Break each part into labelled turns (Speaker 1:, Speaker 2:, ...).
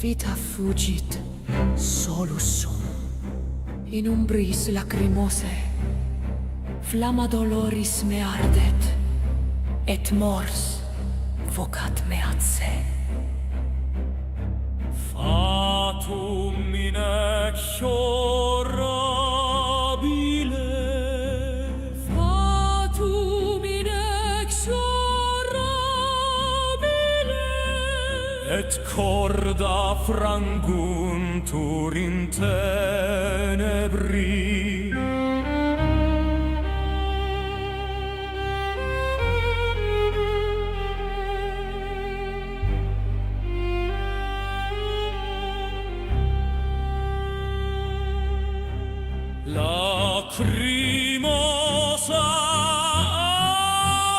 Speaker 1: Vita fugit solus sum in umbris lacrimose, flamma doloris me ardet, et mors vocat me ad se.
Speaker 2: Fatum inexorabile,
Speaker 1: Fatum inexorabile,
Speaker 2: et corda franguntur in tenebri. Lacrimosa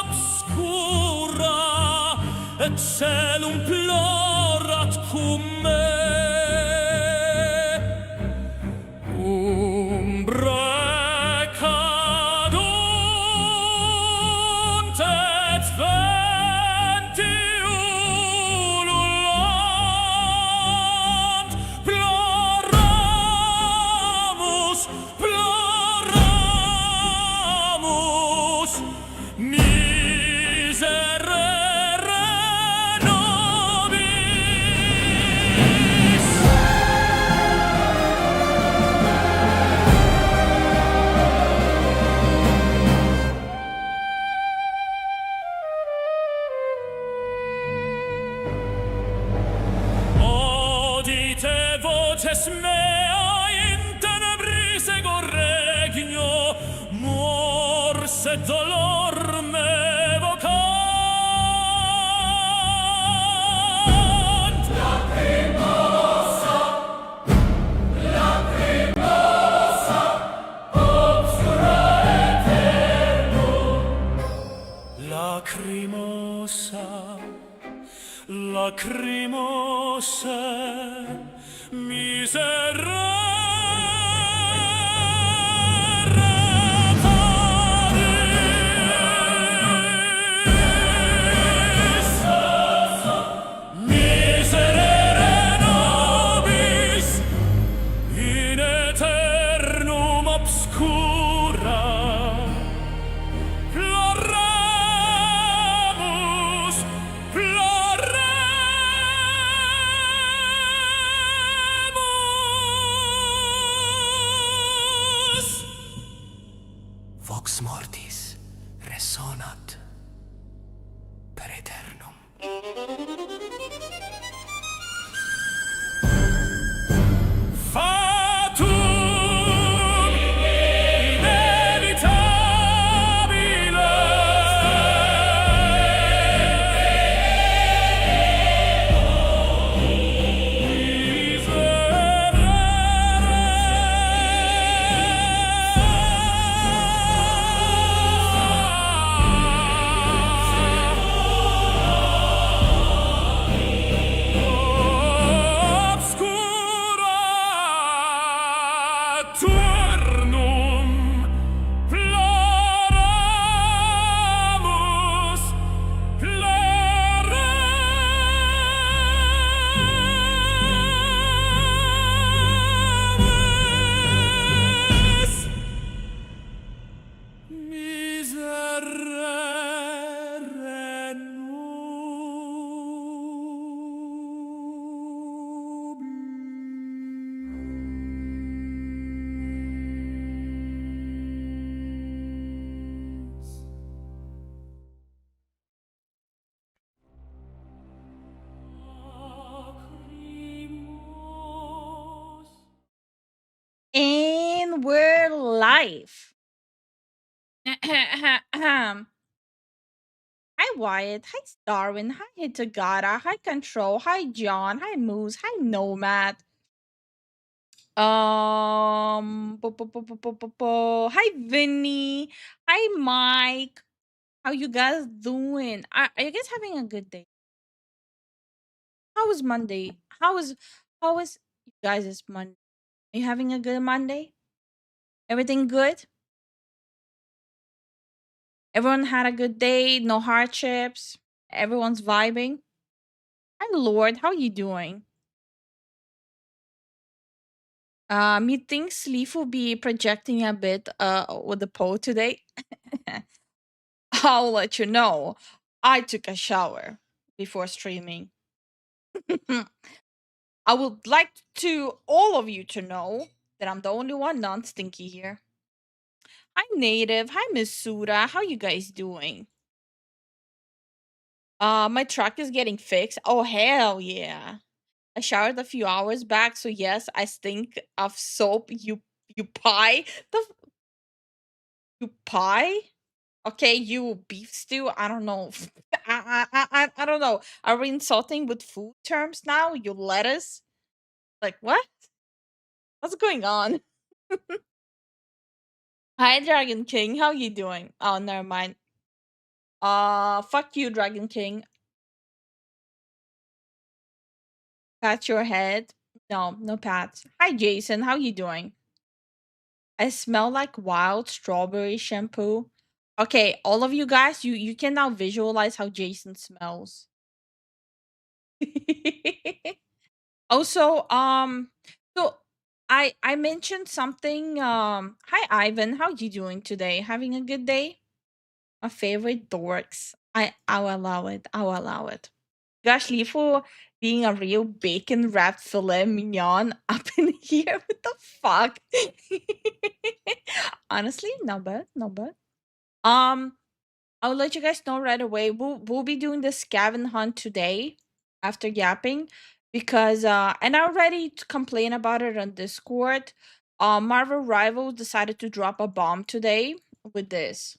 Speaker 2: obscura, et celum plorat cum me. Umbrae cadunt et venti ululant, ploramus, ploramus, miserere nobis. Audite voces mea in tenebris ego regno, mors et dolor me vocant. Lacrimosa, lacrimosa, obscura eternum. Lacrimosa, lacrimosa, miserere nobis. Miserere nobis in aeternum obscura. Ploramus, ploramus.
Speaker 3: And we're live. Hi Wyatt. Hi Darwin. Hi Hitagata. Hi Control. Hi John. Hi Moose. Hi Nomad. Hi Vinny. Hi Mike. How you guys doing? Are you guys having a good day? How was Monday? How was you guys' Monday? Are you having a good Monday? Everything good? Everyone had a good day, no hardships. Everyone's vibing. Hi Lord, how you doing? You think Sleef will be projecting a bit with the poll today? I'll let you know. I took a shower before streaming. I would like to all of you to know that I'm the only one non-stinky here. Hi Native, hi Miss Suda, how you guys doing? My truck is getting fixed. Oh hell yeah. I showered a few hours back, so yes, I stink of soap. You pie? You pie? Okay, you beef stew. I don't know. I don't know. Are we insulting with food terms now? You lettuce? Like what? What's going on? Hi, Dragon King. How you doing? Oh, never mind. Fuck you, Dragon King. Pat your head. No, no pats. Hi, Jason. How you doing? I smell like wild strawberry shampoo. Okay, all of you guys, you can now visualize how Jason smells. Also, so I mentioned something. Hi Ivan, how you doing today? Having a good day? My favorite dorks. I'll allow it. I'll allow it. Gosh, Lifu being a real bacon wrapped filet mignon up in here. What the fuck? Honestly, not bad, not bad. Um, I'll let you guys know right away. We'll be doing the scaven hunt today after yapping because and I already complained about it on Discord. Marvel Rivals decided to drop a bomb today with this.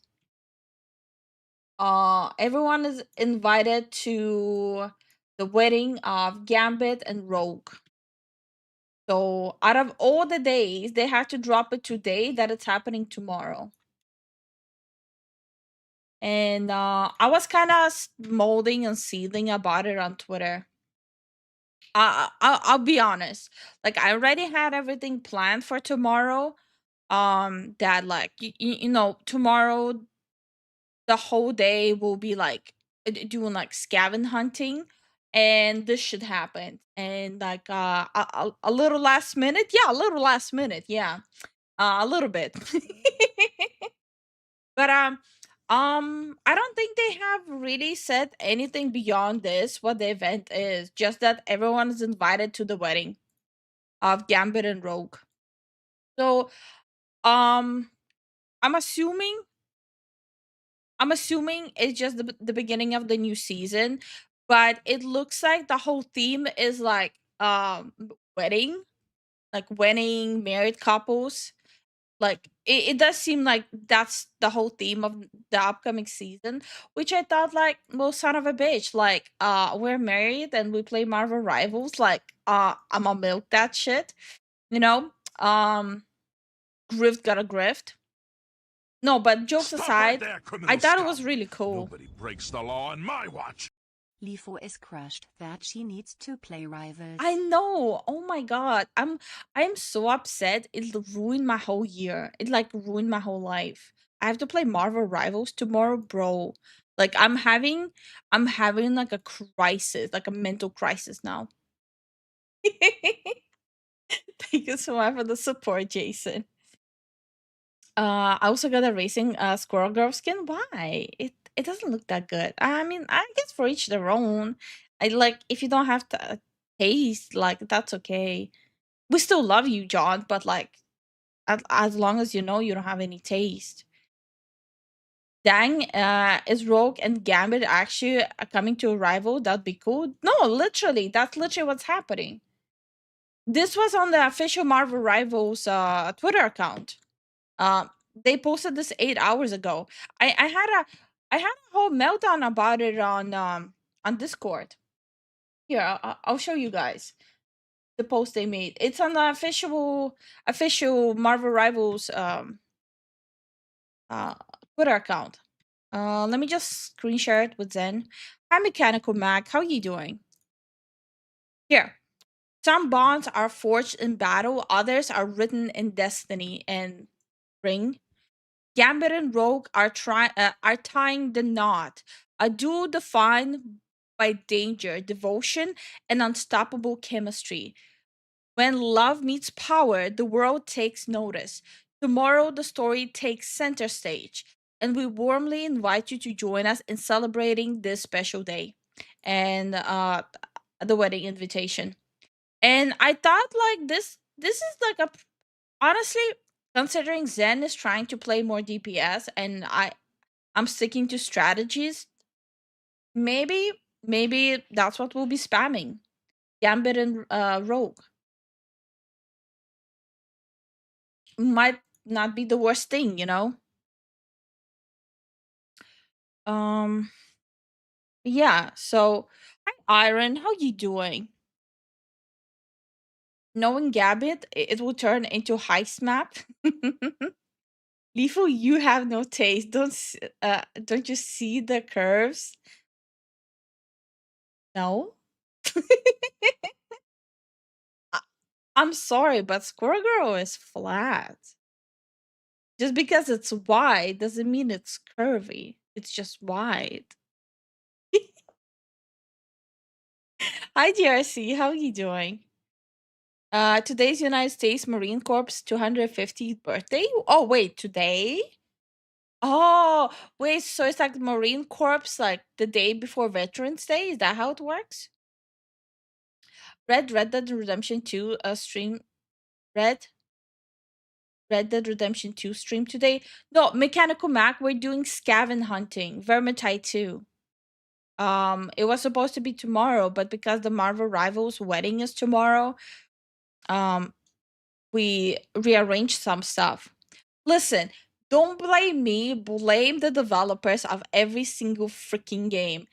Speaker 3: Everyone is invited to the wedding of Gambit and Rogue. So out of all the days, they had to drop it today that it's happening tomorrow. And I was kind of molding and seething about it on Twitter. I'll be honest. Like I already had everything planned for tomorrow. That like you know tomorrow the whole day will be like doing like scaven hunting, and this should happen. And like a little last minute, yeah, a little last minute, yeah, a little bit. But I don't think they have really said anything beyond this what the event is. Just that everyone is invited to the wedding of Gambit and Rogue. So um I'm assuming it's just the beginning of the new season, but it looks like the whole theme is like wedding, like wedding married couples. Like it does seem like that's the whole theme of the upcoming season, which I thought like, well, son of a bitch, like we're married and we play Marvel Rivals, like I'm gonna milk that shit, you know. Grift got a grift. No, but jokes
Speaker 4: Stop right
Speaker 3: aside,
Speaker 4: there, criminal
Speaker 3: I thought it
Speaker 4: scum.
Speaker 3: was really cool.
Speaker 4: Nobody breaks the law on my watch.
Speaker 5: Lifu is crushed that she needs to play Rivals.
Speaker 3: I know. Oh my god. I'm so upset. It ruined my whole year. It like ruined my whole life. I have to play Marvel Rivals tomorrow, bro. Like I'm having like a crisis, like a mental crisis now. Thank you so much for the support, Jason. I also got a racing squirrel girl skin. Why? It doesn't look that good. I mean, I guess for each their own. I like if you don't have to taste, like that's okay. We still love you, John, but like as long as you know you don't have any taste. Dang, is Rogue and Gambit actually coming to a rival? That'd be cool. No, literally, that's literally what's happening. This was on the official Marvel Rivals Twitter account. They posted this 8 hours ago. I had a whole meltdown about it on Discord. Here, I'll show you guys the post they made. It's on the official Marvel Rivals Twitter account. Let me just screen share it with Zen. Hi, Mechanical Mac. How you doing? Here. Some bonds are forged in battle, others are written in destiny and ring. Gambit and Rogue are tying the knot, a duo defined by danger, devotion, and unstoppable chemistry. When love meets power, the world takes notice. Tomorrow, the story takes center stage, and we warmly invite you to join us in celebrating this special day and the wedding invitation. And I thought like this is like a honestly, considering Zen is trying to play more DPS and I'm sticking to strategies, maybe that's what we'll be spamming. Gambit and Rogue might not be the worst thing, you know. Um yeah, so hi Iron, how you doing? Knowing Gambit, it will turn into heist map. Lifu, you have no taste. Don't you see the curves? No. I- I'm sorry, but Squirrel Girl is flat. Just because it's wide doesn't mean it's curvy. It's just wide. Hi GRC, how are you doing? Today's United States Marine Corps 250th birthday. Oh wait, today? Oh wait, so it's like Marine Corps like the day before Veterans Day. Is that how it works? Red Dead Redemption 2 stream. Red Red Dead Redemption 2 stream today. No, Mechanical Mac, we're doing Scaven Hunting, Vermetide 2. It was supposed to be tomorrow, but because the Marvel Rivals wedding is tomorrow, we rearranged some stuff. Listen, don't blame me, blame the developers of every single freaking game.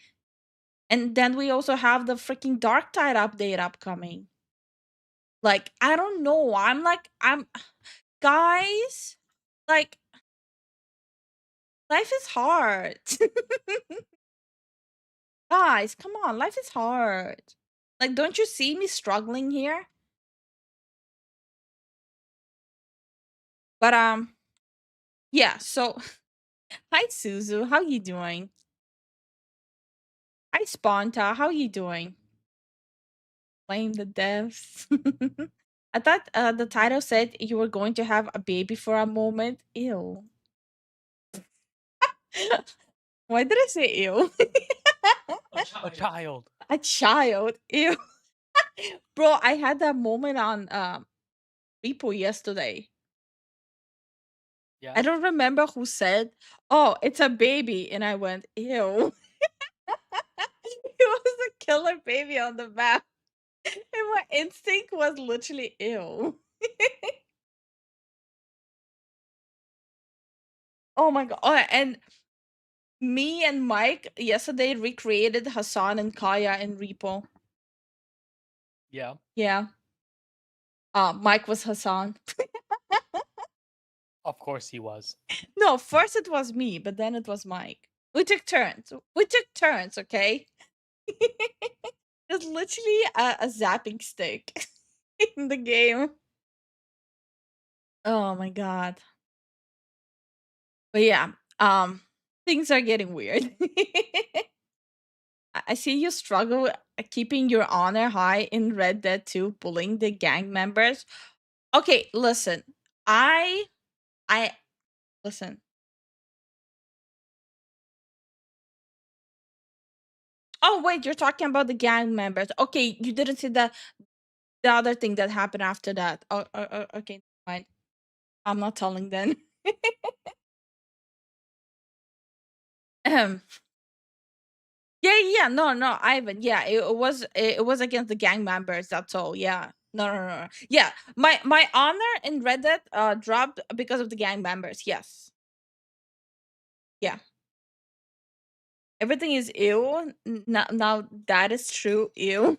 Speaker 3: And then we also have the freaking Dark Tide update upcoming. Like, I don't know. I'm guys, like life is hard. Guys, come on, life is hard. Like, don't you see me struggling here? But yeah, so hi Suzu, how you doing? Hi Sponta, how you doing? Blame the devs. I thought the title said you were going to have a baby for a moment. Ew. Why did I say ew?
Speaker 6: A child.
Speaker 3: A child. Ew. Bro, I had that moment on Repo yesterday.
Speaker 6: Yeah.
Speaker 3: I don't remember who said, "Oh, it's a baby," and I went, "Ew." It was a killer baby on the map, and my instinct was literally, "Ew." Oh my god! Oh, and me and Mike yesterday recreated Hassan and Kaya in Repo.
Speaker 6: Yeah.
Speaker 3: Yeah. Mike was Hassan.
Speaker 6: Of course he was.
Speaker 3: No, first it was me, but then it was Mike. We took turns. We took turns, okay? It's literally a zapping stick in the game. Oh my god. But yeah, things are getting weird. I see you struggle keeping your honor high in Red Dead 2, bullying the gang members. Okay, listen. I listen. Oh wait, you're talking about the gang members. Okay, you didn't see the other thing that happened after that. Oh, okay, fine. I'm not telling then. Ahem. Yeah, no, Ivan. Yeah, it was against the gang members. That's all. Yeah, No. Yeah, my honor in Reddit dropped because of the gang members. Yes. Yeah. Everything is ew. Now that is true. Ew.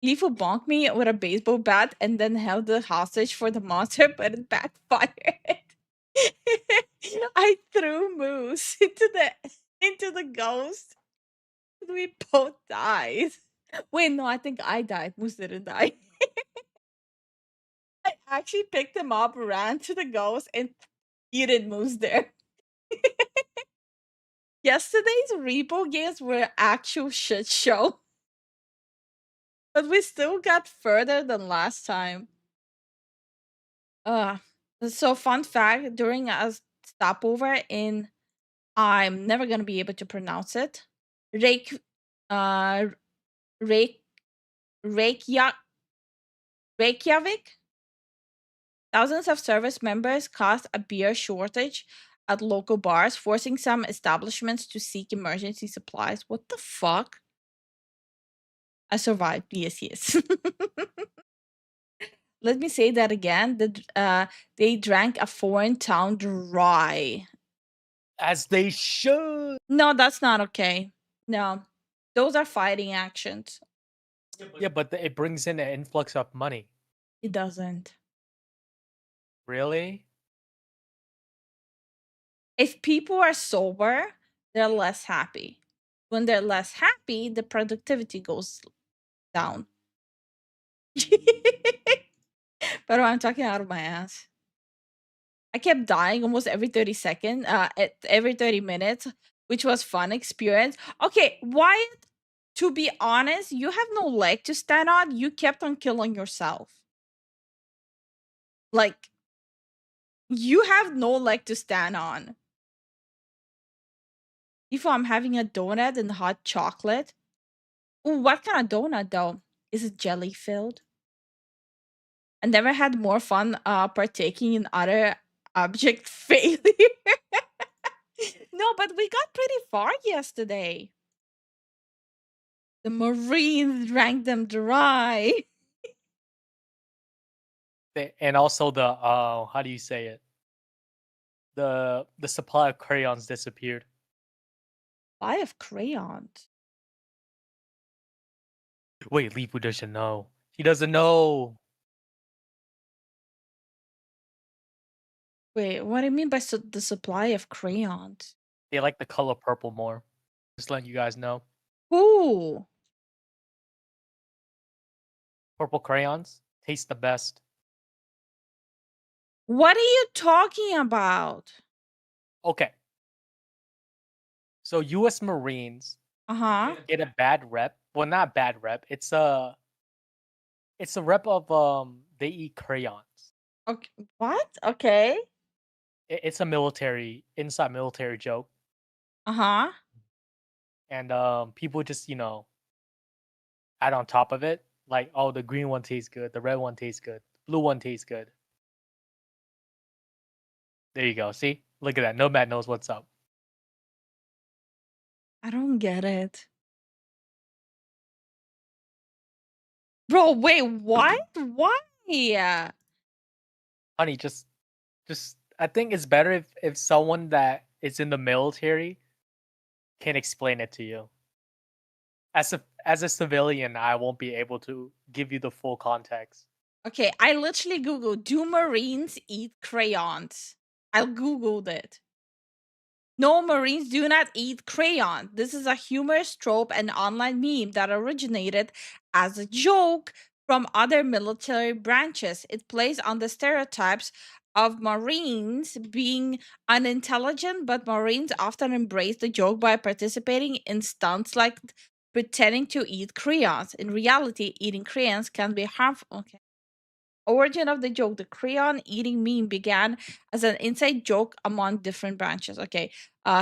Speaker 3: Lifu bonked me with a baseball bat and then held the hostage for the monster, but it backfired. I threw Moose into the ghost. We both died. Wait, no, I think I died. Moose didn't die. I actually picked him up, ran to the ghost, and yeeted Moose there. Yesterday's repo games were actual shit show. But we still got further than last time. So fun fact, during a stopover in I'm never gonna be able to pronounce it. Reik Reik Reykjavik. Thousands of service members caused a beer shortage at local bars, forcing some establishments to seek emergency supplies. What the fuck? I survived. Yes. Let me say that again. They drank a foreign town dry.
Speaker 6: As they should.
Speaker 3: No, that's not okay. No, those are fighting actions.
Speaker 6: Yeah, but it brings in an influx of money.
Speaker 3: It doesn't.
Speaker 6: Really?
Speaker 3: If people are sober, they're less happy. When they're less happy, the productivity goes down. But I'm talking out of my ass. I kept dying almost every 30 seconds, every 30 minutes, which was fun experience. Okay, Wyatt, to be honest, you have no leg to stand on. You kept on killing yourself. Like, you have no leg to stand on. If I'm having a donut and hot chocolate. Ooh, what kind of donut though? Is it jelly filled? I never had more fun partaking in other object failure. No, but we got pretty far yesterday. The Marines drank them dry.
Speaker 6: And also the how do you say it? The supply of crayons disappeared.
Speaker 3: I have crayons.
Speaker 6: Wait, Lifu doesn't know. He doesn't know.
Speaker 3: Wait, what do you mean by the supply of crayons?
Speaker 6: They like the color purple more. Just letting you guys know.
Speaker 3: Ooh.
Speaker 6: Purple crayons taste the best.
Speaker 3: What are you talking about?
Speaker 6: Okay. So U.S. Marines
Speaker 3: Uh-huh.
Speaker 6: get a bad rep. Well, not bad rep. It's a rep of they eat crayons.
Speaker 3: Okay. What? Okay.
Speaker 6: It's a inside military joke.
Speaker 3: Uh-huh.
Speaker 6: And people just add on top of it, like, oh, the green one tastes good, the red one tastes good, blue one tastes good. There you go. See, look at that. Nomad knows what's up.
Speaker 3: I don't get it. Bro, wait, what? Why?
Speaker 6: Honey, just I think it's better if someone that is in the military can explain it to you. As a civilian, I won't be able to give you the full context.
Speaker 3: Okay, I literally Googled, do Marines eat crayons? I Googled it. No, Marines do not eat crayon. This is a humorous trope and online meme that originated as a joke from other military branches. It plays on the stereotypes of Marines being unintelligent, but Marines often embrace the joke by participating in stunts like pretending to eat crayons. In reality, eating crayons can be harmful. Okay. Origin of the joke: the crayon eating meme began as an inside joke among different branches. Okay.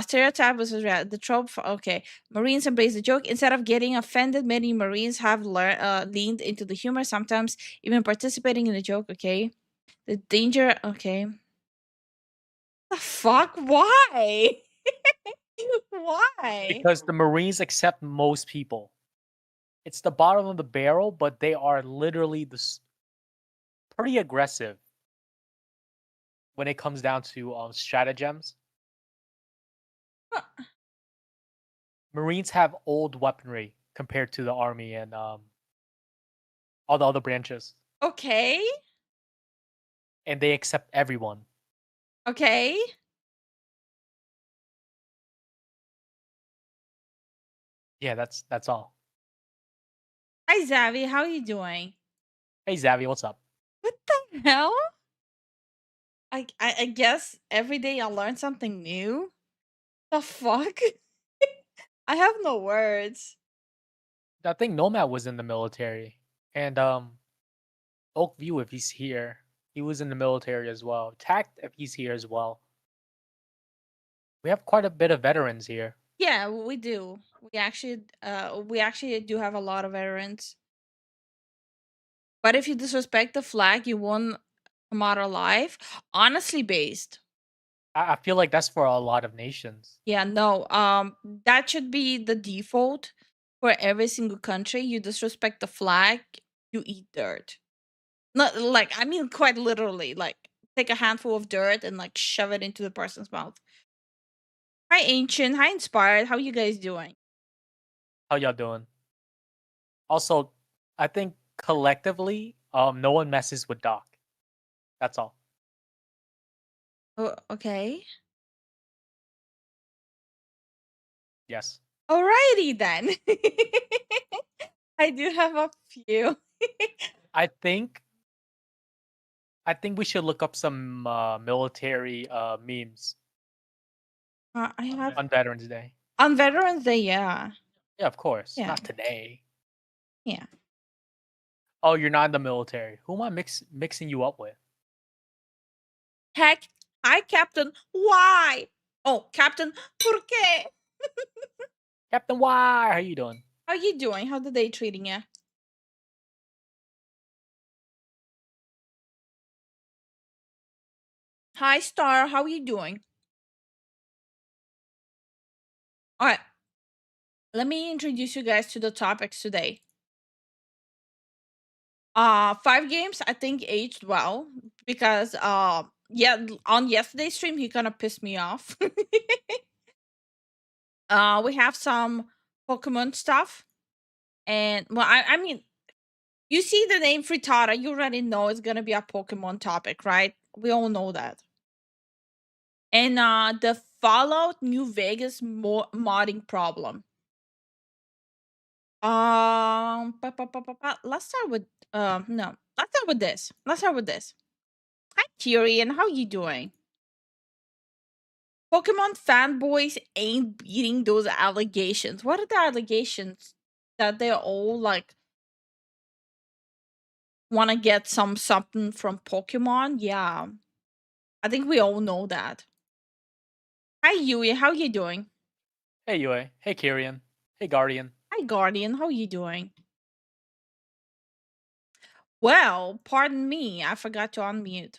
Speaker 3: Stereotype was the trope. Okay. Marines embrace the joke. Instead of getting offended, many Marines have leaned into the humor, sometimes even participating in the joke. Okay. The danger. Okay. The fuck? Why? Why?
Speaker 6: Because the Marines accept most people. it's the bottom of the barrel, but they are literally pretty aggressive when it comes down to stratagems.
Speaker 3: Huh.
Speaker 6: Marines have old weaponry compared to the army and all the other branches,
Speaker 3: Okay.
Speaker 6: and they accept everyone.
Speaker 3: Okay.
Speaker 6: Yeah, that's all.
Speaker 3: Hi, Zavi. How are you doing?
Speaker 6: Hey Zavi, what's up?
Speaker 3: What the hell? I guess every day I learn something new. The fuck? I have no words.
Speaker 6: I think Nomad was in the military, and Oakview, if he's here, he was in the military as well. Tact, if he's here as well. We have quite a bit of veterans here.
Speaker 3: Yeah, we do. We actually do have a lot of veterans. But if you disrespect the flag, you won't come out alive. Honestly based.
Speaker 6: I feel like that's for a lot of nations.
Speaker 3: Yeah, no. That should be the default for every single country. You disrespect the flag, you eat dirt. Not like, I mean, quite literally. Like, take a handful of dirt and like shove it into the person's mouth. Hi, Ancient. Hi, Inspired. How you guys doing?
Speaker 6: How y'all doing? Also, I think collectively, no one messes with Doc. That's all.
Speaker 3: Oh, okay.
Speaker 6: Yes.
Speaker 3: Alrighty then. I do have a few.
Speaker 6: I think we should look up some military memes
Speaker 3: I have
Speaker 6: on Veterans Day.
Speaker 3: on Veterans Day, yeah.
Speaker 6: Yeah, of course.
Speaker 3: Yeah.
Speaker 6: Not today.
Speaker 3: Yeah.
Speaker 6: Oh, you're not in the military. Who am I mixing you up with?
Speaker 3: Heck, hi, Captain. Why? Oh, Captain, ¿por qué?
Speaker 6: Captain Y, how you doing?
Speaker 3: How you doing? How the day treating you? Hi, Star. How you doing? All right. Let me introduce you guys to the topics today. 5 games I think aged well because yeah, on yesterday's stream he kind of pissed me off. We have some Pokemon stuff, and well, I mean, you see the name Frittata, you already know it's gonna be a Pokemon topic, right? We all know that. And the Fallout New Vegas modding problem. Let's start with no. Let's start with this. Let's start with this. Hi, Tyrion. How you doing? Pokemon fanboys ain't beating those allegations. What are the allegations? That they're all like want to get something from Pokemon? Yeah, I think we all know that. Hi, Yui. How you doing?
Speaker 6: Hey Yue. Hey Kyrian. Hey Guardian.
Speaker 3: Hi, Guardian. How you doing? Well, pardon me. I forgot to unmute.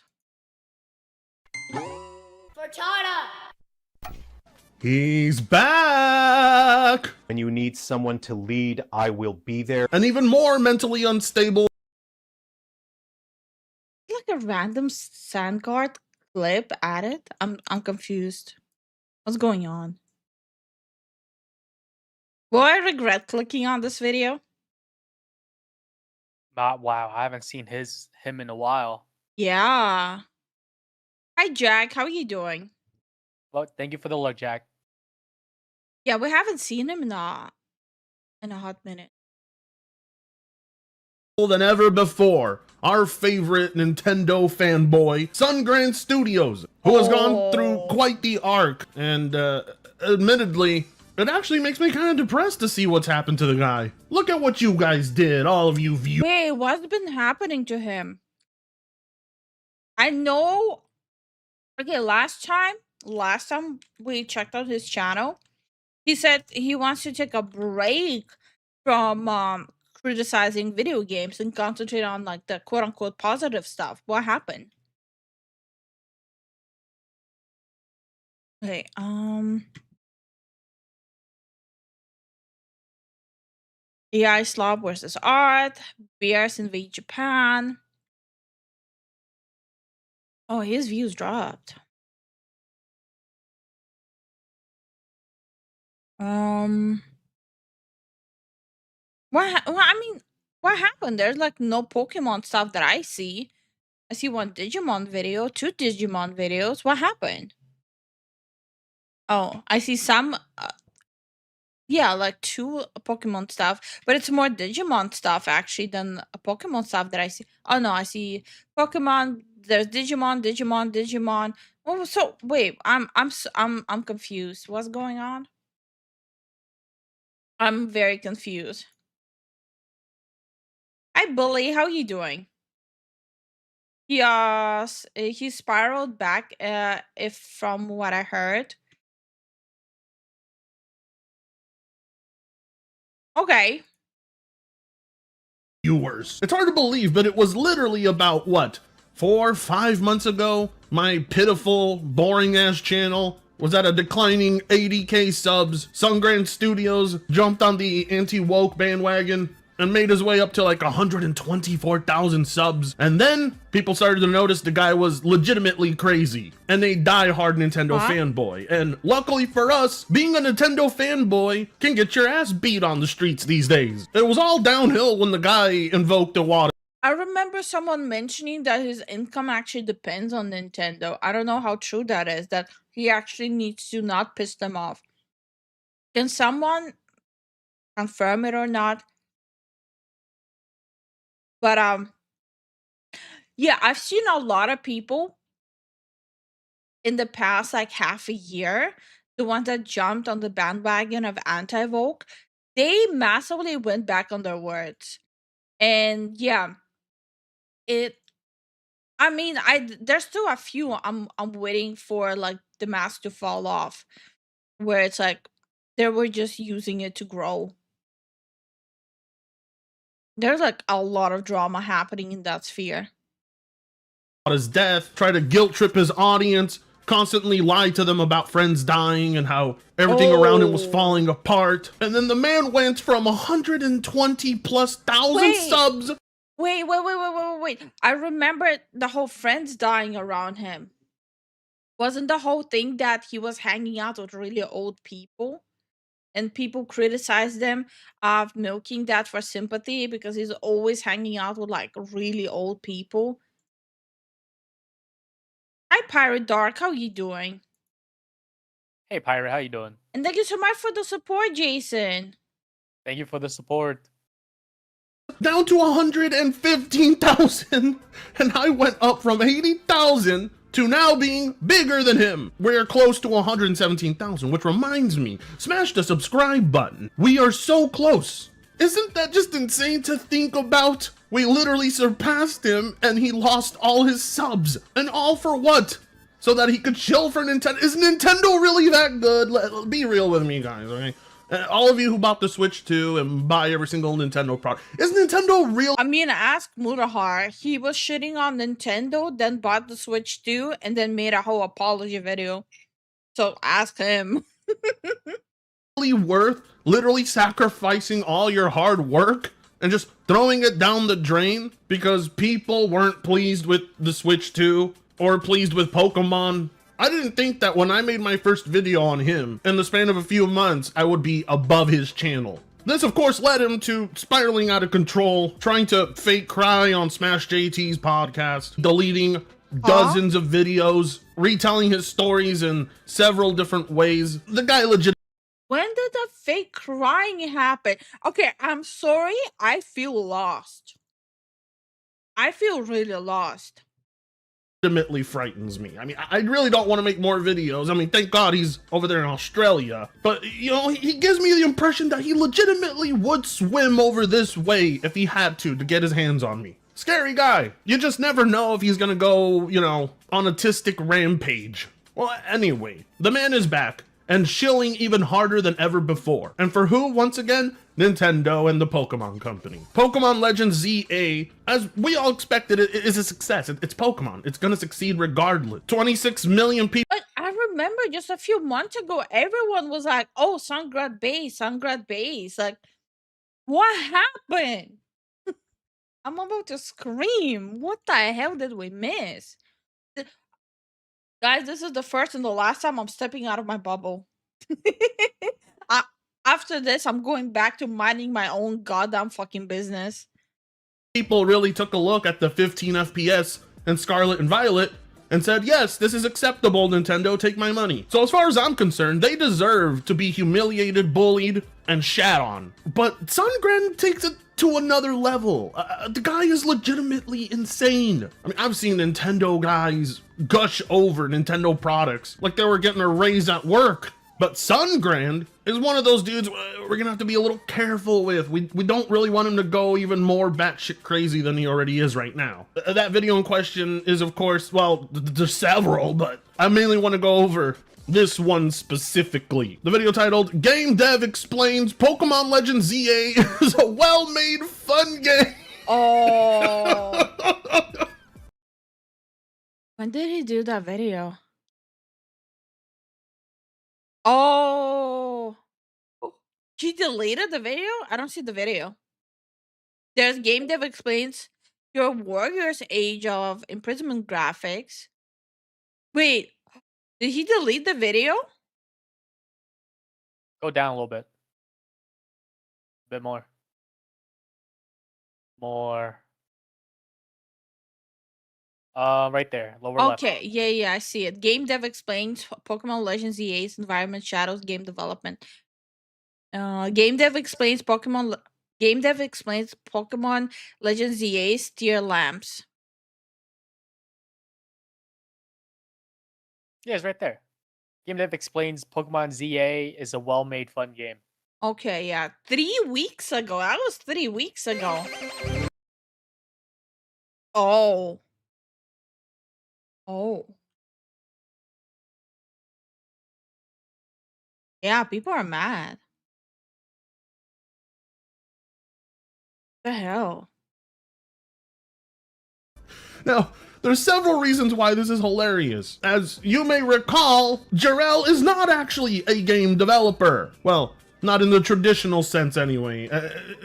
Speaker 7: He's back!
Speaker 8: When you need someone to lead, I will be there.
Speaker 7: And even more mentally unstable.
Speaker 3: Like a random Sandguard clip added. I'm confused. What's going on? Will I regret clicking on this video?
Speaker 6: Wow, I haven't seen him in a while.
Speaker 3: Yeah. Hi, Jack. How are you doing?
Speaker 6: Well, thank you for the look, Jack.
Speaker 3: Yeah, we haven't seen him in a hot minute.
Speaker 7: Than ever before. Our favorite Nintendo fanboy, Sungrant Studios, who has gone through quite the arc. And admittedly, it actually makes me kind of depressed to see what's happened to the guy. Look at what you guys did, all of you viewers.
Speaker 3: Wait, what's been happening to him? I know. Okay, last time we checked out his channel, he said he wants to take a break from criticizing video games and concentrate on like the quote unquote positive stuff. What happened? Okay, AI Slob versus Art, Bears invade Japan. Oh, his views dropped. Well, I mean, what happened? There's like no Pokemon stuff that I see. I see one Digimon video, two Digimon videos. What happened? Oh, I see some. Yeah, like two Pokemon stuff, but it's more Digimon stuff actually than a Pokemon stuff that I see. Oh no, I see Pokemon. There's Digimon. Oh, so wait, I'm confused. What's going on? I'm very confused. Hi, Bully. How you doing? Yes, he spiraled back. If from what I heard. Okay.
Speaker 7: Viewers. It's hard to believe, but it was literally about what, 4 or 5 months ago, my pitiful, boring ass channel was at a declining 80k subs. Sungran Studios jumped on the anti-woke bandwagon and made his way up to like 124,000 subs. And then people started to notice the guy was legitimately crazy and a die-hard Nintendo fanboy. And luckily for us, being a Nintendo fanboy can get your ass beat on the streets these days. It was all downhill when the guy invoked the water.
Speaker 3: I remember someone mentioning that his income actually depends on Nintendo. I don't know how true that is, that he actually needs to not piss them off. Can someone confirm it or not? But yeah, I've seen a lot of people in the past like half a year, the ones that jumped on the bandwagon of anti-woke, they massively went back on their words. And yeah, I mean, there's still a few I'm waiting for like the mask to fall off, where it's like they were just using it to grow. There's like a lot of drama happening in that sphere.
Speaker 7: His death, try to guilt trip his audience, constantly lie to them about friends dying and how everything around him was falling apart. And then the man went from 120 plus thousand subs.
Speaker 3: Wait. I remember the whole friends dying around him. Wasn't the whole thing that he was hanging out with really old people? And people criticized them of milking that for sympathy because he's always hanging out with like really old people. Hi, Pirate Dark. How you doing?
Speaker 6: Hey, Pirate, how you doing?
Speaker 3: And thank you so much for the support, Jason.
Speaker 6: Thank you for the support.
Speaker 7: Down to 115,000, and I went up from 80,000 to now being bigger than him. We're close to 117,000, which reminds me, smash the subscribe button. We are so close. Isn't that just insane to think about? We literally surpassed him and he lost all his subs. And all for what? So that he could chill for Nintendo. Is Nintendo really that good? Be real with me, guys, okay? All of you who bought the Switch 2 and buy every single Nintendo product, is Nintendo real?
Speaker 3: I mean, ask Mutahar. He was shitting on Nintendo, then bought the Switch 2, and then made a whole apology video. So ask him.
Speaker 7: Really worth literally sacrificing all your hard work and just throwing it down the drain because people weren't pleased with the Switch 2 or pleased with Pokemon? I didn't think that when I made my first video on him, in the span of a few months, I would be above his channel. This, of course, led him to spiraling out of control, trying to fake cry on Smash JT's podcast, deleting dozens of videos, retelling his stories in several different ways. The guy legit.
Speaker 3: When did the fake crying happen? Okay, I'm sorry. I feel lost. I feel really lost.
Speaker 7: Legitimately frightens me. I mean, I really don't want to make more videos. I mean, thank God he's over there in Australia. But, you know, he gives me the impression that he legitimately would swim over this way if he had to get his hands on me. Scary guy. You just never know if he's gonna go, you know, on a autistic rampage. Well, anyway, the man is back and shilling even harder than ever before. And for who, once again? Nintendo and the Pokemon Company. Pokemon Legends ZA, as we all expected, it is a success. It's Pokemon. It's gonna succeed regardless. 26 million people.
Speaker 3: But I remember just a few months ago, everyone was like, oh, Sungrad base. Like, What happened? I'm about to scream. What the hell did we miss? Guys, this is the first and the last time I'm stepping out of my bubble. I, after this, I'm going back to minding my own goddamn fucking business.
Speaker 7: People really took a look at the 15 FPS and Scarlet and Violet and said, yes, this is acceptable, Nintendo, take my money. So as far as I'm concerned, they deserve to be humiliated, bullied, and shat on. But Sungren takes it to another level. The guy is legitimately insane. I mean, I've seen Nintendo guys gush over Nintendo products like they were getting a raise at work. But Sungren is one of those dudes we're gonna have to be a little careful with. We don't really want him to go even more batshit crazy than he already is right now. That video in question is, of course, well, there's several, but I mainly want to go over this one specifically. The video titled, Game Dev Explains Pokemon Legends ZA is a well-made fun game.
Speaker 3: Oh. When did he do that video? Oh. She deleted the video? I don't see the video. There's Game Dev Explains Your Warrior's Age of Imprisonment graphics. Wait, did he delete the video?
Speaker 6: Go down a little bit. A bit more. More. Right there, lower left.
Speaker 3: Okay, yeah, I see it. Game Dev Explains Pokemon Legends EA's Environment Shadows Game Development. Game Dev Explains Pokemon Legends EA's Tier Lamps.
Speaker 6: Yeah, it's right there. Game Dev Explains Pokemon ZA is a well-made fun game.
Speaker 3: Okay, yeah. 3 weeks ago. That was 3 weeks ago. Oh. Oh. Yeah, people are mad. The hell?
Speaker 7: Now, there's several reasons why this is hilarious. As you may recall, Jarrell is not actually a game developer. Well, not in the traditional sense anyway.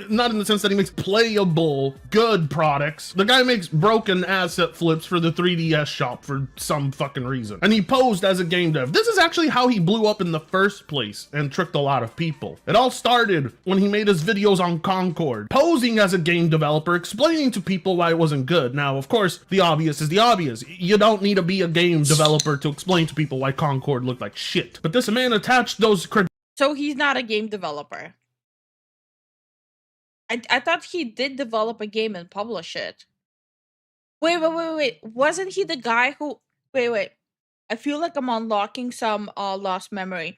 Speaker 7: Not in the sense that he makes playable, good products. The guy makes broken asset flips for the 3DS shop for some fucking reason. And he posed as a game dev. This is actually how he blew up in the first place and tricked a lot of people. It all started when he made his videos on Concord, posing as a game developer, explaining to people why it wasn't good. Now, of course, the obvious is the obvious. You don't need to be a game developer to explain to people why Concord looked like shit. But this man attached those credentials.
Speaker 3: So he's not a game developer. I thought he did develop a game and publish it. Wait. Wasn't he the guy who... Wait. I feel like I'm unlocking some lost memory.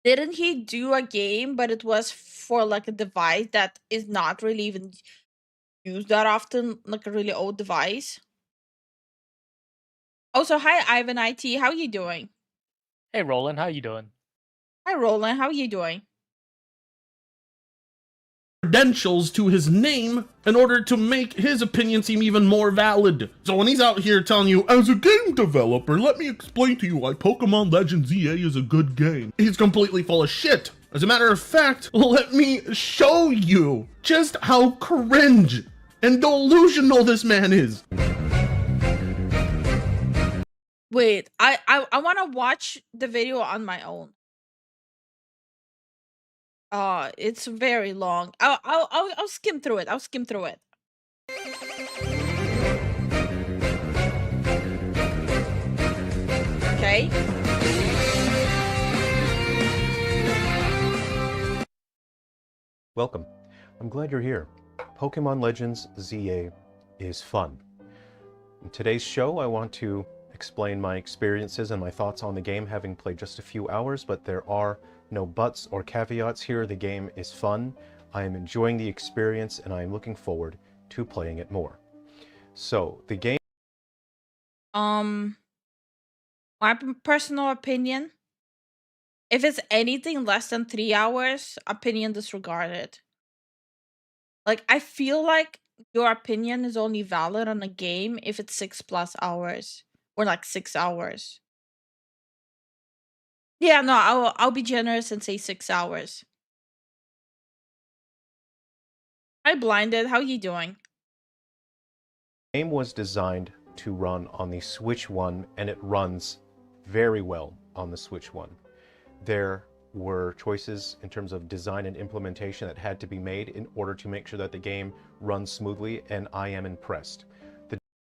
Speaker 3: Didn't he do a game, but it was for like a device that is not really even used that often, like a really old device? Also, hi Ivan IT, how you doing?
Speaker 6: Hey Roland, how you doing?
Speaker 3: Hi Roland, how you doing?
Speaker 7: Credentials to his name in order to make his opinion seem even more valid. So when he's out here telling you, as a game developer, let me explain to you why Pokemon Legends ZA is a good game, he's completely full of shit. As a matter of fact, let me show you just how cringe and delusional this man is.
Speaker 3: Wait, I want to watch the video on my own. It's very long. I'll skim through it. Okay.
Speaker 8: Welcome. I'm glad you're here. Pokemon Legends ZA is fun. In today's show, I want to explain my experiences and my thoughts on the game, having played just a few hours, but there are no buts or caveats here. The game is fun. I am enjoying the experience and I am looking forward to playing it more. So, the game...
Speaker 3: My personal opinion, if it's anything less than 3 hours, opinion disregarded. Like, I feel like your opinion is only valid on a game if it's 6+ hours or like 6 hours. Yeah, no, I'll be generous and say 6 hours. Hi, Blinded. How you doing?
Speaker 8: The game was designed to run on the Switch One, and it runs very well on the Switch One. There were choices in terms of design and implementation that had to be made in order to make sure that the game runs smoothly, and I am impressed.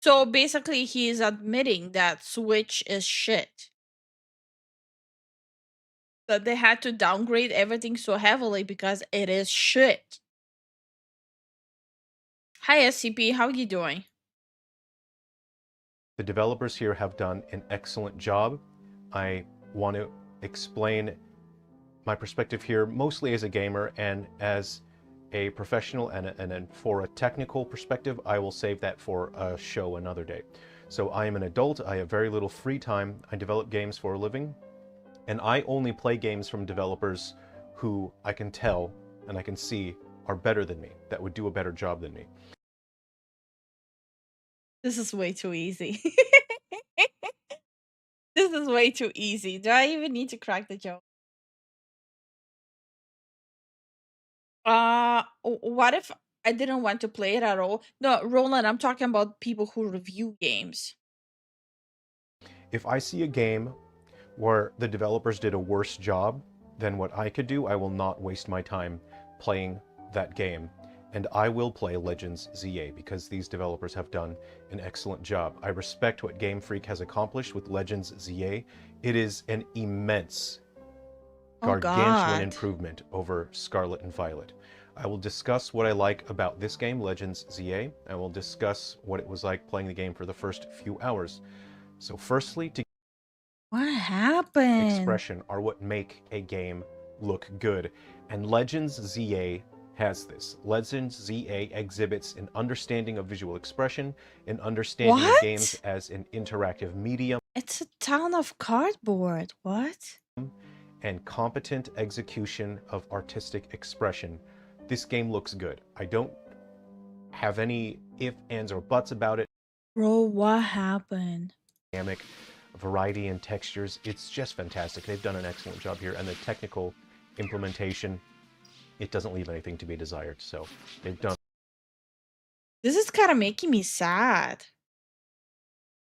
Speaker 3: So basically, he is admitting that Switch is shit. That they had to downgrade everything so heavily because it is shit. Hi, SCP. How you doing?
Speaker 8: The developers here have done an excellent job. I want to explain my perspective here mostly as a gamer and as a professional, and for a technical perspective, I will save that for a show another day. So I am an adult, I have very little free time, I develop games for a living, and I only play games from developers who I can tell and I can see are better than me, that would do a better job than me.
Speaker 3: This is way too easy. This is way too easy. Do I even need to crack the joke? What if I didn't want to play it at all? No, Roland, I'm talking about people who review games.
Speaker 8: If I see a game where the developers did a worse job than what I could do, I will not waste my time playing that game. And I will play Legends ZA because these developers have done an excellent job. I respect what Game Freak has accomplished with Legends ZA. It is an immense, gargantuan improvement over Scarlet and Violet. I will discuss what I like about this game, Legends ZA. I will discuss what it was like playing the game for the first few hours. So firstly,
Speaker 3: What happened?
Speaker 8: expression are what make a game look good. And Legends ZA has this. Legends ZA exhibits an understanding of visual expression, an understanding of games as an interactive medium,
Speaker 3: It's a town of cardboard. What?
Speaker 8: and competent execution of artistic expression. This game looks good. I don't have any ifs, ands, or buts about it.
Speaker 3: Bro, what happened?
Speaker 8: Dynamic variety and textures. It's just fantastic. They've done an excellent job here, and the technical implementation, it doesn't leave anything to be desired. So they've done.
Speaker 3: This is kind of making me sad.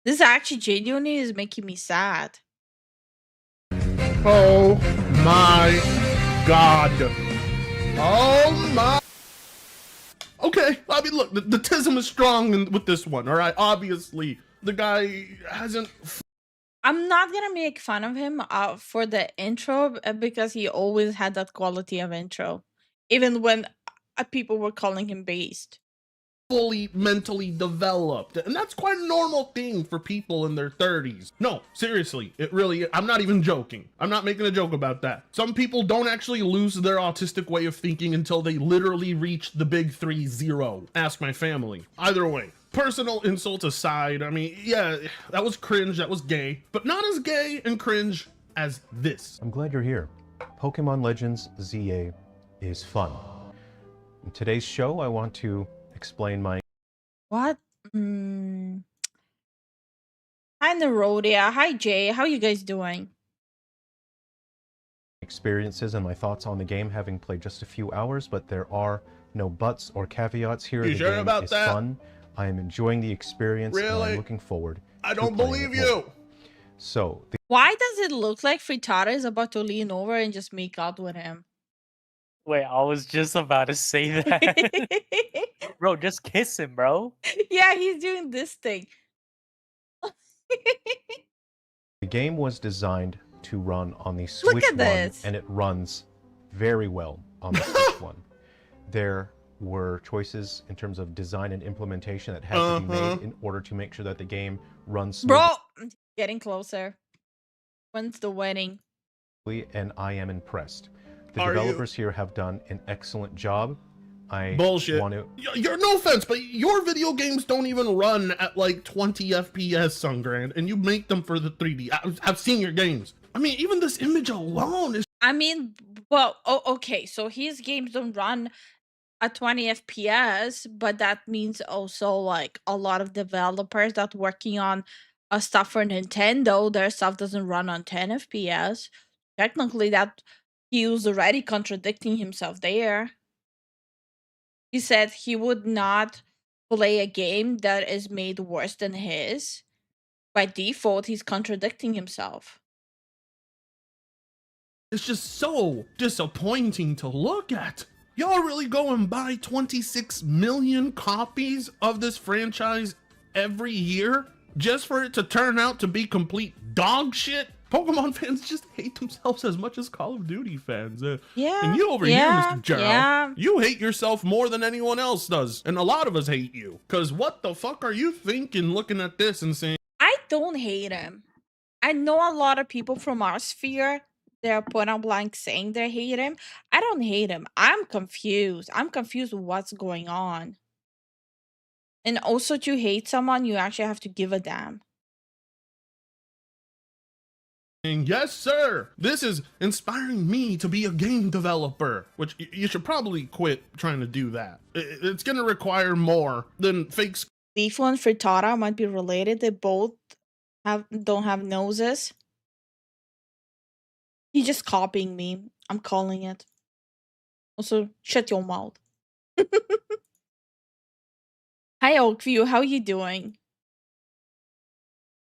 Speaker 3: This actually genuinely is making me sad.
Speaker 7: Oh my god. Oh my. Okay, I mean, look, the tism is strong with this one, all right? Obviously, the guy hasn't.
Speaker 3: I'm not gonna make fun of him for the intro because he always had that quality of intro, even when people were calling him based.
Speaker 7: Fully mentally developed, and that's quite a normal thing for people in their 30s. No, seriously, it really, I'm not even joking. I'm not making a joke about that. Some people don't actually lose their autistic way of thinking until they literally reach the big 3-0. Ask my family. Either way, personal insults aside, I mean, yeah, that was cringe, that was gay, but not as gay and cringe as this.
Speaker 8: I'm glad you're here. Pokemon Legends ZA is fun. In today's show, I want to explain my
Speaker 3: What? Hi, Nerodia. Hi, Jay. How you guys doing?
Speaker 8: experiences and my thoughts on the game, having played just a few hours, but there are no buts or caveats here.
Speaker 7: You
Speaker 8: the
Speaker 7: sure
Speaker 8: game
Speaker 7: about
Speaker 8: is
Speaker 7: that?
Speaker 8: fun. I am enjoying the experience, and
Speaker 7: Really?
Speaker 8: I'm looking forward.
Speaker 7: I
Speaker 8: to
Speaker 7: don't
Speaker 8: playing
Speaker 7: believe
Speaker 8: it
Speaker 7: you.
Speaker 8: more. So,
Speaker 3: Why does it look like Frittata is about to lean over and just make out with him?
Speaker 6: Wait, I was just about to say that. Bro, just kiss him, bro.
Speaker 3: Yeah, he's doing this thing.
Speaker 8: the game was designed to run on the Switch
Speaker 3: at
Speaker 8: One,
Speaker 3: this.
Speaker 8: and it runs very well on the Switch One. There were choices in terms of design and implementation that had to be made in order to make sure that the game runs smoothly,
Speaker 3: Bro, getting closer. When's the wedding?
Speaker 8: and I am impressed. The
Speaker 7: Are you-
Speaker 8: developers here have done an excellent job. I
Speaker 7: Bullshit.
Speaker 8: want to
Speaker 7: You're no offense, but your video games don't even run at like 20 FPS, Sungrand, and you make them for the 3D. I've seen your games. I mean, even this image alone is.
Speaker 3: I mean, well, okay, so his games don't run at 20 FPS, but that means also like a lot of developers that working on stuff for Nintendo, their stuff doesn't run on 10 FPS. Technically, that he was already contradicting himself there. He said he would not play a game that is made worse than his. By default, he's contradicting himself.
Speaker 7: It's just so disappointing to look at. Y'all really go and buy 26 million copies of this franchise every year just for it to turn out to be complete dog shit? Pokemon fans just hate themselves as much as Call of Duty fans.
Speaker 3: Yeah.
Speaker 7: And you over
Speaker 3: yeah,
Speaker 7: here, Mr. Gerald,
Speaker 3: yeah.
Speaker 7: you hate yourself more than anyone else does. And a lot of us hate you. Cause what the fuck are you thinking looking at this and saying,
Speaker 3: I don't hate him. I know a lot of people from our sphere, they're point out blank saying they hate him. I don't hate him. I'm confused. I'm confused with what's going on. And also, to hate someone, you actually have to give a damn.
Speaker 7: yes, sir, this is inspiring me to be a game developer, which you should probably quit trying to do that. It's going to require more than fake.
Speaker 3: Lifu and Frittata might be related. They both don't have noses. He's just copying me. I'm calling it. Also, shut your mouth. Hi, Oakview. How you doing?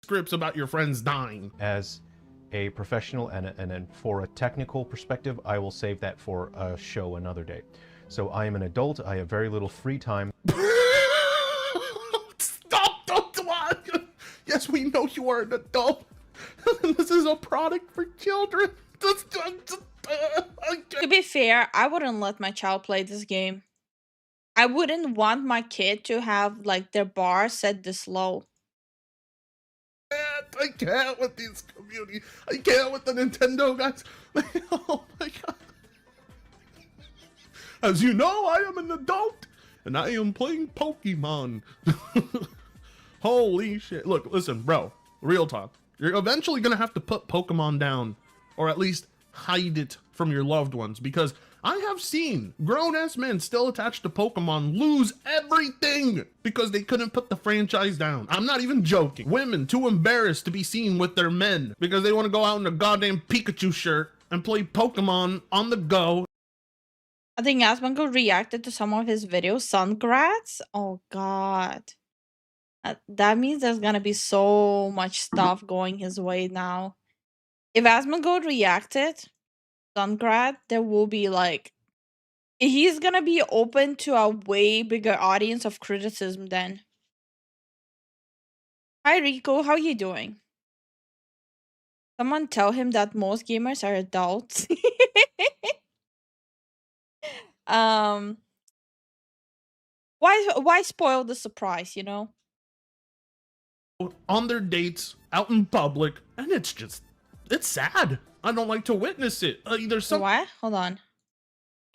Speaker 7: Scripts about your friends dying.
Speaker 8: As a professional and for a technical perspective, I will save that for a show another day. So I am an adult. I have very little free time.
Speaker 7: Stop! Don't lie! Yes, we know you are an adult. This is a product for children.
Speaker 3: To be fair, I wouldn't let my child play this game. I wouldn't want my kid to have like their bar set this low.
Speaker 7: I can't with these community. I can't with the Nintendo guys. Oh my god. As you know, I am an adult and I am playing Pokemon. Holy shit. Look, listen, bro. Real talk. You're eventually gonna have to put Pokemon down, or at least hide it from your loved ones, because I have seen grown-ass men still attached to Pokemon lose everything because they couldn't put the franchise down. I'm not even joking. Women too embarrassed to be seen with their men because they want to go out in a goddamn Pikachu shirt and play Pokemon on the go.
Speaker 3: I think Asmongold reacted to some of his videos. Sungrats? Oh god. That means there's gonna be so much stuff going his way now. If Asmongold reacted, Sungrat, there will be like, he's gonna be open to a way bigger audience of criticism then. Hi Rico, how you doing? Someone tell him that most gamers are adults. Why spoil the surprise, you know?
Speaker 7: On their dates, out in public, and it's sad. I don't like to witness it. Either some
Speaker 3: What? Hold on.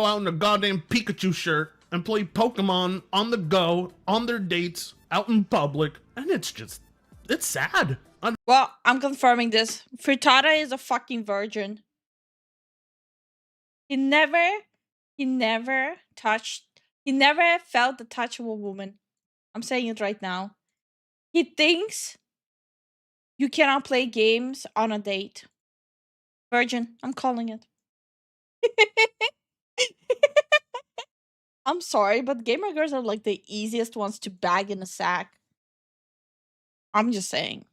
Speaker 7: go out in a goddamn Pikachu shirt and play Pokemon on the go, on their dates, out in public, and it's sad.
Speaker 3: Well, I'm confirming this. Frittata is a fucking virgin. He never felt the touch of a woman. I'm saying it right now. He thinks you cannot play games on a date. Virgin, I'm calling it. I'm sorry, but gamer girls are like the easiest ones to bag in a sack. I'm just saying.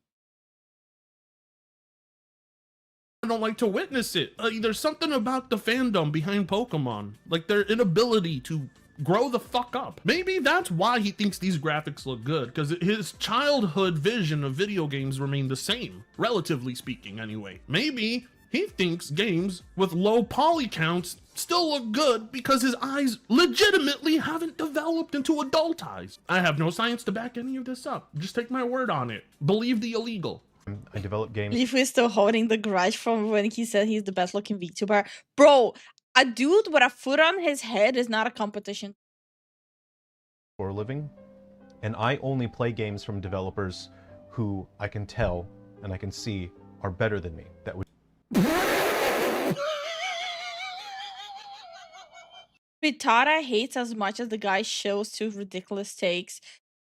Speaker 7: I don't like to witness it. There's something about the fandom behind Pokemon, like their inability to grow the fuck up. Maybe that's why he thinks these graphics look good, because his childhood vision of video games remain the same, relatively speaking anyway. Maybe he thinks games with low poly counts still look good because his eyes legitimately haven't developed into adult eyes. I have no science to back any of this up. Just take my word on it. Believe the illegal.
Speaker 8: I develop games.
Speaker 3: Lifu is still holding the grudge from when he said he's the best looking VTuber. Bro, a dude with a foot on his head is not a competition.
Speaker 8: For a living, and I only play games from developers who I can tell and I can see are better than me. That would
Speaker 3: Frittata hates as much as the guy shows two ridiculous takes.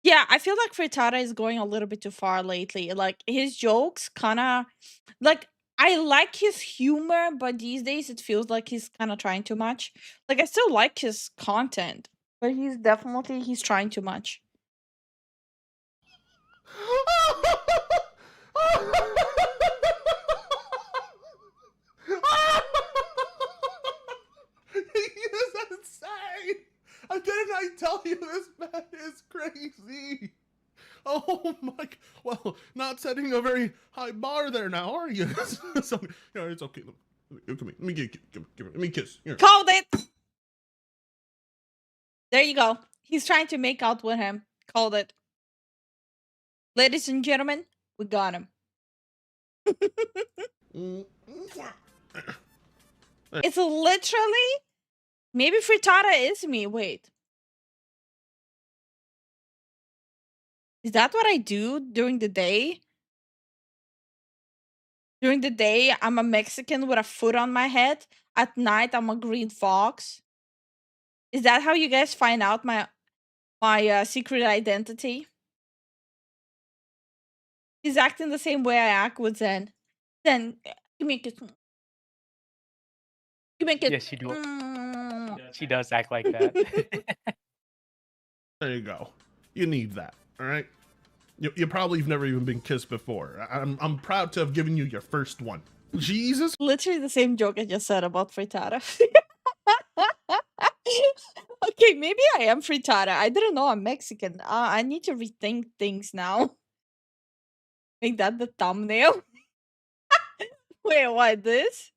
Speaker 3: Yeah, I feel like Frittata is going a little bit too far lately. Like, his jokes kind of... Like, I like his humor, but these days it feels like he's kind of trying too much. Like, I still like his content. But he's trying too much.
Speaker 7: That's insane. Didn't I tell you this man is crazy? Oh my! Well, not setting a very high bar there now, are you? So, yeah, it's okay. Come here. Let me give me a kiss. Here.
Speaker 3: Called it. There you go. He's trying to make out with him. Called it. Ladies and gentlemen, we got him. It's literally maybe frittata is me. Wait. Is that what I do during the day? During the day, I'm a Mexican with a foot on my head. At night, I'm a green fox. Is that how you guys find out my secret identity? He's acting the same way I act with Zen. Zen, give me a kiss. Give me a kiss.
Speaker 6: Yes, she do.
Speaker 3: Mm.
Speaker 6: She does act like that.
Speaker 7: There you go. You need that. All right. You probably have never even been kissed before. I'm proud to have given you your first one. Jesus.
Speaker 3: Literally the same joke I just said about frittata. Okay, maybe I am frittata. I didn't know I'm Mexican. I need to rethink things now. Make that the thumbnail. Wait, what? This?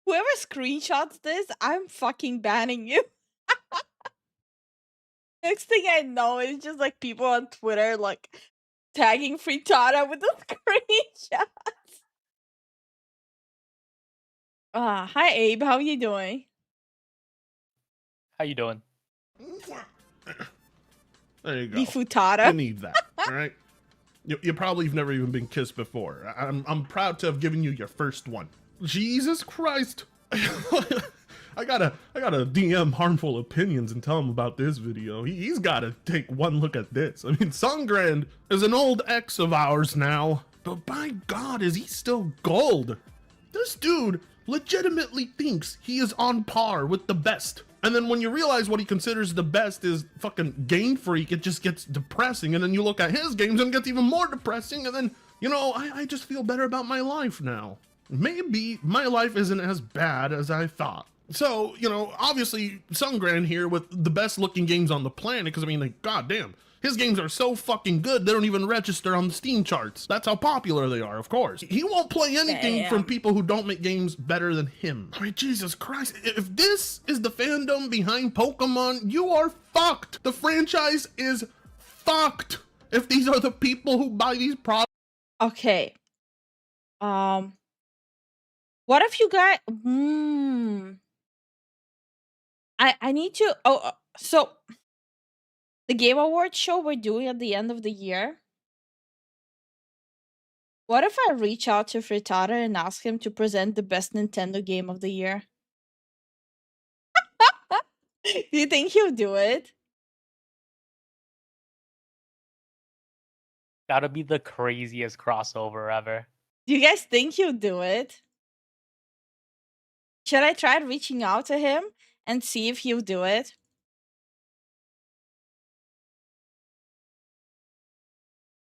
Speaker 3: Whoever screenshots this, I'm fucking banning you. Next thing I know, it's just like people on Twitter like tagging frittata with the screenshots. Hi Abe, how you doing?
Speaker 6: How you doing?
Speaker 7: There you go.
Speaker 3: Lifutata.
Speaker 7: You need that. All right. You probably have never even been kissed before. I'm proud to have given you your first one. Jesus Christ. I gotta DM harmful opinions and tell him about this video. He's gotta take one look at this. I mean, Sungrand is an old ex of ours now, but by God, is he still gold? This dude legitimately thinks he is on par with the best. And then when you realize what he considers the best is fucking Game Freak, it just gets depressing. And then you look at his games and it gets even more depressing. And then, you know, I just feel better about my life now. Maybe my life isn't as bad as I thought. So, you know, obviously Sungrand here with the best looking games on the planet, because I mean, like, goddamn, his games are so fucking good, they don't even register on the Steam charts. That's how popular they are, of course. He won't play anything from people who don't make games better than him. I mean, Jesus Christ, if this is the fandom behind Pokemon, you are fucked. The franchise is fucked if these are the people who buy these products.
Speaker 3: Okay. What if you guys I need to so the Game Awards show we're doing at the end of the year. What if I reach out to Frittata and ask him to present the best Nintendo game of the year? Do you think he'll do it?
Speaker 6: That'll be the craziest crossover ever.
Speaker 3: Do you guys think he'll do it? Should I try reaching out to him and see if he'll do it?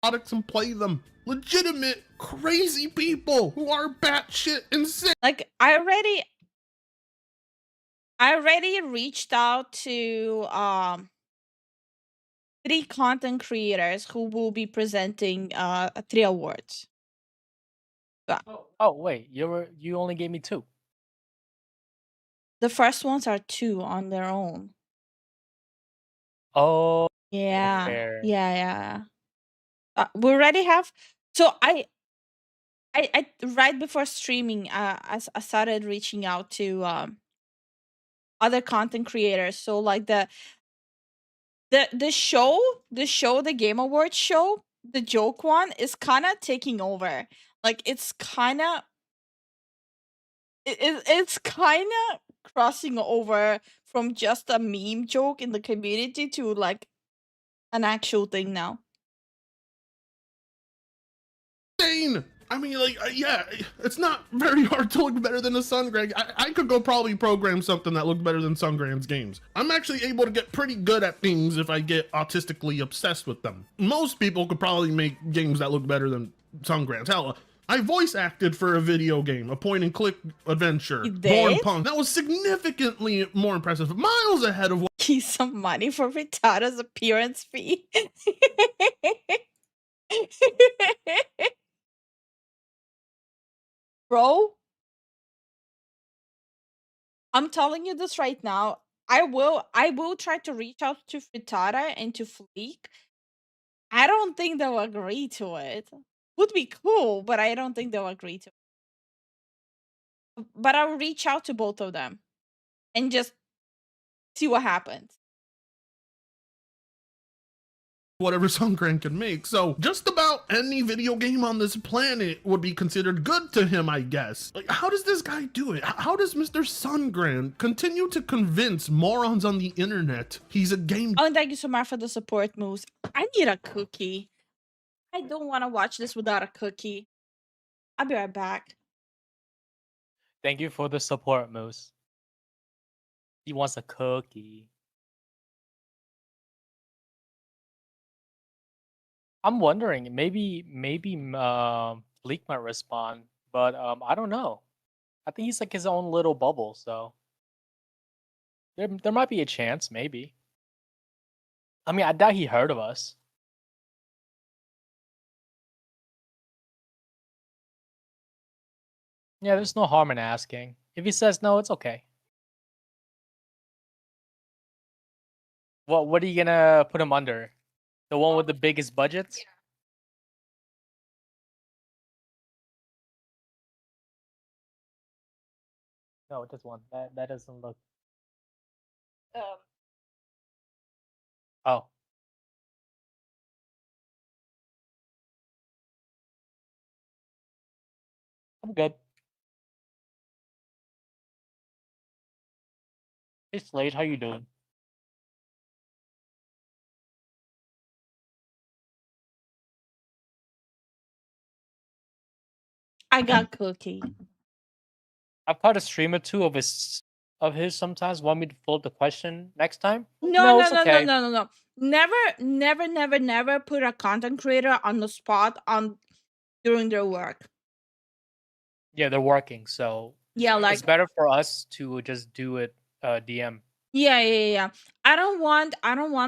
Speaker 7: Products and play them. Legitimate crazy people who are batshit insane.
Speaker 3: Like I already reached out to 3 content creators who will be presenting 3 awards.
Speaker 6: Oh wait, you only gave me 2.
Speaker 3: The first ones are 2 on their own.
Speaker 6: Oh,
Speaker 3: Yeah.
Speaker 6: fair.
Speaker 3: Yeah. We already have. So I right before streaming, I started reaching out to other content creators. So like the show, the Game Awards show, the joke one is kind of taking over. Like it's kind of it's kind of crossing over from just a meme joke in the community to like an actual thing now.
Speaker 7: I mean, like, yeah, it's not very hard to look better than a Sungran. I could go probably program something that looked better than Sungran's games. I'm actually able to get pretty good at things if I get autistically obsessed with them. Most people could probably make games that look better than Sungran's. Hell, I voice acted for a video game, a point and click adventure,
Speaker 3: You
Speaker 7: Born
Speaker 3: did?
Speaker 7: Punk. That was significantly more impressive, miles ahead of what
Speaker 3: Keep some money for Vitada's appearance fee. Bro, I'm telling you this right now. I will try to reach out to Frittata and to Fleek. I don't think they'll agree to it. Would be cool, but I don't think they'll agree to it. But I'll reach out to both of them and just see what happens.
Speaker 7: whatever Sungran can make. So just about any video game on this planet would be considered good to him, I guess. Like, how does this guy do it? How does Mr. Sungran continue to convince morons on the internet he's a game?
Speaker 3: Oh, and thank you so much for the support, Moose. I need a cookie. I don't want to watch this without a cookie. I'll be right back.
Speaker 6: Thank you for the support, Moose. He wants a cookie. I'm wondering, maybe Bleak might respond, but I don't know. I think he's like his own little bubble, so there might be a chance, maybe. I mean, I doubt he heard of us. Yeah, there's no harm in asking. If he says no, it's okay. What are you gonna put him under? The one with the biggest budgets? No, just one. That doesn't look. Oh. I'm good. Hey Slade, how you doing?
Speaker 3: I got cookie.
Speaker 6: I've caught a stream or two of his sometimes. Want me to pull up the question next time?
Speaker 3: No,
Speaker 6: it's okay.
Speaker 3: no. Never put a content creator on the spot during their work.
Speaker 6: Yeah, they're working, so
Speaker 3: Yeah, like
Speaker 6: it's better for us to just do it DM.
Speaker 3: yeah. I don't want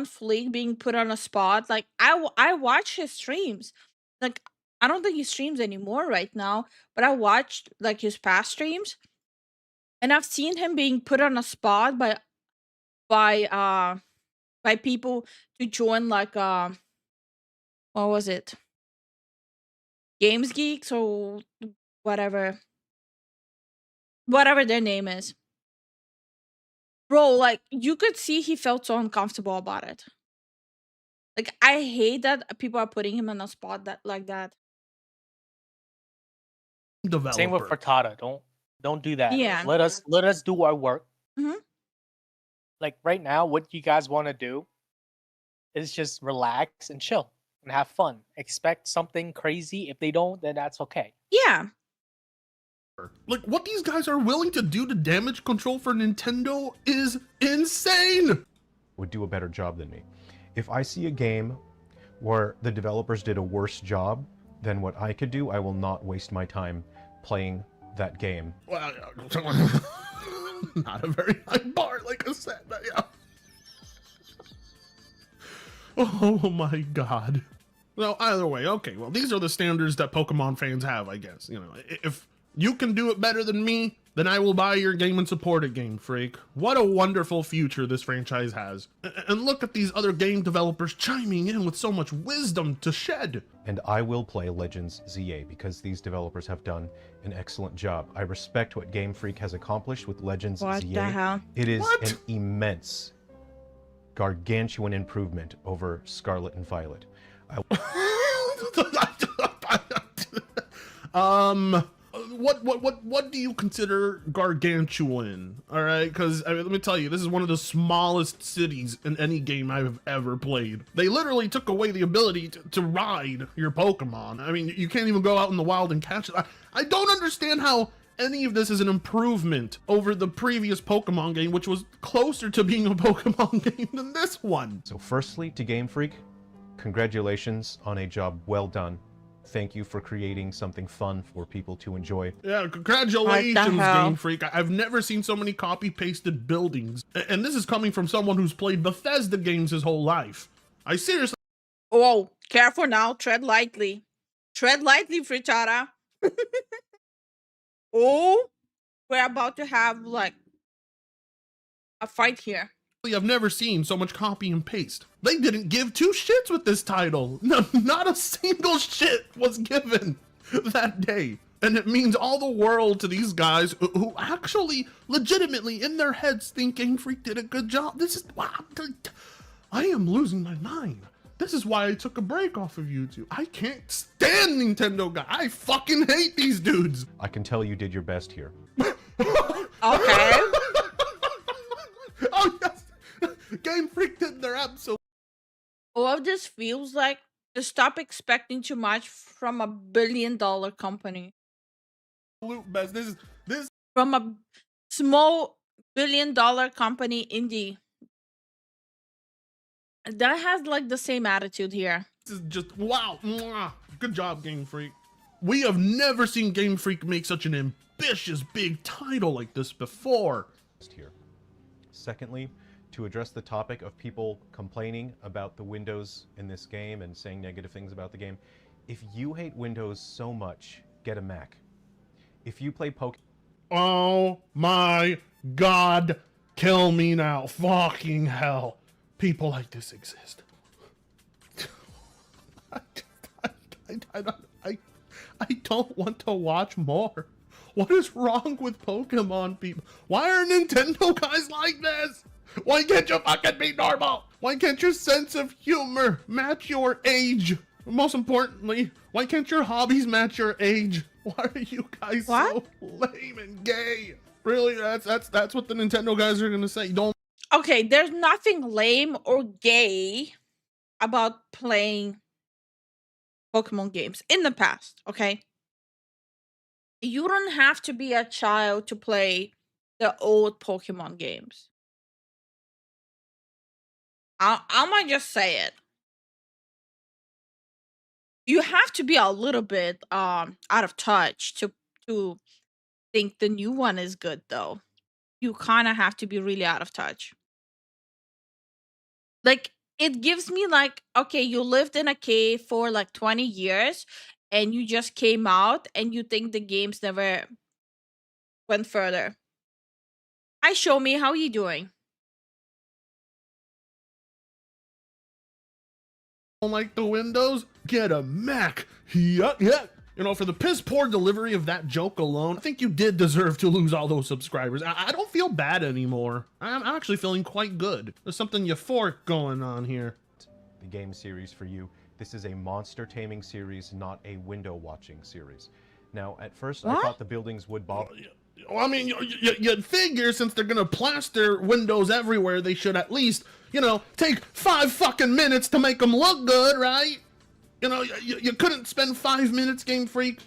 Speaker 3: Fleek being put on a spot. Like I watch his streams. Like I don't think he streams anymore right now, but I watched like his past streams, and I've seen him being put on a spot by people to join like what was it? Games Geeks or whatever their name is. Bro, like you could see he felt so uncomfortable about it. Like I hate that people are putting him on a spot like that.
Speaker 7: Developer.
Speaker 6: Same with Frittata. Don't do that.
Speaker 3: Yeah.
Speaker 6: Let us do our work.
Speaker 3: Mhm.
Speaker 6: Like right now, what you guys want to do is just relax and chill and have fun. Expect something crazy. If they don't, then that's okay.
Speaker 3: Yeah.
Speaker 7: Like, what these guys are willing to do to damage control for Nintendo is insane!
Speaker 8: Would do a better job than me. If I see a game where the developers did a worse job than what I could do, I will not waste my time playing that game.
Speaker 7: Well, not a very high bar, like I said, but yeah. Oh my god. Well, either way, okay, well, these are the standards that Pokemon fans have, I guess. You know, if you can do it better than me, then I will buy your game and support it, Game Freak. What a wonderful future this franchise has. And look at these other game developers chiming in with so much wisdom to shed.
Speaker 8: And I will play Legends ZA because these developers have done an excellent job. I respect what Game Freak has accomplished with Legends
Speaker 3: What
Speaker 8: ZA.
Speaker 3: the hell?
Speaker 8: It is
Speaker 7: What?
Speaker 8: an immense, gargantuan improvement over Scarlet and Violet.
Speaker 7: what do you consider gargantuan? All right, because I mean, let me tell you, this is one of the smallest cities in any game I've ever played. They literally took away the ability to ride your Pokemon. I mean, you can't even go out in the wild and catch it. I don't understand how any of this is an improvement over the previous Pokemon game, which was closer to being a Pokemon game than this one.
Speaker 8: So firstly, to Game Freak, congratulations on a job well done. Thank you for creating something fun for people to enjoy.
Speaker 7: Yeah, congratulations, Game Freak. I've never seen so many copy-pasted buildings. And this is coming from someone who's played Bethesda games his whole life. I seriously...
Speaker 3: Whoa, careful now. Tread lightly. Tread lightly, Frittata. Oh, we're about to have, like, a fight here.
Speaker 7: I've never seen so much copy and paste. They didn't give two shits with this title. No, not a single shit was given that day. And it means all the world to these guys who actually legitimately in their heads think Game Freak did a good job. This is, wow, I am losing my mind. This is why I took a break off of YouTube. I can't stand Nintendo guys. I fucking hate these dudes.
Speaker 8: I can tell you did your best here.
Speaker 3: Okay.
Speaker 7: Oh yes, Game Freak did their absolute.
Speaker 3: All of this feels like to stop expecting too much from a billion-dollar company.
Speaker 7: Best. This
Speaker 3: From a small billion-dollar company indie. That has like the same attitude here.
Speaker 7: is just wow. Mwah. Good job, Game Freak. We have never seen Game Freak make such an ambitious big title like this before.
Speaker 8: Here. Secondly, to address the topic of people complaining about the Windows in this game and saying negative things about the game, if you hate Windows so much, get a Mac. If you play Pokemon...
Speaker 7: Oh my god, kill me now. Fucking hell. People like this exist. I don't want to watch more. What is wrong with Pokemon people? Why are Nintendo guys like this? Why can't you fucking be normal? Why can't your sense of humor match your age? Most importantly, why can't your hobbies match your age? Why are you guys so lame and gay? Really, that's what the Nintendo guys are gonna say. You don't.
Speaker 3: Okay, there's nothing lame or gay about playing Pokemon games in the past, okay? You don't have to be a child to play the old Pokemon games. I might just say it. You have to be a little bit out of touch to think the new one is good though. You kind of have to be really out of touch. Like it gives me like, okay, you lived in a cave for like 20 years and you just came out and you think the games never went further. Hi, show me, how you doing?
Speaker 7: Don't like the Windows? Get a Mac. Yeah. You know, for the piss poor delivery of that joke alone, I think you did deserve to lose all those subscribers. I don't feel bad anymore. I'm actually feeling quite good. There's something euphoric going on here.
Speaker 8: The game series for you. This is a monster taming series, not a window watching series. Now, at first, I thought the buildings would bother.
Speaker 7: Well, I mean, you'd figure since they're gonna plaster windows everywhere, they should at least, you know, take 5 fucking minutes to make them look good, right? You know, you couldn't spend 5 minutes, Game Freak,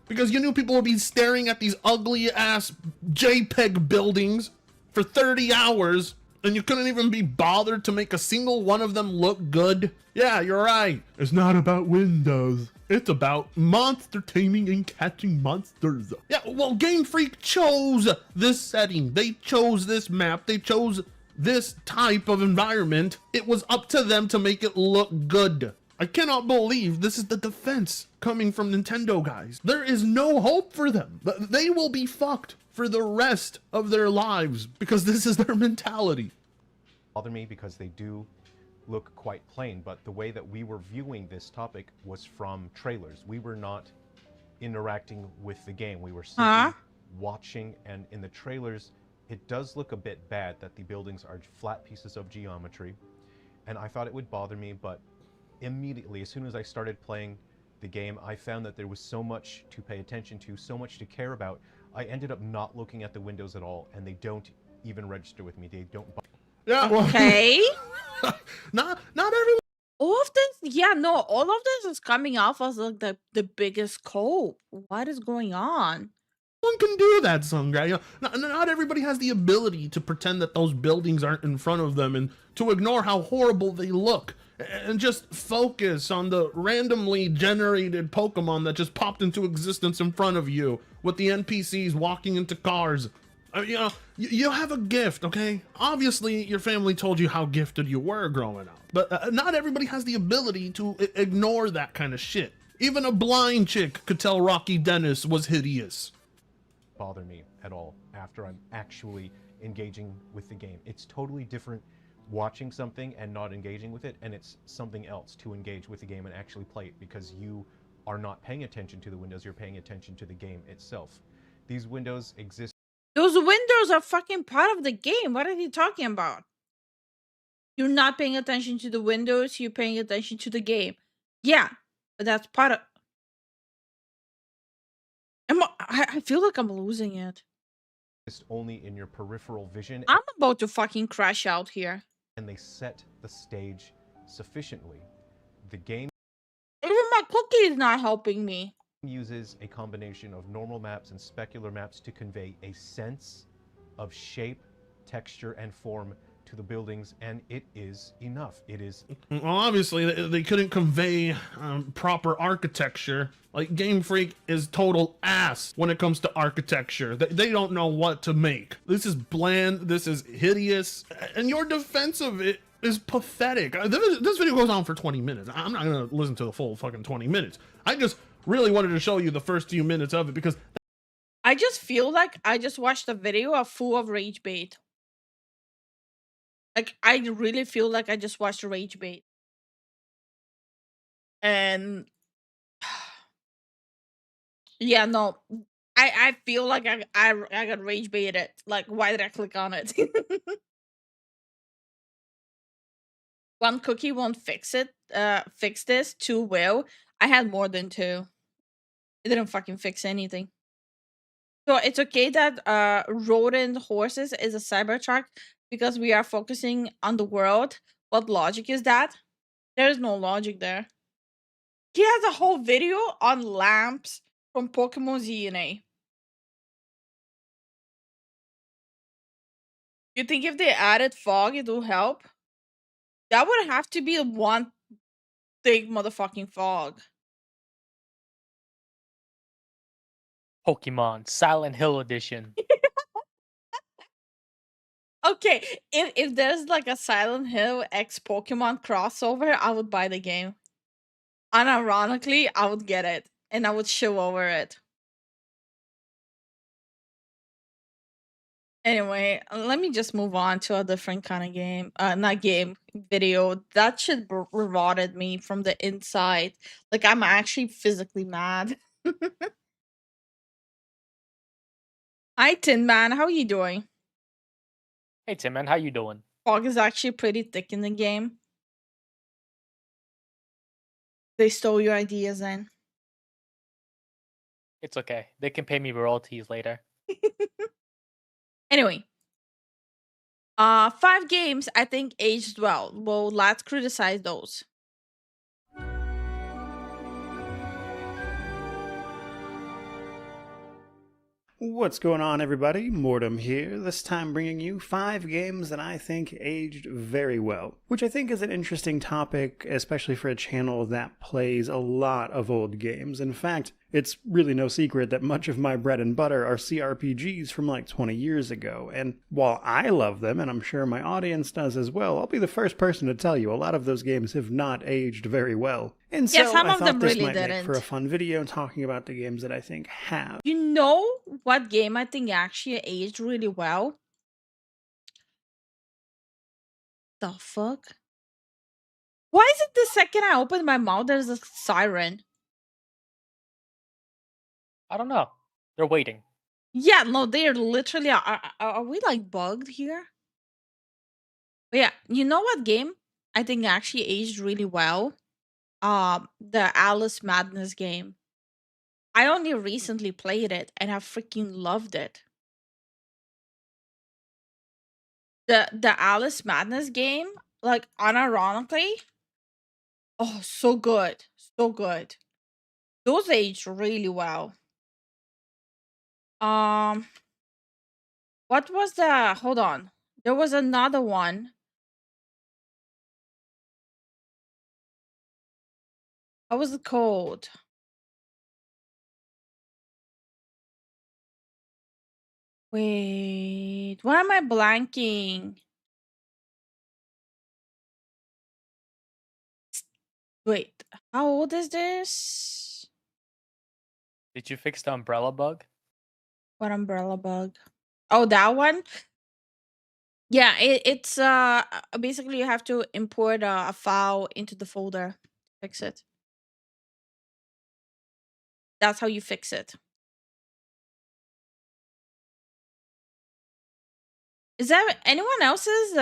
Speaker 7: because you knew people would be staring at these ugly-ass JPEG buildings for 30 hours, and you couldn't even be bothered to make a single one of them look good. Yeah, you're right. It's not about Windows. It's about monster taming and catching monsters. Yeah, well, Game Freak chose this setting. They chose this map. They chose this type of environment. It was up to them to make it look good. I cannot believe this is the defense coming from Nintendo guys. There is no hope for them. They will be fucked for the rest of their lives because this is their mentality.
Speaker 8: Bother me because they do look quite plain, but the way that we were viewing this topic was from trailers. We were not interacting with the game. We were simply watching, and in the trailers, it does look a bit bad that the buildings are flat pieces of geometry, and I thought it would bother me, but immediately, as soon as I started playing the game, I found that there was so much to pay attention to, so much to care about. I ended up not looking at the windows at all, and they don't even register with me. They don't.
Speaker 7: Yeah, well,
Speaker 3: Okay.
Speaker 7: not everyone
Speaker 3: All of this, yeah, no, all of this is coming off as like the biggest scope. What is going on?
Speaker 7: can do that, Sungra. You know, not everybody has the ability to pretend that those buildings aren't in front of them and to ignore how horrible they look and just focus on the randomly generated Pokemon that just popped into existence in front of you with the NPCs walking into cars. You know, you have a gift, okay? Obviously, your family told you how gifted you were growing up, but not everybody has the ability to ignore that kind of shit. Even a blind chick could tell Rocky Dennis was hideous.
Speaker 8: Bother me at all after I'm actually engaging with the game. It's totally different watching something and not engaging with it, and it's something else to engage with the game and actually play it, because you are not paying attention to the windows, you're paying attention to the game itself. These windows exist.
Speaker 3: Those windows are fucking part of the game. What are you talking about? You're not paying attention to the windows, you're paying attention to the game. Yeah, but that's part of... I feel like I'm losing it.
Speaker 8: Only in your peripheral vision.
Speaker 3: I'm about to fucking crash out here.
Speaker 8: And they set the stage sufficiently. The game
Speaker 3: Even my cookie is not helping me.
Speaker 8: uses a combination of normal maps and specular maps to convey a sense of shape, texture, and form to the buildings, and it is enough. It is...
Speaker 7: Well, obviously, they couldn't convey proper architecture. Like, Game Freak is total ass when it comes to architecture. They don't know what to make. This is bland, this is hideous, and your defense of it is pathetic. This video goes on for 20 minutes. I'm not gonna listen to the full fucking 20 minutes. I just really wanted to show you the first few minutes of it because...
Speaker 3: I just feel like I just watched a video full of rage bait. Like, I really feel like I just watched rage bait. And... yeah, no. I feel like I got rage baited. Like, why did I click on it? One cookie won't fix it. Fix this. Two will. I had more than two. It didn't fucking fix anything. So it's okay that rodent horses is a Cybertruck because we are focusing on the world. What logic is that? There is no logic there. He has a whole video on lamps from Pokemon ZNA. You think if they added fog, it will help? That would have to be one big motherfucking fog.
Speaker 6: Pokemon Silent Hill Edition.
Speaker 3: Okay, if there's like a Silent Hill X Pokemon crossover, I would buy the game. Unironically, I would get it, and I would show over it. Anyway, let me just move on to a different kind of game. Not game, video. That shit rotted me from the inside. Like, I'm actually physically mad. Hi, Tin Man. How are you doing?
Speaker 6: Hey Tim, man, how you doing?
Speaker 3: Fog is actually pretty thick in the game. They stole your ideas, Zen.
Speaker 6: It's okay. They can pay me royalties later.
Speaker 3: Anyway. 5 games I think aged well. Well, let's criticize those.
Speaker 9: What's going on, everybody? Mortem here, this time bringing you 5 games that I think aged very well, which I think is an interesting topic, especially for a channel that plays a lot of old games. In fact, it's really no secret that much of my bread and butter are CRPGs from like 20 years ago, and while I love them, and I'm sure my audience does as well, I'll be the first person to tell you a lot of those games have not aged very well. And so
Speaker 3: Yeah, some
Speaker 9: I
Speaker 3: of
Speaker 9: thought
Speaker 3: them
Speaker 9: this
Speaker 3: really
Speaker 9: might make
Speaker 3: didn't.
Speaker 9: for a fun video talking about the games that I think have.
Speaker 3: You know what game I think actually aged really well? The fuck? Why is it the second I open my mouth there's a siren?
Speaker 6: I don't know. They're waiting.
Speaker 3: Yeah, no, they're literally... Are we like bugged here? But yeah, you know what game I think actually aged really well? the Alice Madness game. I only recently played it and I freaking loved it. The Alice Madness game, like unironically, oh, so good. So good. Those aged really well. What was the hold on. There was another one. What was it called? Wait, why am I blanking? Wait, how old is this?
Speaker 6: Did you fix the umbrella bug?
Speaker 3: What umbrella bug? Oh, that one? Yeah, it's basically you have to import a file into the folder to fix it. That's how you fix it. Is that anyone else's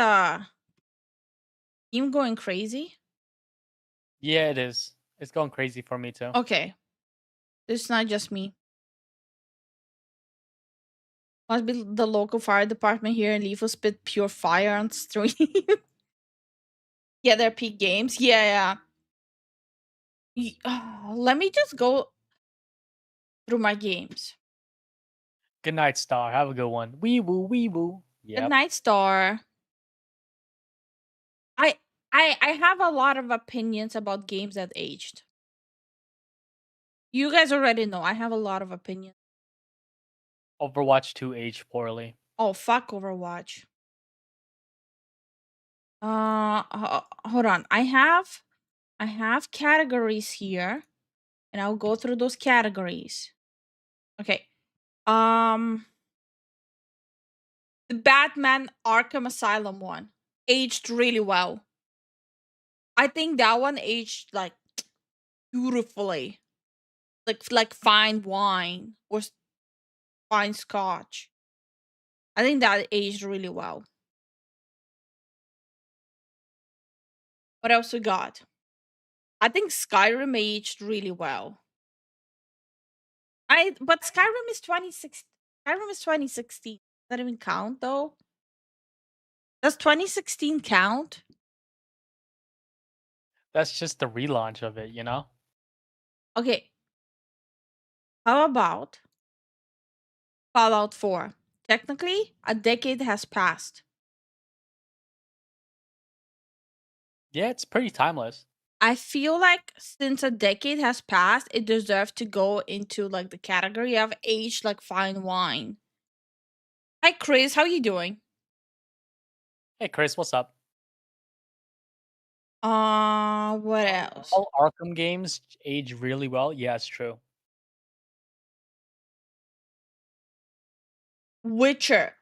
Speaker 3: game going crazy?
Speaker 6: Yeah, it is. It's going crazy for me too.
Speaker 3: Okay. It's not just me. Must be the local fire department here in Lifu spit pure fire on stream. Yeah, they're peak games. Yeah. Let me just go through my games.
Speaker 6: Good night, Star. Have a good one. Wee woo, wee woo.
Speaker 3: Good
Speaker 6: Yep.
Speaker 3: night, Star. I have a lot of opinions about games that aged. You guys already know I have a lot of opinions.
Speaker 6: Overwatch 2 aged poorly.
Speaker 3: Oh, fuck Overwatch. Hold on. I have categories here, and I'll go through those categories. Okay. The Batman Arkham Asylum one aged really well. I think that one aged like beautifully, like fine wine or fine scotch. I think that aged really well. What else we got? I think Skyrim aged really well. But Skyrim is 2016. Skyrim is 2016. Does that even count though? Does 2016 count?
Speaker 6: That's just the relaunch of it, you know?
Speaker 3: Okay. How about Fallout 4? Technically, a decade has passed.
Speaker 6: Yeah, it's pretty timeless.
Speaker 3: I feel like since a decade has passed, it deserves to go into like the category of aged like fine wine. Hi Chris, how you doing?
Speaker 6: Hey, Chris, what's up?
Speaker 3: What else?
Speaker 6: All Arkham games age really well. Yeah, it's true.
Speaker 3: Witcher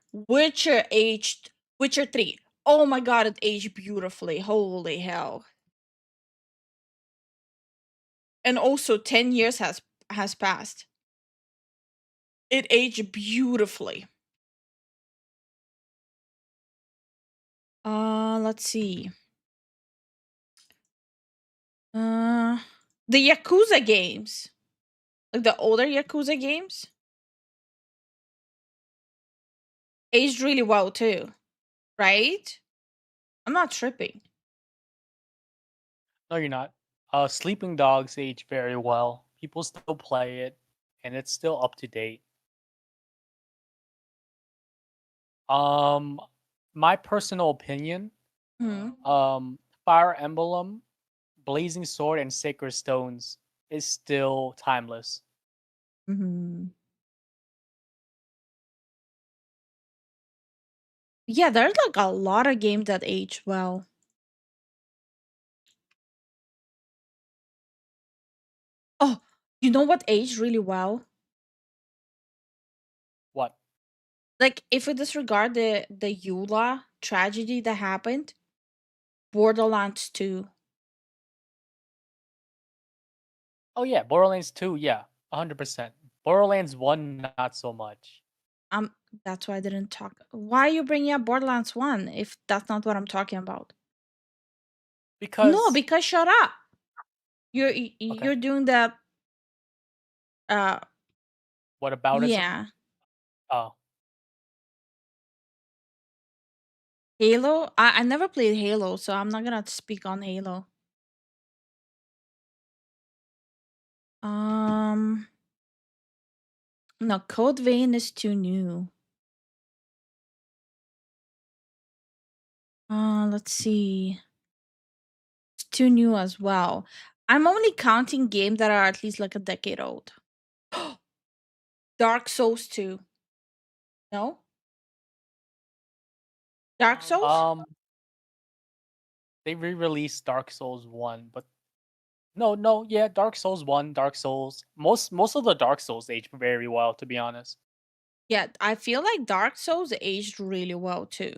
Speaker 3: aged. Witcher 3. Oh my god, it aged beautifully. Holy hell. And also 10 years has passed. It aged beautifully. Let's see. The Yakuza games. Like the older Yakuza games aged really well too. Right? I'm not tripping.
Speaker 6: No, you're not. Sleeping Dogs age very well. People still play it, and it's still up to date. My personal opinion,
Speaker 3: Hmm.
Speaker 6: Fire Emblem, Blazing Sword, and Sacred Stones is still timeless.
Speaker 3: Mm-hmm. Yeah, there's like a lot of games that age well. Oh, you know what aged really well?
Speaker 6: What?
Speaker 3: Like if we disregard the Eula tragedy that happened, Borderlands 2.
Speaker 6: Oh yeah, Borderlands 2, yeah, 100%. Borderlands 1, not so much.
Speaker 3: That's why I didn't talk. Why are you bringing up Borderlands 1 if that's not what I'm talking about?
Speaker 6: Because
Speaker 3: No, because shut up. You're doing that.
Speaker 6: What about it?
Speaker 3: Yeah,
Speaker 6: Oh,
Speaker 3: Halo. I never played Halo, so I'm not gonna speak on Halo. Um, no, Code Vein is too new. Let's see. It's too new as well. I'm only counting games that are at least like a decade old. Dark Souls 2. No? Dark Souls?
Speaker 6: they re-released Dark Souls 1, but no, yeah, Dark Souls 1, Dark Souls. Most of the Dark Souls age very well, to be honest.
Speaker 3: Yeah, I feel like Dark Souls aged really well too.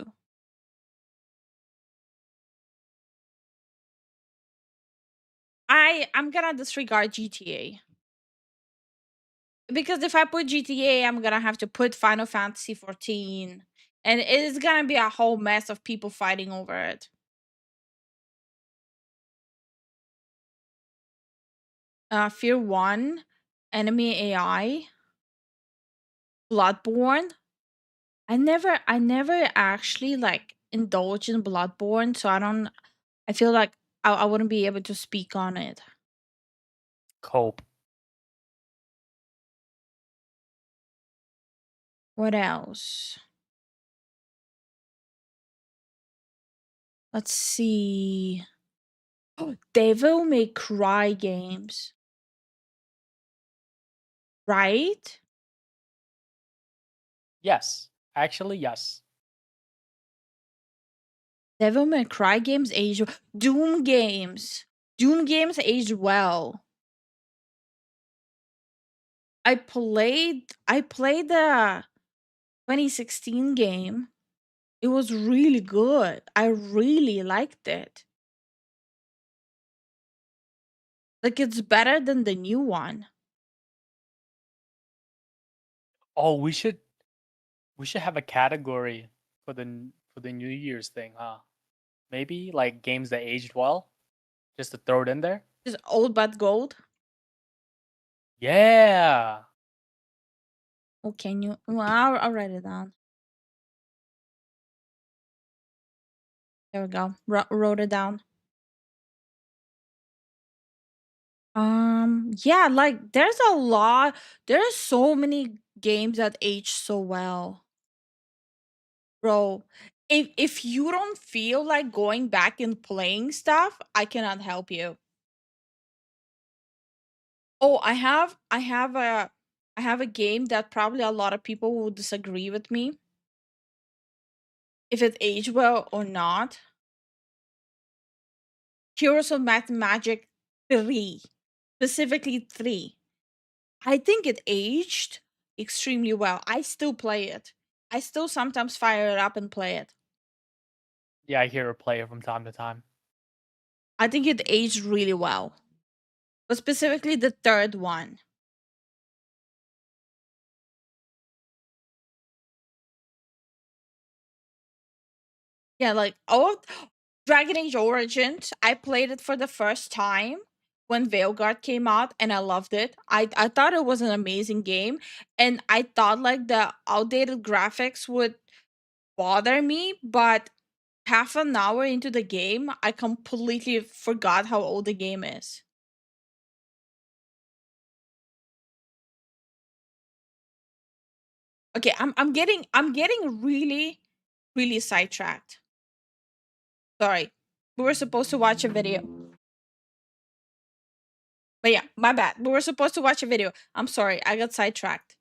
Speaker 3: I'm gonna disregard GTA. Because if I put GTA, I'm gonna have to put Final Fantasy 14. And it's gonna be a whole mess of people fighting over it. Fear 1, Enemy AI, Bloodborne. I never actually like indulged in Bloodborne, so I feel like I wouldn't be able to speak on it.
Speaker 6: Cope.
Speaker 3: What else? Let's see. Oh, Devil May Cry games. Right?
Speaker 6: Yes, actually, yes.
Speaker 3: Devil May Cry games age. Doom games. Doom games aged well. I played the 2016 game. It was really good. I really liked it. Like it's better than the new one.
Speaker 6: Oh, we should have a category for the New Year's thing, huh? Maybe like games that aged well, just to throw it in there.
Speaker 3: Just old but gold.
Speaker 6: Yeah.
Speaker 3: Oh, can you? Well, I'll write it down. There we go. Wrote it down. Yeah, like there's a lot. There's so many games that age so well, bro. If you don't feel like going back and playing stuff, I cannot help you. Oh, I have a game that probably a lot of people will disagree with me if it aged well or not. Heroes of Math Magic 3, specifically 3. I think it aged extremely well. I still play it. I still sometimes fire it up and play it.
Speaker 6: Yeah, I hear a player from time to time.
Speaker 3: I think it aged really well. But specifically the third one. Yeah, like Dragon Age Origins, I played it for the first time when Veilguard came out and I loved it. I thought it was an amazing game and I thought like the outdated graphics would bother me, but half an hour into the game, I completely forgot how old the game is. Okay, I'm getting really sidetracked. Sorry. We were supposed to watch a video. But yeah, my bad. We were supposed to watch a video. I'm sorry. I got sidetracked.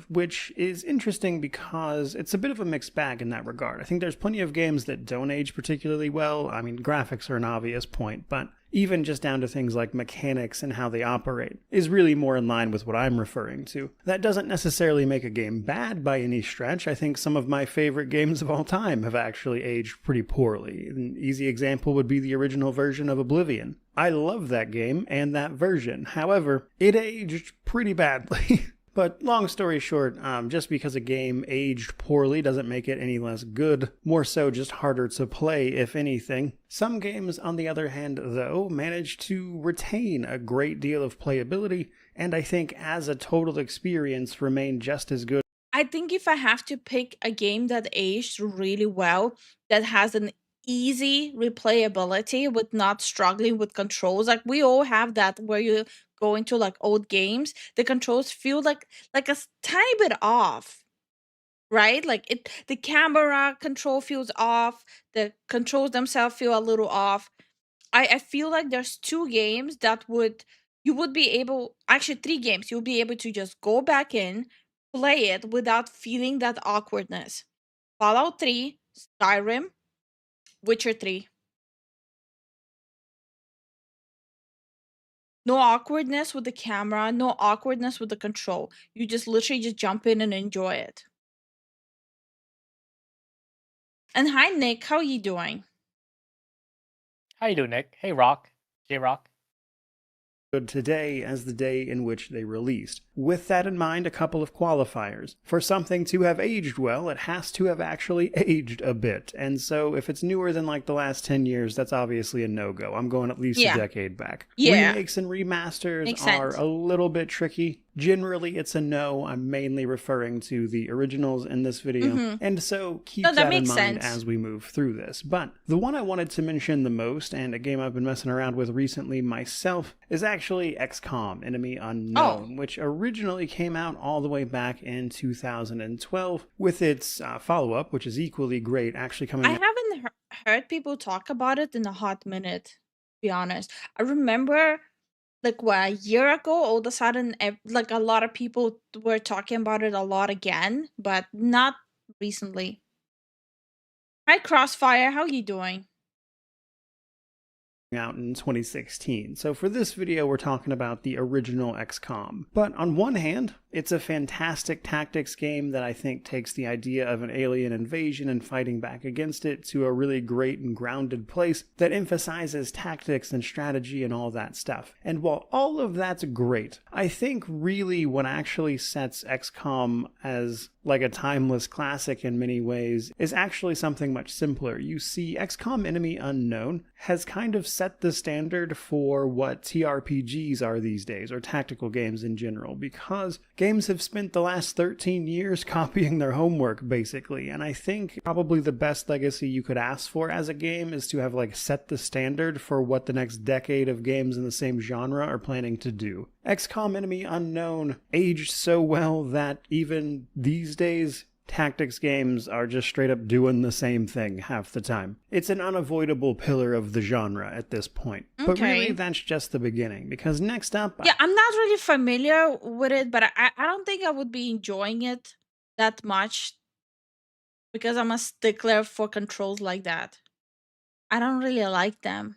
Speaker 9: Which is interesting because it's a bit of a mixed bag in that regard. I think there's plenty of games that don't age particularly well. I mean, graphics are an obvious point, but even just down to things like mechanics and how they operate is really more in line with what I'm referring to. That doesn't necessarily make a game bad by any stretch. I think some of my favorite games of all time have actually aged pretty poorly. An easy example would be the original version of Oblivion. I love that game and that version. However, it aged pretty badly. But long story short, just because a game aged poorly doesn't make it any less good, more so just harder to play, if anything. Some games, on the other hand, though, manage to retain a great deal of playability, and I think as a total experience remain just as good.
Speaker 3: I think if I have to pick a game that aged really well, that has an easy replayability with not struggling with controls, like we all have that where you go into like old games, the controls feel like tiny bit off, right? Like the camera control feels off, the controls themselves feel a little off. I feel like there's two games that you would be able, actually three games, you'll be able to just go back in, play it without feeling that awkwardness. Fallout 3, Skyrim, Witcher 3. No awkwardness with the camera, no awkwardness with the control. You just literally just jump in and enjoy it. And hi Nick, how are you doing?
Speaker 6: How you doing, Nick? Hey, Rock. J-Rock.
Speaker 9: Today as the day in which they released. With that in mind, a couple of qualifiers. For something to have aged well, it has to have actually aged a bit. And so if it's newer than like the last 10 years, that's obviously a no-go. I'm going at least a decade back.
Speaker 3: Yeah.
Speaker 9: Remakes and remasters
Speaker 3: Makes
Speaker 9: are
Speaker 3: sense.
Speaker 9: a little bit tricky. Generally, it's a no. I'm mainly referring to the originals in this video. And so keep
Speaker 3: No, that
Speaker 9: that in
Speaker 3: makes
Speaker 9: mind
Speaker 3: sense.
Speaker 9: as we move through this. But the one I wanted to mention the most, and a game I've been messing around with recently myself, is actually XCOM, Enemy Unknown, which originally came out all the way back in 2012, with its follow-up, which is equally great, actually coming
Speaker 3: I
Speaker 9: out.
Speaker 3: haven't heard people talk about it in a hot minute, to be honest. I remember like a year ago, all of a sudden, like a lot of people were talking about it a lot again, but not recently. Hi Crossfire, how you doing?
Speaker 9: Out in 2016. So for this video, we're talking about the original XCOM. But on one hand, it's a fantastic tactics game that I think takes the idea of an alien invasion and fighting back against it to a really great and grounded place that emphasizes tactics and strategy and all that stuff. And while all of that's great, I think really what actually sets XCOM as like a timeless classic in many ways is actually something much simpler. You see, XCOM Enemy Unknown has kind of set the standard for what TRPGs are these days, or tactical games in general, because games have spent the last 13 years copying their homework, basically, and I think probably the best legacy you could ask for as a game is to have like set the standard for what the next decade of games in the same genre are planning to do. XCOM Enemy Unknown aged so well that even these days, tactics games are just straight up doing the same thing half the time. It's an unavoidable pillar of the genre at this point. But really, that's just the beginning, because next up...
Speaker 3: Yeah, I'm not really familiar with it, but I don't think I would be enjoying it that much because I'm a stickler for controls like that. I don't really like them.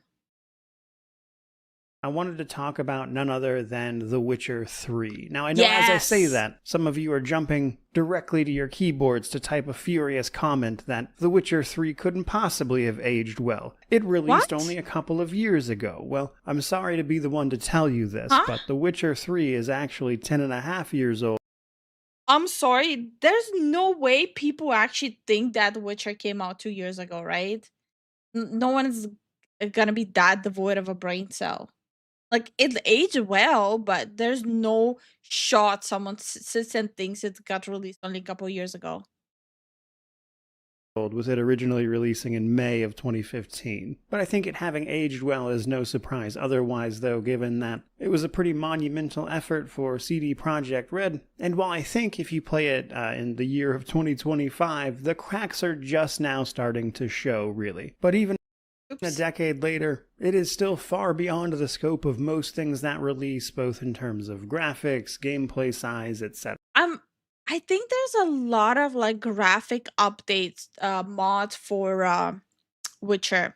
Speaker 9: I wanted to talk about none other than The Witcher 3. Now, I know as I say that, some of you are jumping directly to your keyboards to type a furious comment that The Witcher 3 couldn't possibly have aged well. It released only a couple of years ago. Well, I'm sorry to be the one to tell you this, but The Witcher 3 is actually 10.5 years old.
Speaker 3: I'm sorry, there's no way people actually think that The Witcher came out 2 years ago, right? No one is gonna be that devoid of a brain cell. Like, it aged well, but there's no shot someone sits and thinks it got released only a couple years ago.
Speaker 9: With it originally releasing in May of 2015. But I think it having aged well is no surprise otherwise, though, given that it was a pretty monumental effort for CD Projekt Red. And while I think if you play it in the year of 2025, the cracks are just now starting to show, really. But even a decade later, it is still far beyond the scope of most things that release, both in terms of graphics, gameplay size, etc.
Speaker 3: I think there's a lot of like graphic updates, mods for Witcher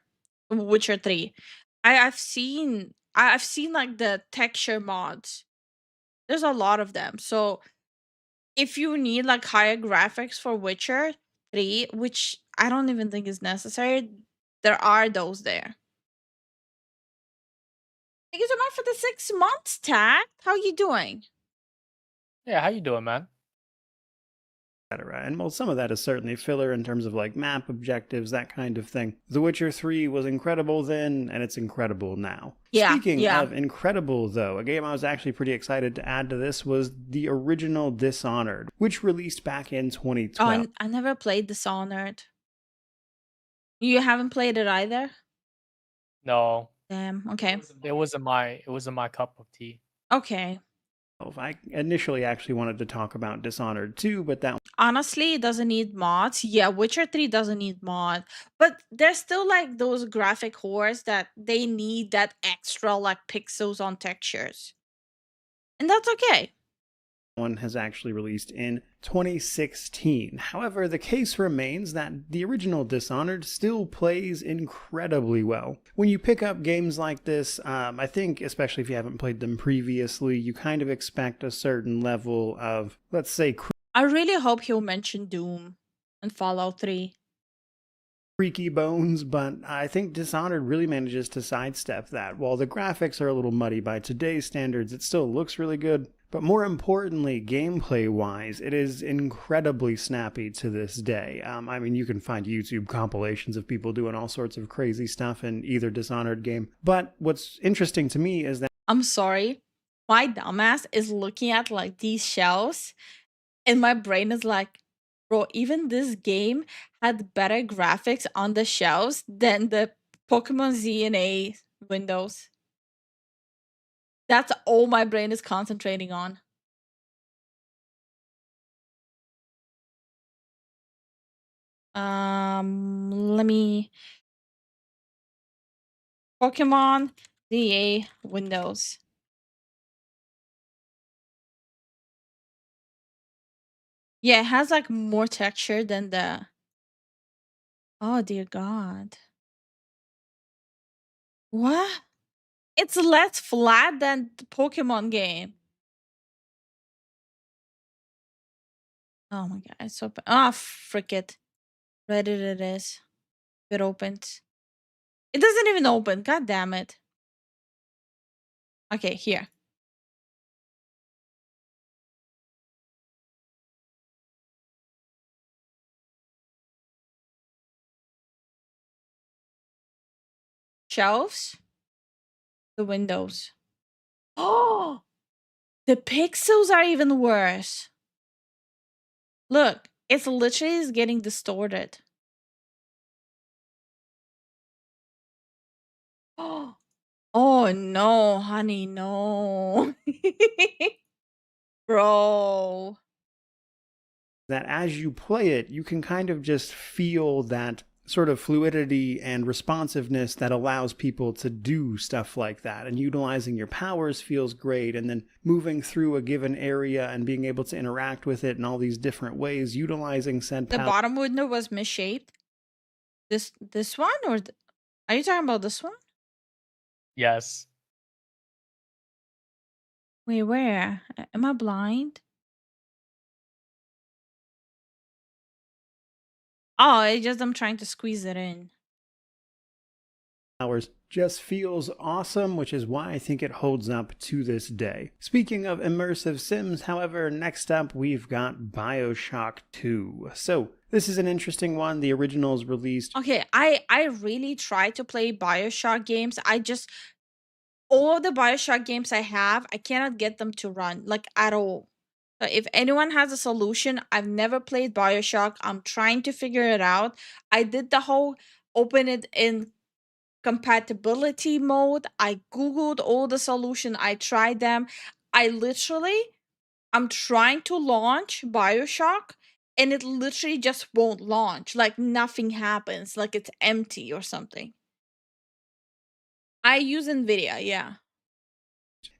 Speaker 3: 3. I've seen like the texture mods. There's a lot of them. So if you need like higher graphics for Witcher 3, which I don't even think is necessary, there are those there. Thank you so much for the 6 months, Tact. How you doing?
Speaker 6: Yeah, how you doing, man?
Speaker 9: etc. And well, some of that is certainly filler in terms of like map objectives, that kind of thing. The Witcher 3 was incredible then, and it's incredible now.
Speaker 3: Yeah,
Speaker 9: Speaking
Speaker 3: yeah.
Speaker 9: of incredible, though, a game I was actually pretty excited to add to this was the original Dishonored, which released back in 2012.
Speaker 3: Oh, I never played Dishonored. You haven't played it either?
Speaker 6: No,
Speaker 3: Damn, okay.
Speaker 6: it wasn't my cup of tea.
Speaker 3: Okay.
Speaker 9: I initially actually wanted to talk about Dishonored 2, but that
Speaker 3: Honestly, it doesn't need mods. Yeah, Witcher 3 doesn't need mod. But there's still like those graphic whores that they need that extra like pixels on textures. And that's okay.
Speaker 9: one has actually released in 2016. However, the case remains that the original Dishonored still plays incredibly well. When you pick up games like this, I think, especially if you haven't played them previously, you kind of expect a certain level of, let's say,
Speaker 3: I really hope he'll mention Doom and Fallout 3.
Speaker 9: creaky bones, but I think Dishonored really manages to sidestep that. While the graphics are a little muddy by today's standards, it still looks really good. But more importantly, gameplay-wise, it is incredibly snappy to this day. I mean, you can find YouTube compilations of people doing all sorts of crazy stuff in either Dishonored game. But what's interesting to me is that
Speaker 3: I'm sorry. My dumbass is looking at like these shelves and my brain is like, bro, even this game had better graphics on the shelves than the Pokemon Z and A windows. That's all my brain is concentrating on. Let me Pokemon ZA Windows. Yeah, it has like more texture than the. Oh dear God. What? It's less flat than the Pokemon game. Oh my God, it's open. Ah, frick it. Reddit it is. It opens. It doesn't even open. God damn it. Okay, here. Shelves. The windows. Oh, the pixels are even worse. Look, it's literally is getting distorted. Oh no, honey, no. Bro.
Speaker 9: that as you play it, you can kind of just feel that sort of fluidity and responsiveness that allows people to do stuff like that. And utilizing your powers feels great. And then moving through a given area and being able to interact with it in all these different ways, utilizing said
Speaker 3: The
Speaker 9: powers.
Speaker 3: bottom window was misshaped. This one or are you talking about this one?
Speaker 6: Yes.
Speaker 3: Wait, where? Am I blind? Oh, it's just I'm trying to squeeze it in.
Speaker 9: Powers just feels awesome, which is why I think it holds up to this day. Speaking of immersive sims, however, next up we've got BioShock 2. So this is an interesting one. The original's released.
Speaker 3: Okay, I really try to play BioShock games. All the BioShock games I have, I cannot get them to run, like, at all. So if anyone has a solution, I've never played BioShock. I'm trying to figure it out. I did the whole open it in compatibility mode. I Googled all the solution. I tried them. I'm trying to launch BioShock and it literally just won't launch. Like nothing happens. Like it's empty or something. I use NVIDIA, yeah.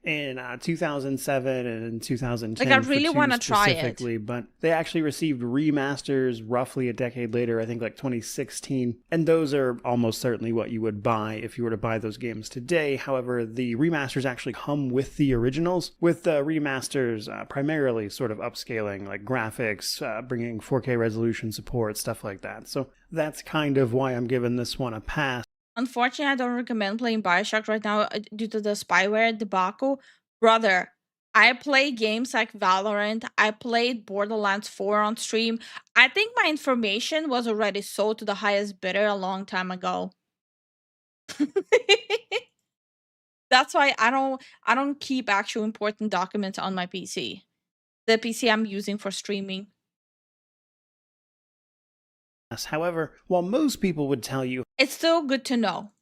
Speaker 9: In 2007 and 2010.
Speaker 3: Like I really want to try it.
Speaker 9: Specifically, but they actually received remasters roughly a decade later, I think like 2016. And those are almost certainly what you would buy if you were to buy those games today. However, the remasters actually come with the originals, with the remasters primarily sort of upscaling like graphics, bringing 4K resolution support, stuff like that. So that's kind of why I'm giving this one a pass.
Speaker 3: Unfortunately, I don't recommend playing BioShock right now due to the spyware debacle. Brother, I play games like Valorant. I played Borderlands 4 on stream. I think my information was already sold to the highest bidder a long time ago. That's why I don't keep actual important documents on my PC. The PC I'm using for streaming.
Speaker 9: However, while most people would tell you
Speaker 3: It's still good to know.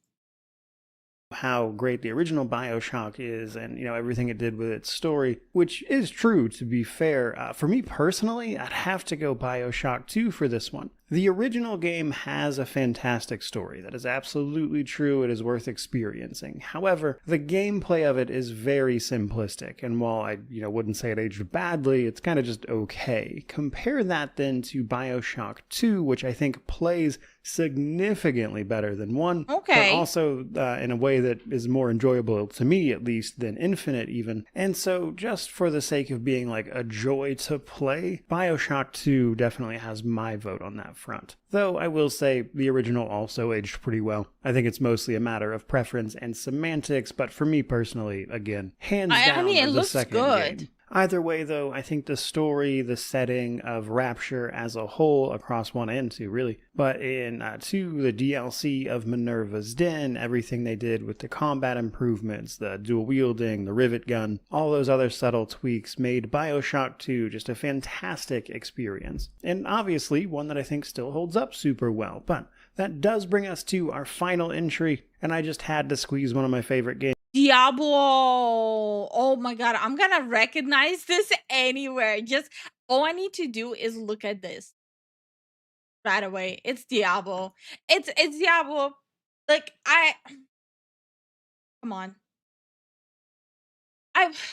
Speaker 9: how great the original BioShock is and, everything it did with its story, which is true, to be fair, for me personally, I'd have to go BioShock 2 for this one. The original game has a fantastic story. That is absolutely true. It is worth experiencing. However, the gameplay of it is very simplistic, and while I, wouldn't say it aged badly, it's kind of just okay. Compare that then to BioShock 2, which I think plays significantly better than 1,
Speaker 3: Okay.
Speaker 9: but also in a way that is more enjoyable to me, at least, than Infinite even. And so, just for the sake of being like a joy to play, BioShock 2 definitely has my vote on that front. Though I will say the original also aged pretty well. I think it's mostly a matter of preference and semantics, but for me personally, again, hands down,
Speaker 3: I mean, it
Speaker 9: the
Speaker 3: looks
Speaker 9: second
Speaker 3: good.
Speaker 9: game. Either way, though, I think the story, the setting of Rapture as a whole, across 1 and 2, really, but in 2, the DLC of Minerva's Den, everything they did with the combat improvements, the dual wielding, the rivet gun, all those other subtle tweaks made BioShock 2 just a fantastic experience. And obviously, one that I think still holds up super well. But that does bring us to our final entry, and I just had to squeeze one of my favorite games.
Speaker 3: Diablo. Oh my god, I'm gonna recognize this anywhere. Just all I need to do is look at this right away. It's Diablo. It's Diablo. Like come on.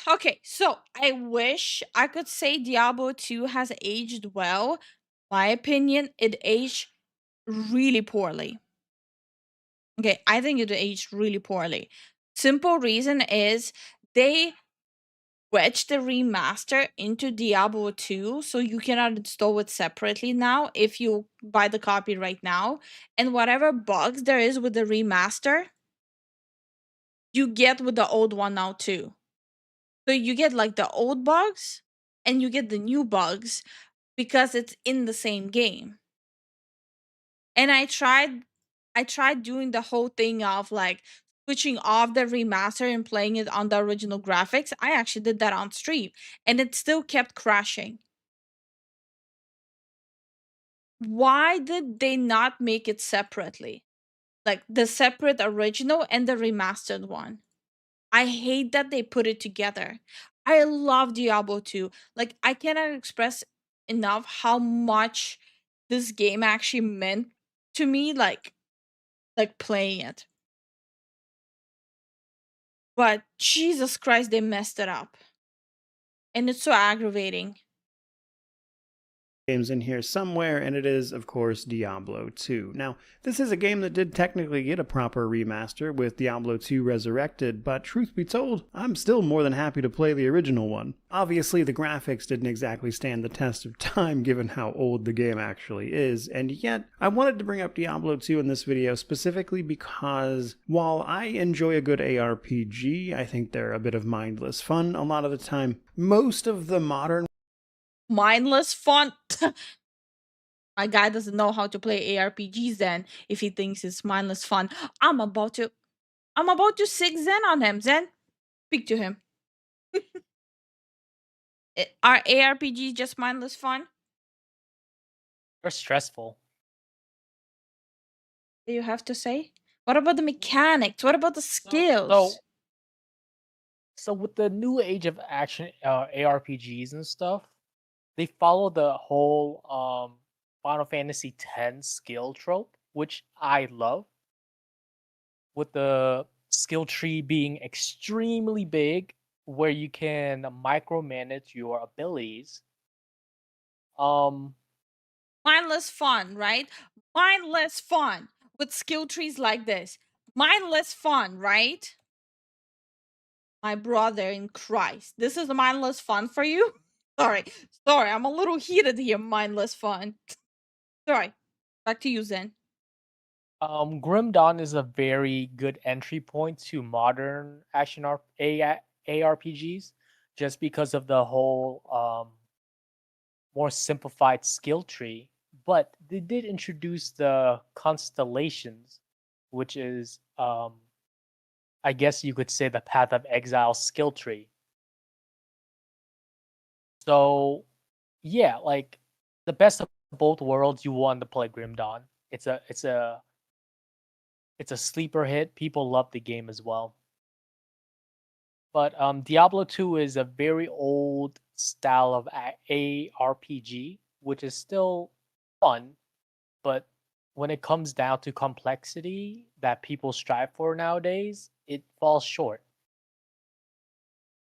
Speaker 3: Okay, so I wish I could say Diablo 2 has aged well. My opinion, it aged really poorly. Okay, I think it aged really poorly. Simple reason is they wedged the remaster into Diablo 2, so you cannot install it separately now if you buy the copy right now. And whatever bugs there is with the remaster, you get with the old one now too. So you get like the old bugs and you get the new bugs because it's in the same game. And I tried doing the whole thing of like switching off the remaster and playing it on the original graphics. I actually did that on stream and it still kept crashing. Why did they not make it separately? Like the separate original and the remastered one. I hate that they put it together. I love Diablo 2. Like I cannot express enough how much this game actually meant to me, like playing it. But Jesus Christ, they messed it up. And it's so aggravating.
Speaker 9: Games in here somewhere, and it is, of course, Diablo 2. Now, this is a game that did technically get a proper remaster with Diablo 2 Resurrected, but truth be told, I'm still more than happy to play the original one. Obviously, the graphics didn't exactly stand the test of time given how old the game actually is, and yet, I wanted to bring up Diablo 2 in this video specifically because while I enjoy a good ARPG, I think they're a bit of mindless fun a lot of the time, most of the modern
Speaker 3: Mindless fun. My guy doesn't know how to play ARPGs then if he thinks it's mindless fun. I'm about to sick Zen on him. Zen, speak to him. Are ARPGs just mindless fun?
Speaker 6: They're stressful.
Speaker 3: Do you have to say? What about the mechanics? What about the skills?
Speaker 6: So with the new age of action ARPGs and stuff, they follow the whole Final Fantasy X skill trope, which I love. With the skill tree being extremely big, where you can micromanage your abilities.
Speaker 3: Mindless fun, right? Mindless fun with skill trees like this. Mindless fun, right? My brother in Christ. This is mindless fun for you? Sorry, I'm a little heated here. Mindless fun. Sorry. Back to you, Zen.
Speaker 6: Grim Dawn is a very good entry point to modern action ARPGs, just because of the whole more simplified skill tree. But they did introduce the constellations, which is I guess you could say the Path of Exile skill tree. So yeah, like the best of both worlds, you want to play Grim Dawn. It's a sleeper hit. People love the game as well. But Diablo 2 is a very old style of ARPG, which is still fun, but when it comes down to complexity that people strive for nowadays, it falls short.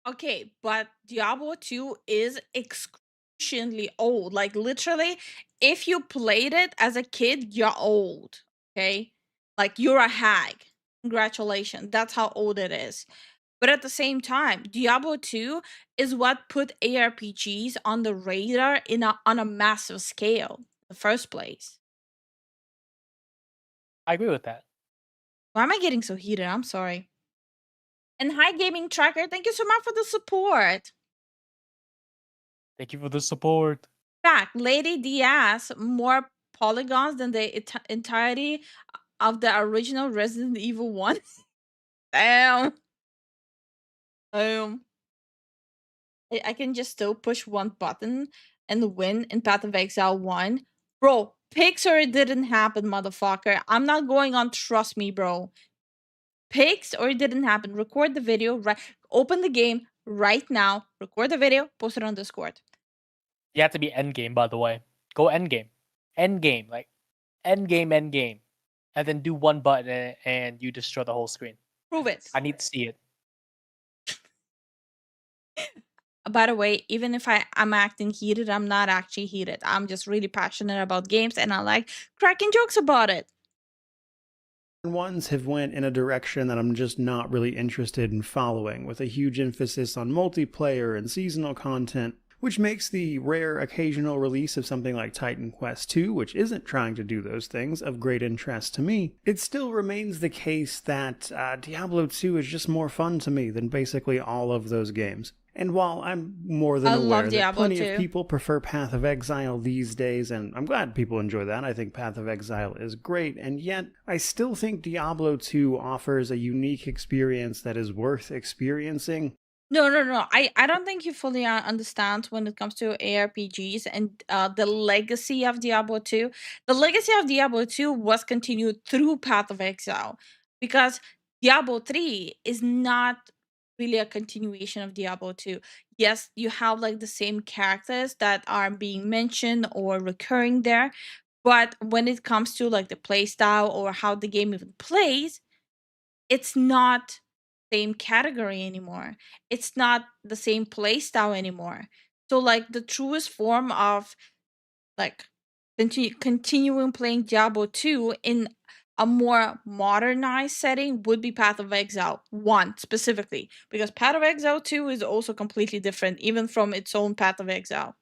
Speaker 3: Okay, but Diablo 2 is excruciatingly old. Like literally, if you played it as a kid, you're old. Okay? Like you're a hag. Congratulations. That's how old it is. But at the same time, Diablo 2 is what put ARPGs on the radar on a massive scale in the first place.
Speaker 6: I agree with that.
Speaker 3: Why am I getting so heated? I'm sorry. And hi, Gaming Tracker. Thank you so much for the support.
Speaker 6: Thank you for the support.
Speaker 3: Fact, Lady Diaz, more polygons than the entirety of the original Resident Evil 1. Damn. I can just still push one button and win in Path of Exile 1. Bro, Pixar didn't happen, motherfucker. I'm not going on, trust me, bro. Pigs or it didn't happen. Record the video, right? Open the game right now. Record the video, post it on Discord.
Speaker 6: You have to be endgame, by the way. Go endgame. Endgame. Like, endgame. And then do one button and you destroy the whole screen.
Speaker 3: Prove it.
Speaker 6: I need to see it.
Speaker 3: By the way, even if I'm acting heated, I'm not actually heated. I'm just really passionate about games and I like cracking jokes about it.
Speaker 9: Ones have went in a direction that I'm just not really interested in following, with a huge emphasis on multiplayer and seasonal content, which makes the rare occasional release of something like Titan Quest 2, which isn't trying to do those things, of great interest to me. It still remains the case that Diablo 2 is just more fun to me than basically all of those games. And while I'm more than aware that plenty of people prefer Path of Exile these days, and I'm glad people enjoy that, I think Path of Exile is great, and yet I still think Diablo 2 offers a unique experience that is worth experiencing.
Speaker 3: No. I don't think you fully understand when it comes to ARPGs and the legacy of Diablo 2. The legacy of Diablo 2 was continued through Path of Exile because Diablo 3 is not really a continuation of Diablo 2. Yes, you have like the same characters that are being mentioned or recurring there, but when it comes to like the playstyle or how the game even plays, it's not same category anymore. It's not the same playstyle anymore. So like the truest form of like continuing playing Diablo 2 in a more modernized setting would be Path of Exile 1 specifically, because Path of Exile 2 is also completely different, even from its own Path of Exile.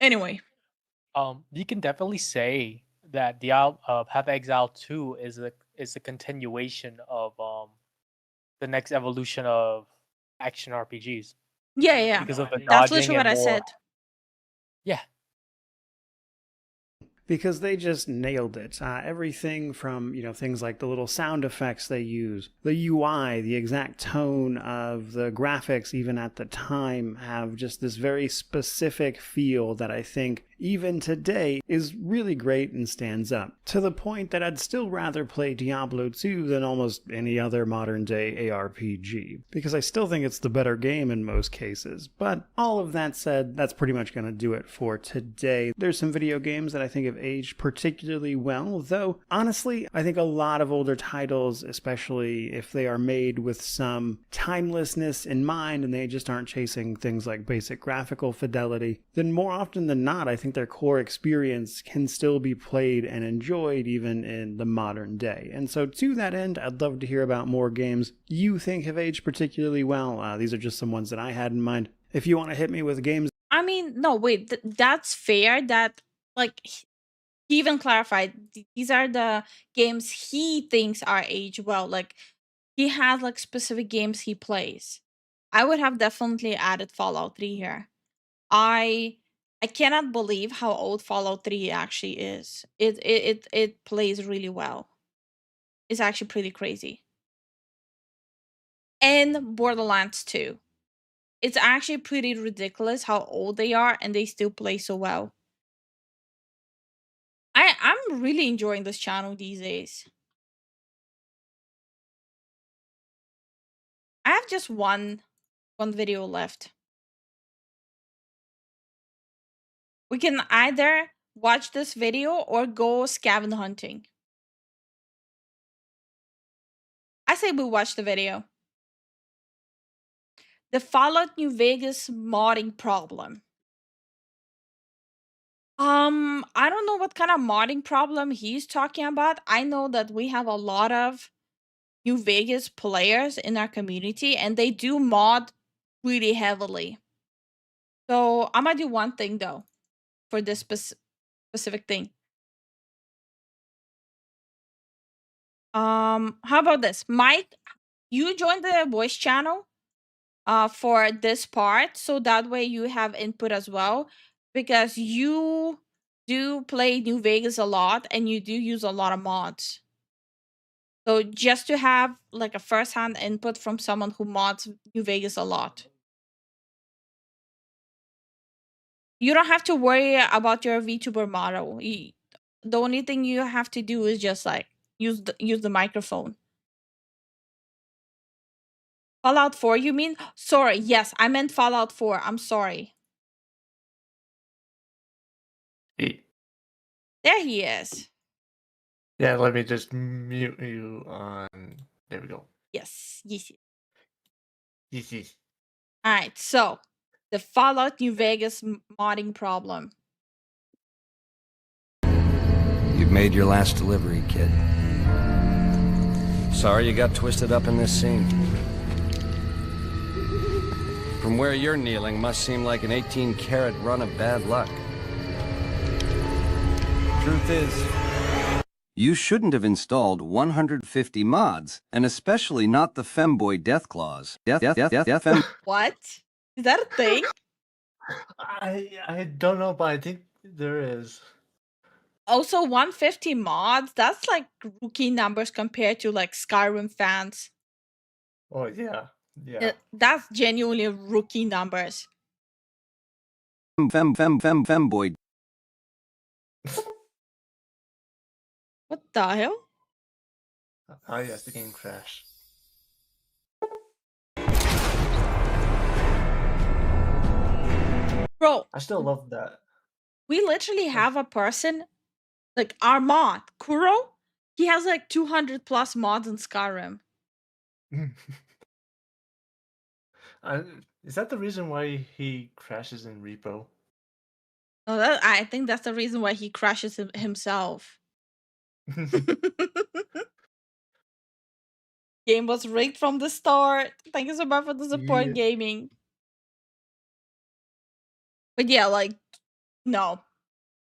Speaker 3: Anyway.
Speaker 6: You can definitely say that Path of Exile 2 is a continuation of the next evolution of action RPGs.
Speaker 3: Yeah.
Speaker 6: Because of the
Speaker 3: That's
Speaker 6: dodging
Speaker 3: literally what I
Speaker 6: and
Speaker 3: said.
Speaker 6: Yeah.
Speaker 9: Because they just nailed it. Everything from, things like the little sound effects they use, the UI, the exact tone of the graphics, even at the time, have just this very specific feel that I think even today is really great and stands up. To the point that I'd still rather play Diablo 2 than almost any other modern day ARPG, because I still think it's the better game in most cases. But all of that said, that's pretty much going to do it for today. There's some video games that I think have aged particularly well, though honestly, I think a lot of older titles, especially if they are made with some timelessness in mind and they just aren't chasing things like basic graphical fidelity, then more often than not, I think their core experience can still be played and enjoyed even in the modern day. And so to that end, I'd love to hear about more games you think have aged particularly well. These are just some ones that I had in mind. If you want to hit me with games...
Speaker 3: I mean, no, wait, that's fair that, like, he even clarified these are the games he thinks are aged well. Like, he has, like, specific games he plays. I would have definitely added Fallout 3 here. I cannot believe how old Fallout 3 actually is. It plays really well. It's actually pretty crazy. And Borderlands 2. It's actually pretty ridiculous how old they are and they still play so well. I'm really enjoying this channel these days. I have just one video left. We can either watch this video or go scaven hunting. I say we watch the video. The Fallout New Vegas modding problem. I don't know what kind of modding problem he's talking about. I know that we have a lot of New Vegas players in our community and they do mod really heavily. So I'm gonna do one thing though for this specific thing. How about this? Mike, you join the voice channel for this part so that way you have input as well, because you do play New Vegas a lot and you do use a lot of mods. So just to have like a first-hand input from someone who mods New Vegas a lot. You don't have to worry about your VTuber model. The only thing you have to do is just like use the microphone. Fallout 4, you mean? Sorry, yes, I meant Fallout 4. I'm sorry.
Speaker 6: Hey.
Speaker 3: There he is.
Speaker 6: Yeah, let me just mute you on. There we go.
Speaker 3: Yes, yes.
Speaker 6: Yes.
Speaker 3: All right, so the Fallout New Vegas modding problem.
Speaker 10: You've made your last delivery, kid. Sorry you got twisted up in this scene. From where you're kneeling must seem like an 18-carat run of bad luck. Truth is, you shouldn't have installed 150 mods, and especially not the femboy death clause.
Speaker 3: What? Is that a thing?
Speaker 6: I don't know, but I think there is.
Speaker 3: Also, 150 mods, that's like rookie numbers compared to like Skyrim fans.
Speaker 6: Oh yeah. Yeah.
Speaker 3: That's genuinely rookie numbers.
Speaker 10: Femboy.
Speaker 3: What the hell?
Speaker 6: Oh yes, the game crashed.
Speaker 3: Bro,
Speaker 6: I still love that.
Speaker 3: we literally have a person, like our mod, Kuro, he has like 200 plus mods in Skyrim.
Speaker 6: Is that the reason why he crashes in repo?
Speaker 3: Oh, I think that's the reason why he crashes himself. Game was rigged from the start. Thank you so much for the support, gaming. But yeah, like, no.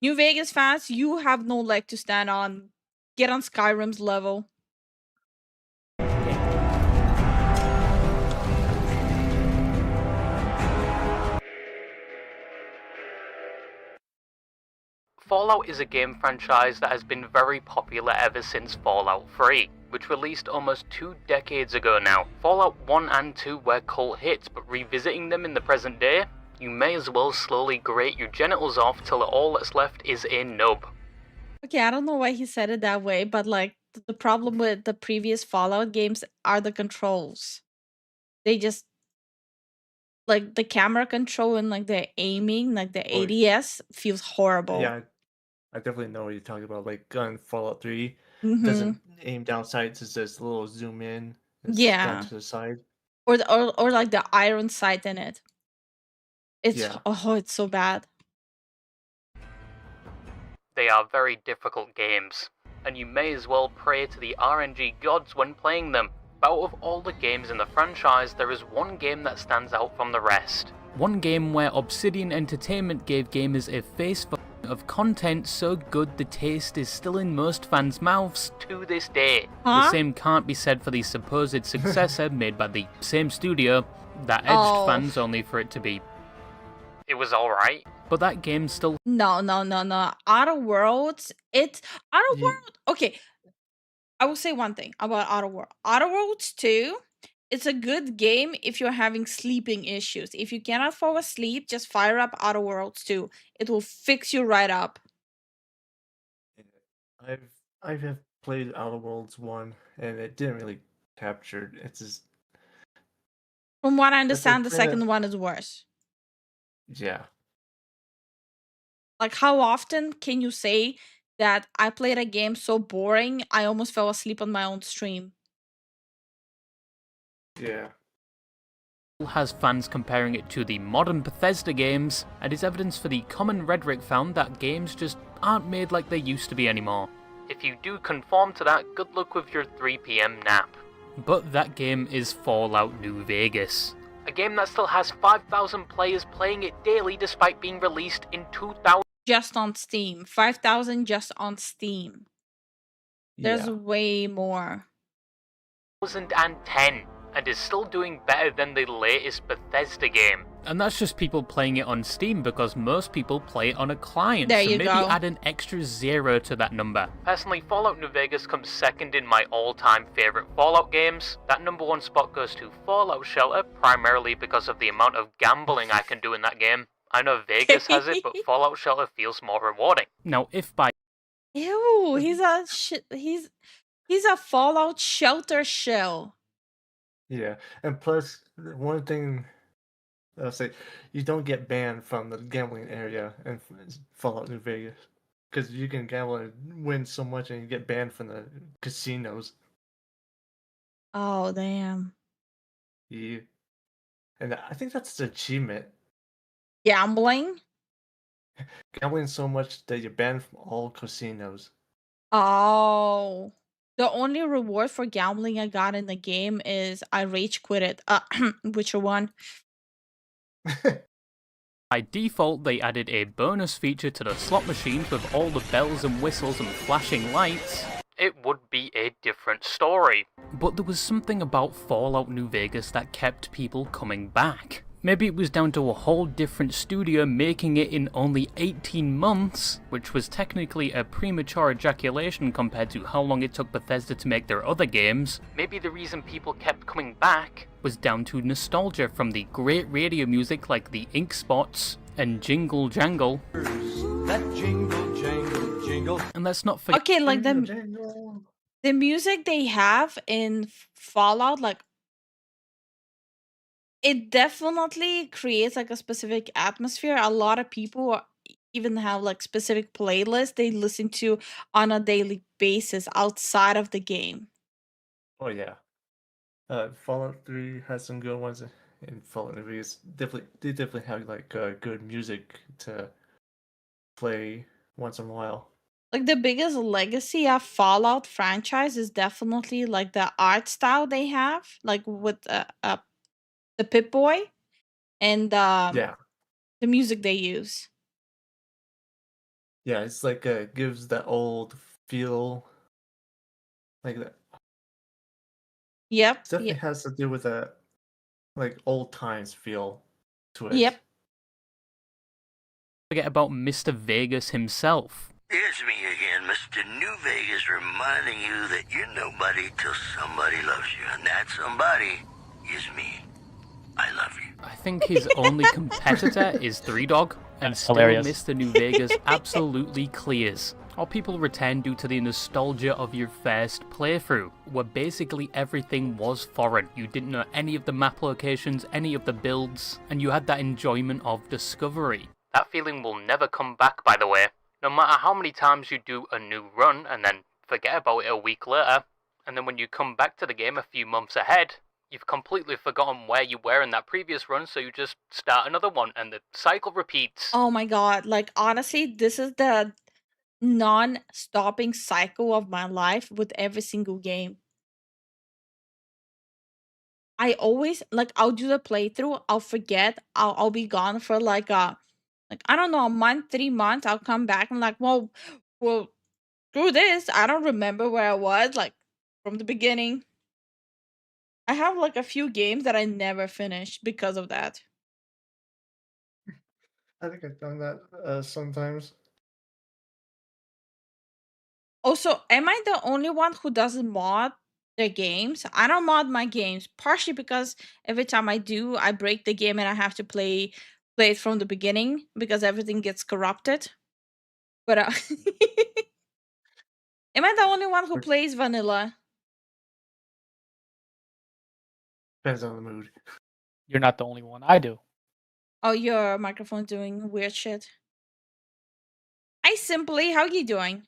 Speaker 3: New Vegas fans, you have no leg to stand on. Get on Skyrim's level.
Speaker 6: Fallout is a game franchise that has been very popular ever since Fallout 3, which released almost 2 decades ago now. Fallout 1 and 2 were cult hits, but revisiting them in the present day, you may as well slowly grate your genitals off till all that's left is a nub.
Speaker 3: Okay, I don't know why he said it that way, but like, the problem with the previous Fallout games are the controls. They just, like, the camera control and like the aiming, like the ADS feels horrible.
Speaker 6: Yeah, I definitely know what you're talking about. Like gun Fallout 3
Speaker 3: Mhm.
Speaker 6: doesn't aim down sights, it's just a little zoom in. It's
Speaker 3: Yeah.
Speaker 6: down to the side.
Speaker 3: Or like the iron sight in it. It's it's so bad.
Speaker 6: They are very difficult games, and you may as well pray to the RNG gods when playing them. But out of all the games in the franchise, there is one game that stands out from the rest. One game where Obsidian Entertainment gave gamers a face
Speaker 11: of content so good the taste is still in most fans' mouths to this day.
Speaker 3: Huh?
Speaker 11: The same can't be said for the supposed successor made by the same studio that edged
Speaker 3: Oh.
Speaker 11: fans only for it to be... It was alright, but that game still...
Speaker 3: No. Outer Worlds, Outer World. Okay, I will say one thing about Outer World. Outer Worlds 2, it's a good game if you're having sleeping issues. If you cannot fall asleep, just fire up Outer Worlds 2. It will fix you right up.
Speaker 12: I have played Outer Worlds 1 and it didn't really capture it. It's just
Speaker 3: From what I understand, the
Speaker 12: kinda-
Speaker 3: second one is worse.
Speaker 12: yeah.
Speaker 3: Like, how often can you say that I played a game so boring I almost fell asleep on my own stream?
Speaker 12: Yeah.
Speaker 11: has fans comparing it to the modern Bethesda games, and is evidence for the common rhetoric found that games just aren't made like they used to be anymore. If you do conform to that, good luck with your 3 PM nap. But that game is Fallout New Vegas. A game that still has 5,000 players playing it daily despite being released in 2000.
Speaker 3: Just on Steam. 5,000 just on Steam. There's
Speaker 12: Yeah.
Speaker 3: way more.
Speaker 11: 2010, and is still doing better than the latest Bethesda game. And that's just people playing it on Steam, because most people play it on a client,
Speaker 3: There
Speaker 11: so
Speaker 3: you
Speaker 11: maybe
Speaker 3: go.
Speaker 11: add an extra 0 to that number. Personally, Fallout New Vegas comes second in my all-time favourite Fallout games. That #1 spot goes to Fallout Shelter, primarily because of the amount of gambling I can do in that game. I know Vegas has it, but Fallout Shelter feels more rewarding. Now, if by...
Speaker 3: Ew, he's a Fallout Shelter shell.
Speaker 12: Yeah. And plus, one thing I'll say, you don't get banned from the gambling area in Fallout New Vegas. Because you can gamble and win so much and you get banned from the casinos.
Speaker 3: Oh, damn.
Speaker 12: Yeah. And I think that's the achievement.
Speaker 3: Gambling?
Speaker 12: Gambling so much that you're banned from all casinos.
Speaker 3: Oh. The only reward for gambling I got in the game is I rage quitted. Witcher 1.
Speaker 11: By default, they added a bonus feature to the slot machines with all the bells and whistles and flashing lights. It would be a different story. But there was something about Fallout New Vegas that kept people coming back. Maybe it was down to a whole different studio making it in only 18 months, which was technically a premature ejaculation compared to how long it took Bethesda to make their other games. Maybe the reason people kept coming back was down to nostalgia from the great radio music like the Ink Spots and Jingle Jangle.
Speaker 2: That jingle, jangle, jingle.
Speaker 11: And let's not forget...
Speaker 3: Okay, like the music they have in Fallout, like, it definitely creates like a specific atmosphere. A lot of people even have like specific playlists they listen to on a daily basis outside of the game.
Speaker 12: Oh yeah. Fallout 3 has some good ones, and Fallout New Vegas definitely have like good music to play once in a while.
Speaker 3: Like the biggest legacy of Fallout franchise is definitely like the art style they have, like with the Pip-Boy and
Speaker 12: Yeah.
Speaker 3: the music they use.
Speaker 12: Yeah, it's like gives that old feel, like that.
Speaker 3: Yep.
Speaker 12: It definitely has to do with that, like old times feel to it.
Speaker 3: Yep.
Speaker 11: Forget about Mr. Vegas himself.
Speaker 13: It's me again, Mr. New Vegas, reminding you that you're nobody till somebody loves you, and that somebody is me. I love you.
Speaker 11: I think his only competitor is Three Dog, and still
Speaker 6: hilarious.
Speaker 11: Mr. New Vegas absolutely clears. Or people return due to the nostalgia of your first playthrough, where basically everything was foreign. You didn't know any of the map locations, any of the builds, and you had that enjoyment of discovery. That feeling will never come back, by the way. No matter how many times you do a new run and then forget about it a week later, and then when you come back to the game a few months ahead, you've completely forgotten where you were in that previous run, so you just start another one, and the cycle repeats.
Speaker 3: Oh my god, like honestly, this is the non-stopping cycle of my life with every single game. I always, like, I'll do the playthrough, I'll forget, I'll be gone for like Like, I don't know, a month, 3 months, I'll come back and like, well, screw this. I don't remember where I was, like, from the beginning. I have like a few games that I never finished because of that.
Speaker 12: I think I've done that sometimes.
Speaker 3: Also, am I the only one who doesn't mod their games? I don't mod my games, partially because every time I do, I break the game and I have to play it from the beginning because everything gets corrupted. But am I the only one who plays vanilla?
Speaker 12: Depends on the mood.
Speaker 6: You're not the only one. I do.
Speaker 3: Oh, your microphone's doing weird shit. Hi, Simply. How you doing?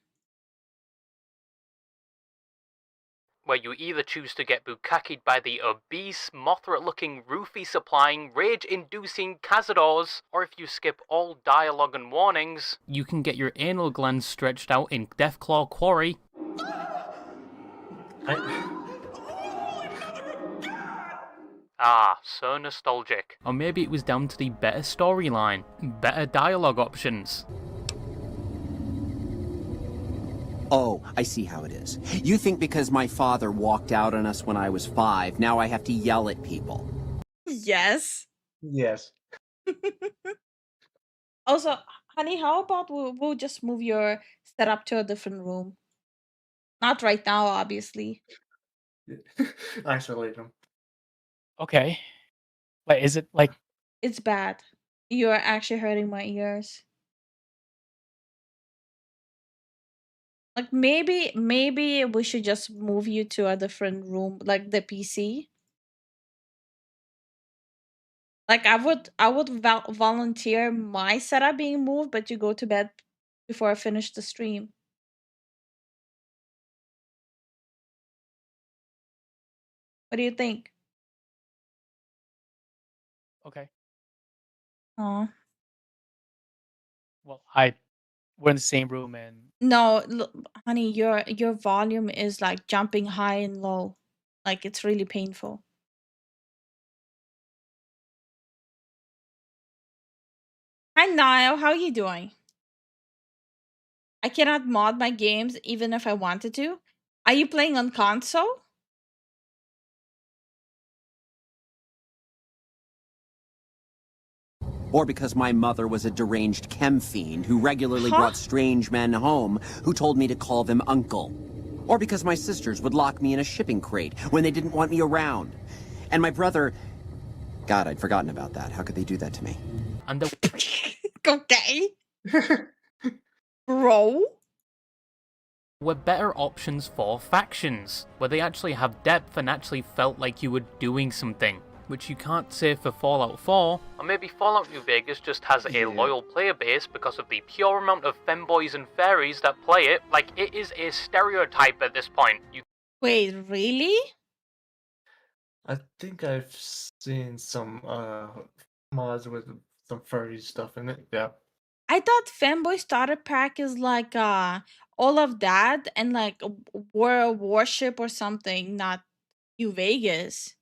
Speaker 11: Where you either choose to get bukkakied by the obese, Mothra-looking, roofie-supplying, rage-inducing cazadors, or if you skip all dialogue and warnings, you can get your anal glands stretched out in Deathclaw Quarry. Ah, so nostalgic. Or maybe it was down to the better storyline, better dialogue options.
Speaker 14: Oh, I see how it is. You think because my father walked out on us when I was 5, now I have to yell at people.
Speaker 3: Yes.
Speaker 12: Yes.
Speaker 3: Also, honey, how about we'll just move your setup to a different room? Not right now, obviously.
Speaker 12: Isolate them.
Speaker 6: Okay. Wait, is it like...
Speaker 3: It's bad. You're actually hurting my ears. Like, maybe we should just move you to a different room, like the PC. Like, I would volunteer my setup being moved, but you go to bed before I finish the stream. What do you think?
Speaker 6: Okay.
Speaker 3: Aw.
Speaker 6: Well, we're in the same room and...
Speaker 3: No, look, honey, your volume is like jumping high and low. Like, it's really painful. Hi, Niall. How you doing? I cannot mod my games even if I wanted to. Are you playing on console?
Speaker 14: Or because my mother was a deranged chem fiend who regularly brought strange men home who told me to call them uncle. Or because my sisters would lock me in a shipping crate when they didn't want me around. And my brother... God, I'd forgotten about that. How could they do that to me?
Speaker 11: And
Speaker 3: Okay. Bro.
Speaker 11: were better options for factions, where they actually have depth and actually felt like you were doing something, which you can't say for Fallout 4. Or maybe Fallout New Vegas just has a loyal player base because of the pure amount of femboys and fairies that play it. Like, it is a stereotype at this point.
Speaker 3: Wait, really?
Speaker 12: I think I've seen some mods with some furry stuff in it. Yeah.
Speaker 3: I thought Fanboy Starter Pack is like all of that and like War Warship or something, not New Vegas.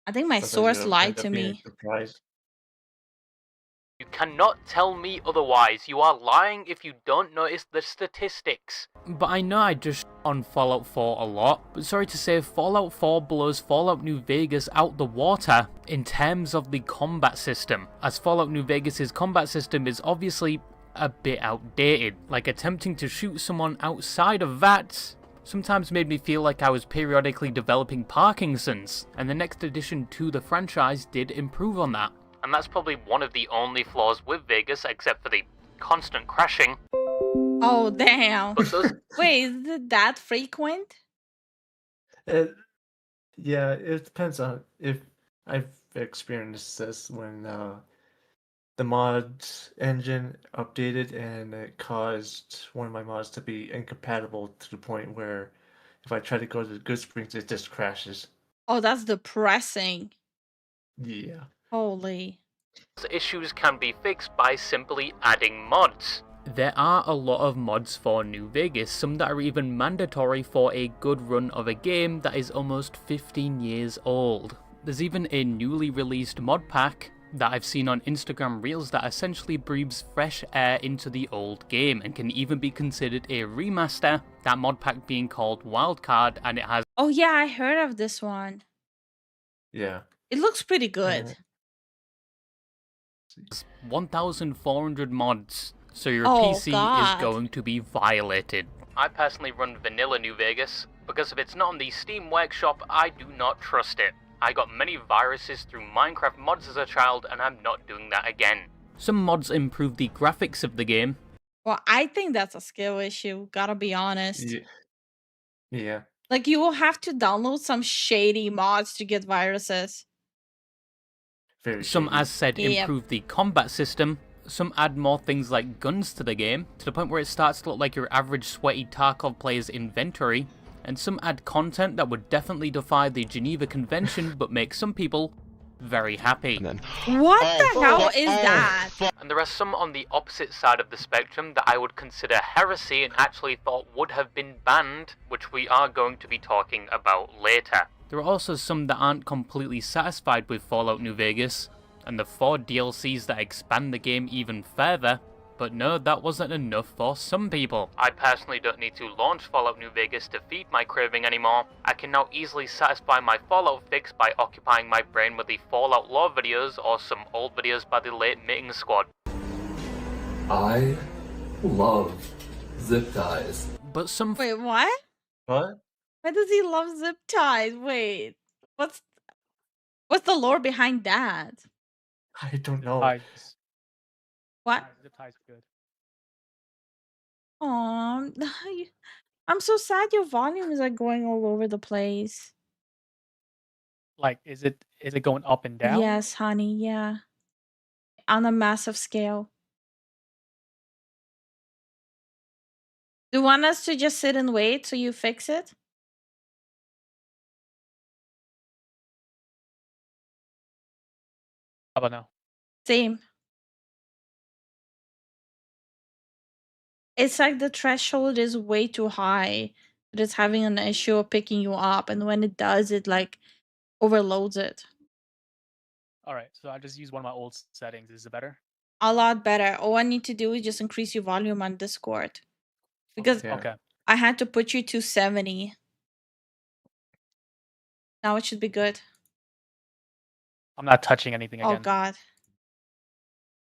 Speaker 3: I think my source lied to me.
Speaker 11: You cannot tell me otherwise. You are lying if you don't notice the statistics. But I know I just on Fallout 4 a lot, but sorry to say, Fallout 4 blows Fallout New Vegas out the water in terms of the combat system, as Fallout New Vegas' combat system is obviously a bit outdated. Like, attempting to shoot someone outside of that sometimes made me feel like I was periodically developing Parkinson's, and the next addition to the franchise did improve on that. And that's probably one of the only flaws with Vegas, except for the constant crashing.
Speaker 3: Oh, damn. Wait, is it that frequent?
Speaker 12: Yeah, it depends on if I've experienced this when the mod engine updated and it caused one of my mods to be incompatible to the point where if I try to go to the Good Springs, it just crashes.
Speaker 3: Oh, that's depressing.
Speaker 12: Yeah.
Speaker 3: Holy.
Speaker 11: Issues can be fixed by simply adding mods. There are a lot of mods for New Vegas, some that are even mandatory for a good run of a game that is almost 15 years old. There's even a newly released mod pack that I've seen on Instagram Reels that essentially breathes fresh air into the old game and can even be considered a remaster, that mod pack being called Wildcard, and it has
Speaker 3: Oh yeah, I heard of this one.
Speaker 12: Yeah.
Speaker 3: It looks pretty good.
Speaker 11: 1,400 mods, so your
Speaker 3: Oh,
Speaker 11: PC
Speaker 3: God.
Speaker 11: is going to be violated. I personally run vanilla New Vegas, because if it's not on the Steam Workshop, I do not trust it. I got many viruses through Minecraft mods as a child, and I'm not doing that again. Some mods improve the graphics of the game.
Speaker 3: Well, I think that's a skill issue, gotta be honest.
Speaker 12: Yeah.
Speaker 3: Like, you will have to download some shady mods to get viruses.
Speaker 11: Some, as said,
Speaker 3: Yep.
Speaker 11: improve the combat system. Some add more things like guns to the game, to the point where it starts to look like your average sweaty Tarkov player's inventory. And some add content that would definitely defy the Geneva Convention, but make some people very happy.
Speaker 3: What the hell is that?
Speaker 11: And there are some on the opposite side of the spectrum that I would consider heresy and actually thought would have been banned, which we are going to be talking about later. There are also some that aren't completely satisfied with Fallout New Vegas, and the 4 DLCs that expand the game even further, but no, that wasn't enough for some people. I personally don't need to launch Fallout New Vegas to feed my craving anymore. I can now easily satisfy my Fallout fix by occupying my brain with the Fallout lore videos or some old videos by the late Mating Squad.
Speaker 15: I love zip ties.
Speaker 11: But some
Speaker 3: Wait, what?
Speaker 12: What?
Speaker 3: Why does he love zip ties? Wait, what's the lore behind that?
Speaker 12: I don't know.
Speaker 3: What?
Speaker 6: Zip ties are good.
Speaker 3: Aw, I'm so sad your volume is like going all over the place.
Speaker 6: Like, is it going up and down?
Speaker 3: Yes, honey, yeah. On a massive scale. Do you want us to just sit and wait till you fix it?
Speaker 6: How about now?
Speaker 3: Same. It's like the threshold is way too high. It's having an issue of picking you up, and when it does, it like overloads it.
Speaker 6: Alright, so I just use one of my old settings. Is it better?
Speaker 3: A lot better. All I need to do is just increase your volume on Discord. Because
Speaker 6: Okay.
Speaker 3: I had to put you to 70. Now it should be good.
Speaker 6: I'm not touching anything again.
Speaker 3: Oh god.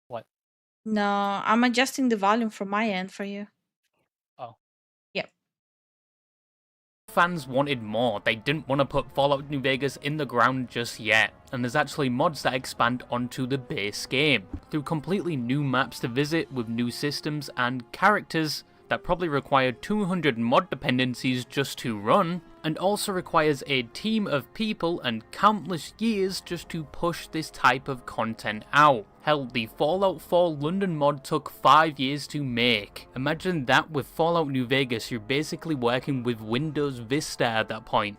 Speaker 6: What?
Speaker 3: No, I'm adjusting the volume from my end for you.
Speaker 6: Oh.
Speaker 3: Yep.
Speaker 11: Fans wanted more. They didn't want to put Fallout New Vegas in the ground just yet. And there's actually mods that expand onto the base game, through completely new maps to visit with new systems and characters that probably require 200 mod dependencies just to run, and also requires a team of people and countless years just to push this type of content out. Hell, the Fallout 4 London mod took 5 years to make. Imagine that with Fallout New Vegas. You're basically working with Windows Vista at that point.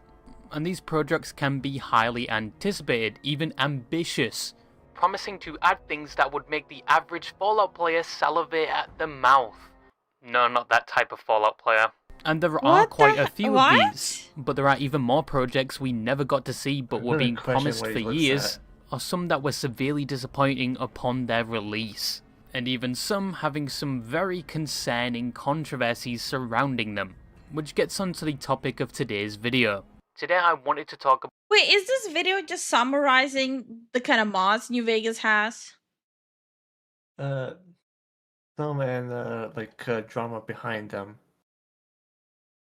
Speaker 11: And these projects can be highly anticipated, even ambitious, promising to add things that would make the average Fallout player salivate at the mouth. No, not that type of Fallout player. And there are quite a few of these, but there are even more projects we never got to see but were being promised for years, or some that were severely disappointing upon their release, and even some having some very concerning controversies surrounding them, which gets onto the topic of today's video. Today I wanted to talk about...
Speaker 3: Wait, is this video just summarizing the kind of mods New Vegas has?
Speaker 12: Some and drama behind them.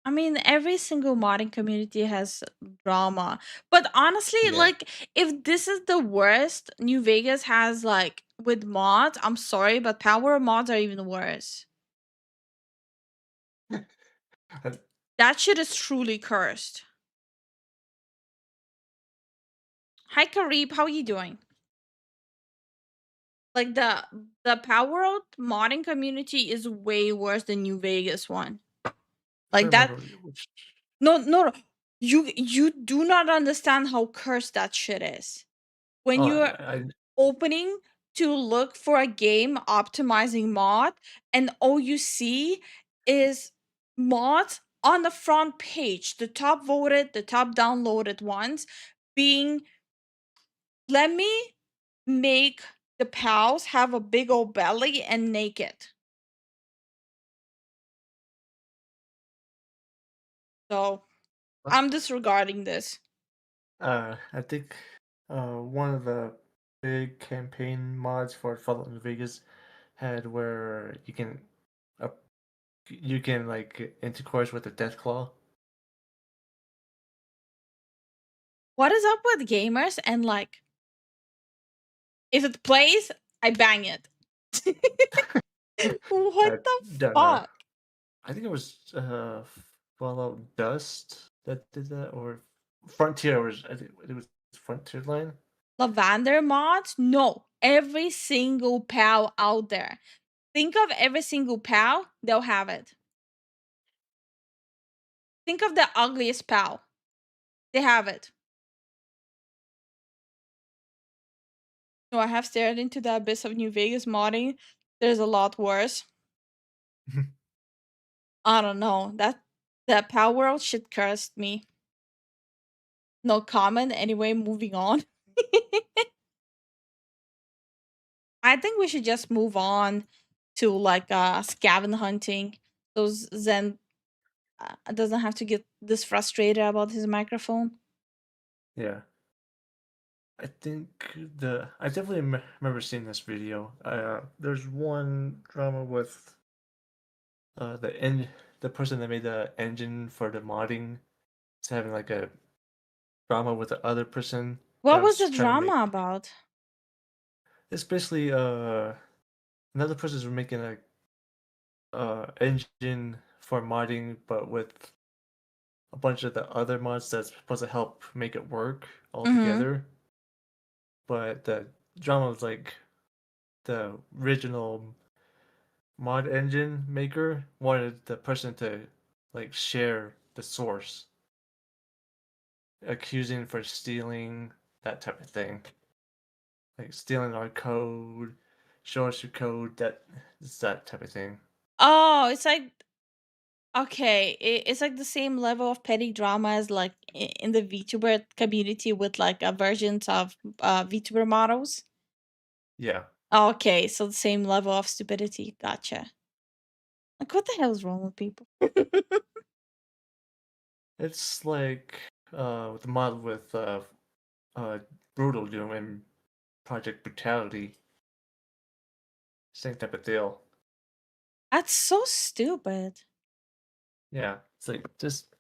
Speaker 3: I mean, every single modding community has drama. But honestly, like, if this is the worst New Vegas has, like, with mods, I'm sorry, but power mods are even worse. That shit is truly cursed. Hi, Karib, how are you doing? Like, the Power Out modding community is way worse than New Vegas one. Like that. No. You do not understand how cursed that shit is. When you're opening to look for a game optimizing mod, and all you see is mods on the front page, the top voted, the top downloaded ones, being Let me make the pals have a big old belly and naked. So I'm disregarding this.
Speaker 12: I think one of the big campaign mods for Fallout New Vegas had where uh, you can like intercourse with the Death Claw.
Speaker 3: What is up with gamers and like if it plays, I bang it. What
Speaker 12: I
Speaker 3: the
Speaker 12: don't know.
Speaker 3: fuck?
Speaker 12: I think it was Fallout Dust that did that, or Frontier was. I think it was Frontier Line.
Speaker 3: Lavender mods? No. Every single pal out there. Think of every single pal, they'll have it. Think of the ugliest pal. They have it. No, I have stared into the abyss of New Vegas modding. There's a lot worse. I don't know. That pal world shit cursed me. No comment. Anyway, moving on. I think we should just move on to like scaven hunting. Those Zen doesn't have to get this frustrated about his microphone.
Speaker 12: Yeah. I think I definitely remember seeing this video. There's one drama with the person that made the engine for the modding is having like a drama with the other person
Speaker 3: What
Speaker 12: that
Speaker 3: was
Speaker 12: was
Speaker 3: the
Speaker 12: trying to make.
Speaker 3: drama about?
Speaker 12: It's basically another person's making a engine for modding, but with a bunch of the other mods that's supposed to help make it work all
Speaker 3: Mm-hmm.
Speaker 12: together. But the drama was like the original mod engine maker wanted the person to like share the source, accusing for stealing, that type of thing. Like stealing our code, show us your code, that type of thing.
Speaker 3: Oh, it's like okay, it's like the same level of petty drama as like in the VTuber community with like versions of VTuber models.
Speaker 12: Yeah.
Speaker 3: Okay, so the same level of stupidity. Gotcha. Like, what the hell is wrong with people?
Speaker 12: It's like the mod with Brutal Doom and Project Brutality. Same type of deal.
Speaker 3: That's so stupid.
Speaker 12: Yeah. It's like just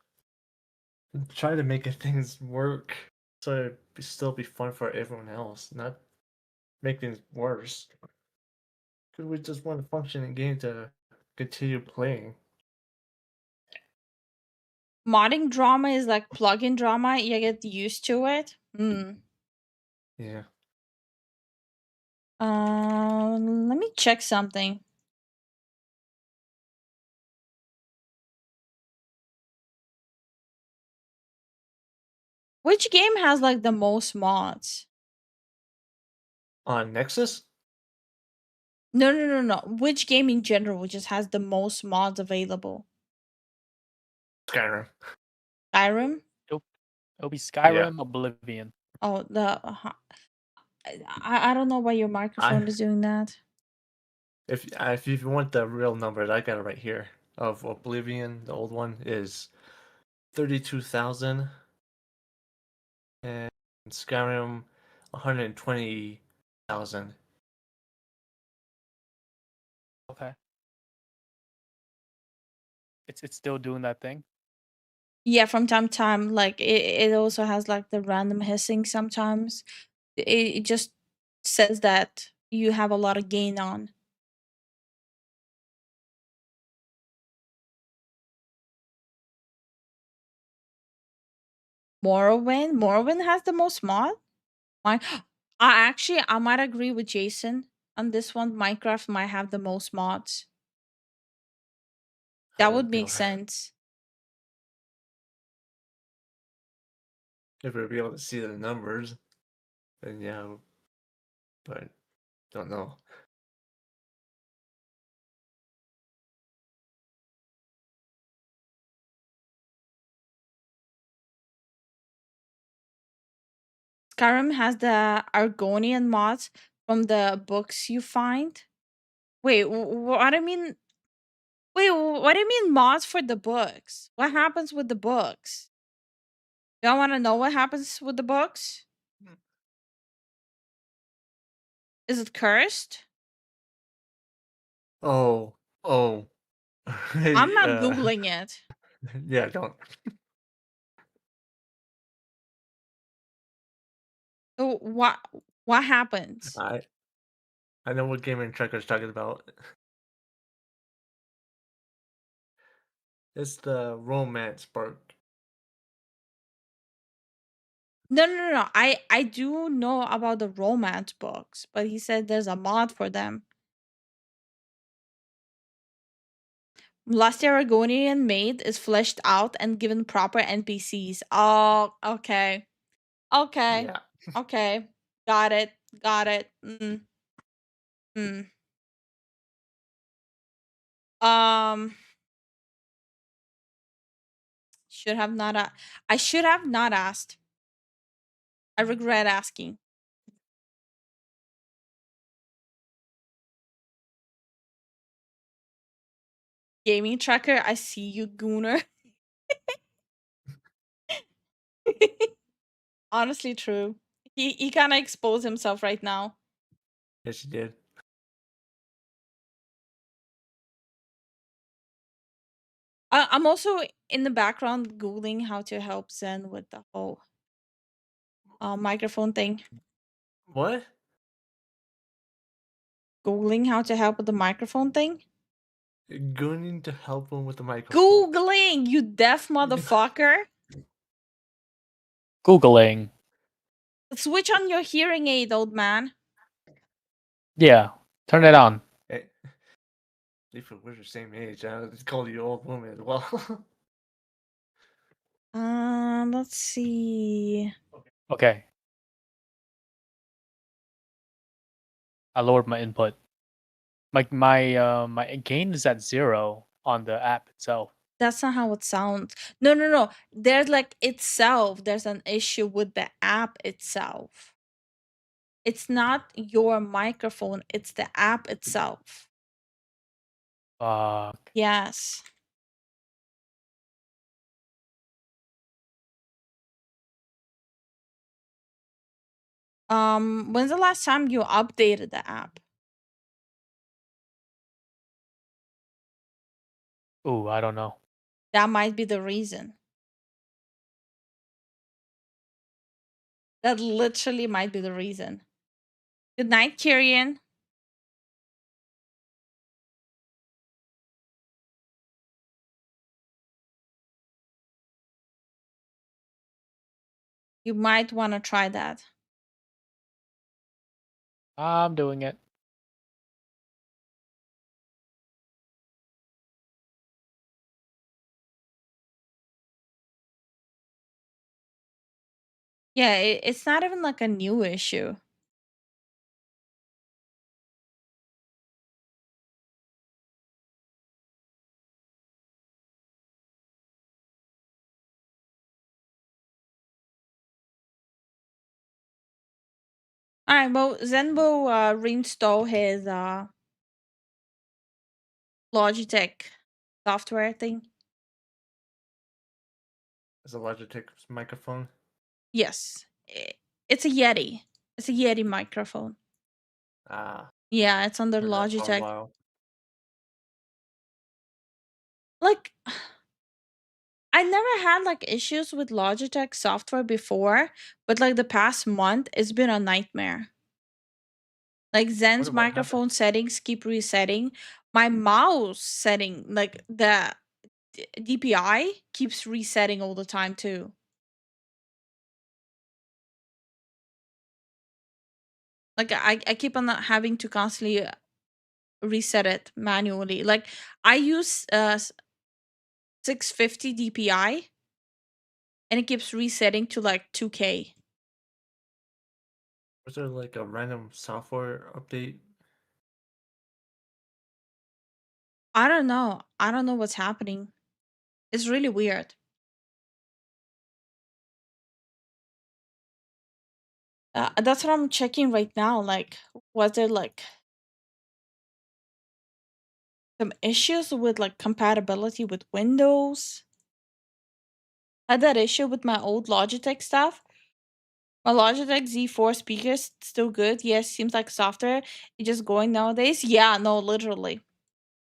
Speaker 12: try to make things work so it still be fun for everyone else, not make things worse. Because we just want a functioning game to continue playing.
Speaker 3: Modding drama is like plugin drama. You get used to it.
Speaker 12: Yeah.
Speaker 3: Let me check something. Which game has like the most mods?
Speaker 12: On Nexus?
Speaker 3: No. Which game in general just has the most mods available?
Speaker 12: Skyrim.
Speaker 3: Skyrim?
Speaker 6: It'll be Skyrim, Oblivion.
Speaker 3: Oh, I don't know why your microphone is doing that.
Speaker 12: If you want the real numbers, I got it right here. Of Oblivion, the old one is 32,000, and Skyrim 120,000.
Speaker 6: Okay. It's still doing that thing.
Speaker 3: Yeah, from time to time, like it also has like the random hissing sometimes. It just says that you have a lot of gain on. Morrowind has the most mod. I I might agree with Jason on this one. Minecraft might have the most mods. That would make sense.
Speaker 12: If we'll be able to see the numbers, then yeah, but don't know.
Speaker 3: Skyrim has the Argonian mods from the books you find. Wait, what do you mean? Wait, what do you mean mods for the books? What happens with the books? Y'all want to know what happens with the books? Is it cursed?
Speaker 12: Oh, oh.
Speaker 3: I'm not googling it.
Speaker 12: Yeah, don't.
Speaker 3: So what happens?
Speaker 12: I know what Gaming Tracker's talking about. It's the romance part.
Speaker 3: No. I do know about the romance books, but he said there's a mod for them. Last Aragonian maid is fleshed out and given proper NPCs. Oh, okay. Okay.
Speaker 12: Yeah.
Speaker 3: Okay. Got it. Got it. Mm. Should have not I should have not asked. I regret asking. Gaming tracker, I see you, Gooner. Honestly, true. He kind of exposed himself right now.
Speaker 12: Yes, you did.
Speaker 3: I'm also in the background googling how to help Zen with the whole microphone thing.
Speaker 12: What?
Speaker 3: Googling how to help with the microphone thing.
Speaker 12: Gooning to help him with the microphone.
Speaker 3: Googling, you deaf motherfucker.
Speaker 6: Googling.
Speaker 3: Switch on your hearing aid, old man.
Speaker 6: Yeah, turn it on.
Speaker 12: Hey, Lifu, we're the same age. I just call you old woman as well.
Speaker 3: Let's see.
Speaker 6: Okay. I lowered my input. My gain is at 0 on the app itself.
Speaker 3: That's not how it sounds. No. There's like itself. There's an issue with the app itself. It's not your microphone, it's the app itself.
Speaker 6: Fuck.
Speaker 3: Yes. When's the last time you updated the app?
Speaker 6: Ooh, I don't know.
Speaker 3: That might be the reason. That literally might be the reason. Good night, Kyrian. You might want to try that.
Speaker 6: I'm doing it.
Speaker 3: Yeah, it's not even like a new issue. All right, well, Zenbo reinstall his Logitech software thing.
Speaker 12: It's a Logitech microphone.
Speaker 3: Yes, it's a Yeti. It's a Yeti microphone.
Speaker 12: Ah.
Speaker 3: Yeah, it's under
Speaker 12: heard that for a
Speaker 3: Logitech.
Speaker 12: while.
Speaker 3: Like, I never had like issues with Logitech software before, but like the past month, it's been a nightmare. Like Zen's
Speaker 12: What happened?
Speaker 3: microphone settings keep resetting. My mouse setting, like the DPI, keeps resetting all the time too. Like I keep on having to constantly reset it manually. Like I use 650 DPI and it keeps resetting to like 2K.
Speaker 12: Was there like a random software update?
Speaker 3: I don't know. I don't know what's happening. It's really weird. That's what I'm checking right now. Like, was there like some issues with like compatibility with Windows? I had that issue with my old Logitech stuff. My Logitech Z4 speakers still good. Yes, seems like software is just going nowadays. Yeah, no, literally.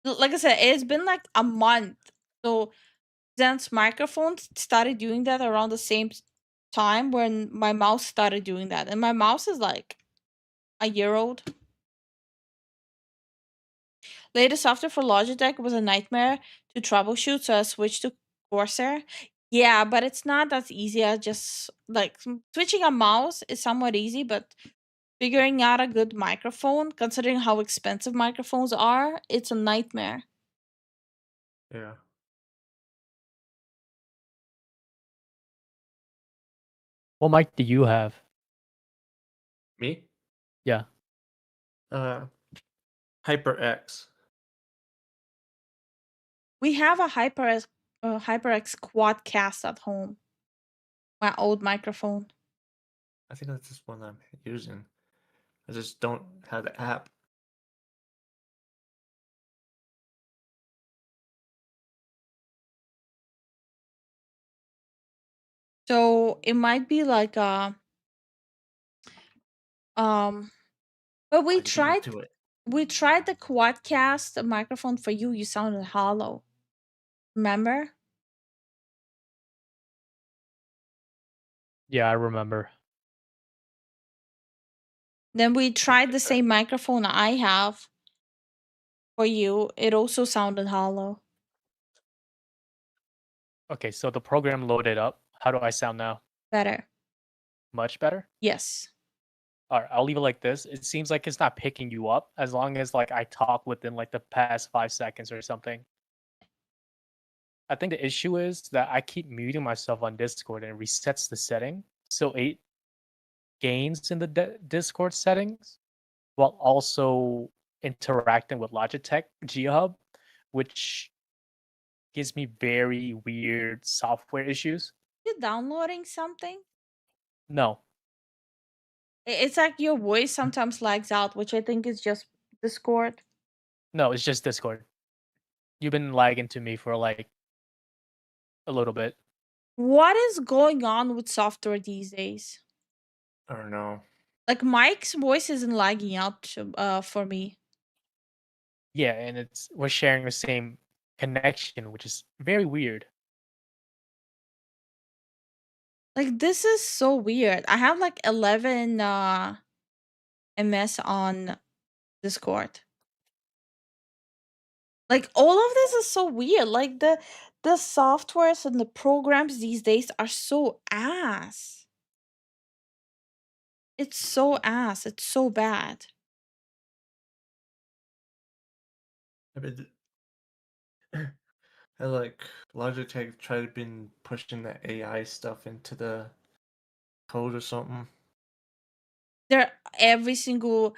Speaker 3: Like I said, it's been like a month. So Zen's microphone started doing that around the same time when my mouse started doing that. And my mouse is like a year old. Latest software for Logitech was a nightmare to troubleshoot, so I switched to Corsair. Yeah, but it's not as easy as just like switching a mouse is somewhat easy, but figuring out a good microphone, considering how expensive microphones are, it's a nightmare.
Speaker 12: Yeah.
Speaker 6: What mic do you have?
Speaker 12: Me?
Speaker 6: Yeah.
Speaker 12: HyperX.
Speaker 3: We have a HyperX Quadcast at home. My old microphone.
Speaker 12: I think that's just one I'm using. I just don't have the app.
Speaker 3: So it might be like um but
Speaker 12: I beat me to it.
Speaker 3: we tried the Quadcast microphone for you. You sounded hollow. Remember?
Speaker 6: Yeah, I remember.
Speaker 3: Then we tried the same microphone I have for you. It also sounded hollow.
Speaker 6: Okay, so the program loaded up. How do I sound now?
Speaker 3: Better.
Speaker 6: Much better?
Speaker 3: Yes.
Speaker 6: Alright, I'll leave it like this. It seems like it's not picking you up as long as like I talk within like the past 5 seconds or something. I think the issue is that I keep muting myself on Discord and it resets the setting. So it gains in the Discord settings while also interacting with Logitech G Hub, which gives me very weird software issues.
Speaker 3: You downloading something?
Speaker 6: No.
Speaker 3: It's like your voice sometimes lags out, which I think is just Discord.
Speaker 6: No, it's just Discord. You've been lagging to me for like a little bit.
Speaker 3: What is going on with software these days?
Speaker 12: I don't know.
Speaker 3: Like Mike's voice isn't lagging out for me.
Speaker 6: Yeah, and we're sharing the same connection, which is very weird.
Speaker 3: Like this is so weird. I have like 11 MS on Discord. Like all of this is so weird. Like the softwares and the programs these days are so ass. It's so ass. It's so bad.
Speaker 12: I mean, I like Logitech tried to been pushing the AI stuff into the code or something.
Speaker 3: There every single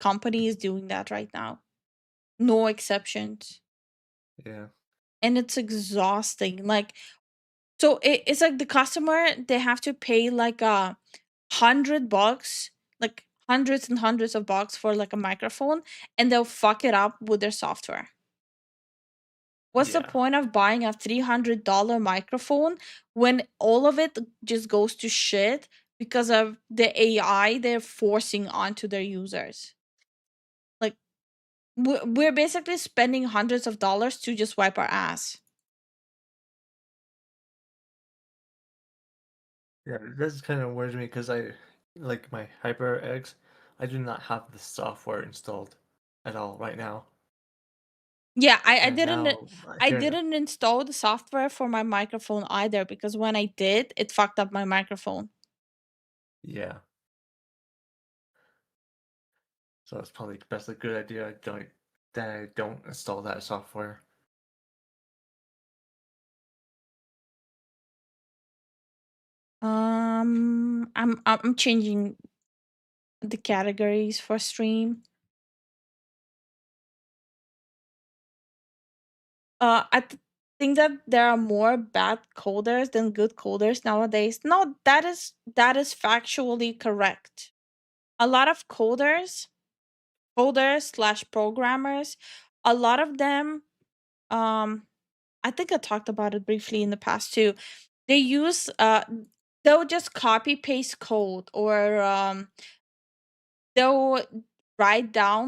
Speaker 3: company is doing that right now. No exceptions.
Speaker 12: Yeah.
Speaker 3: And it's exhausting. Like so it's like the customer, they have to pay like $100, like hundreds and hundreds of bucks for like a microphone, and they'll fuck it up with their software. What's the point of buying a $300 microphone when all of it just goes to shit because of the AI they're forcing onto their users? Like, we're basically spending hundreds of dollars to just wipe our ass.
Speaker 12: Yeah, this kind of worries me because I like my HyperX. I do not have the software installed at all right now.
Speaker 3: Yeah, I
Speaker 12: And
Speaker 3: didn't
Speaker 12: now
Speaker 3: I
Speaker 12: hearing it,
Speaker 3: didn't install the software for my microphone either because when I did, it fucked up my microphone.
Speaker 12: yeah. So it's probably best a good idea that I don't install that software.
Speaker 3: I'm changing the categories for stream. At think that there are more bad coders than good coders nowadays. No, that is factually correct. A lot of coders slash programmers, a lot of them, I think I talked about it briefly in the past too. They use they'll just copy paste code, or they'll write down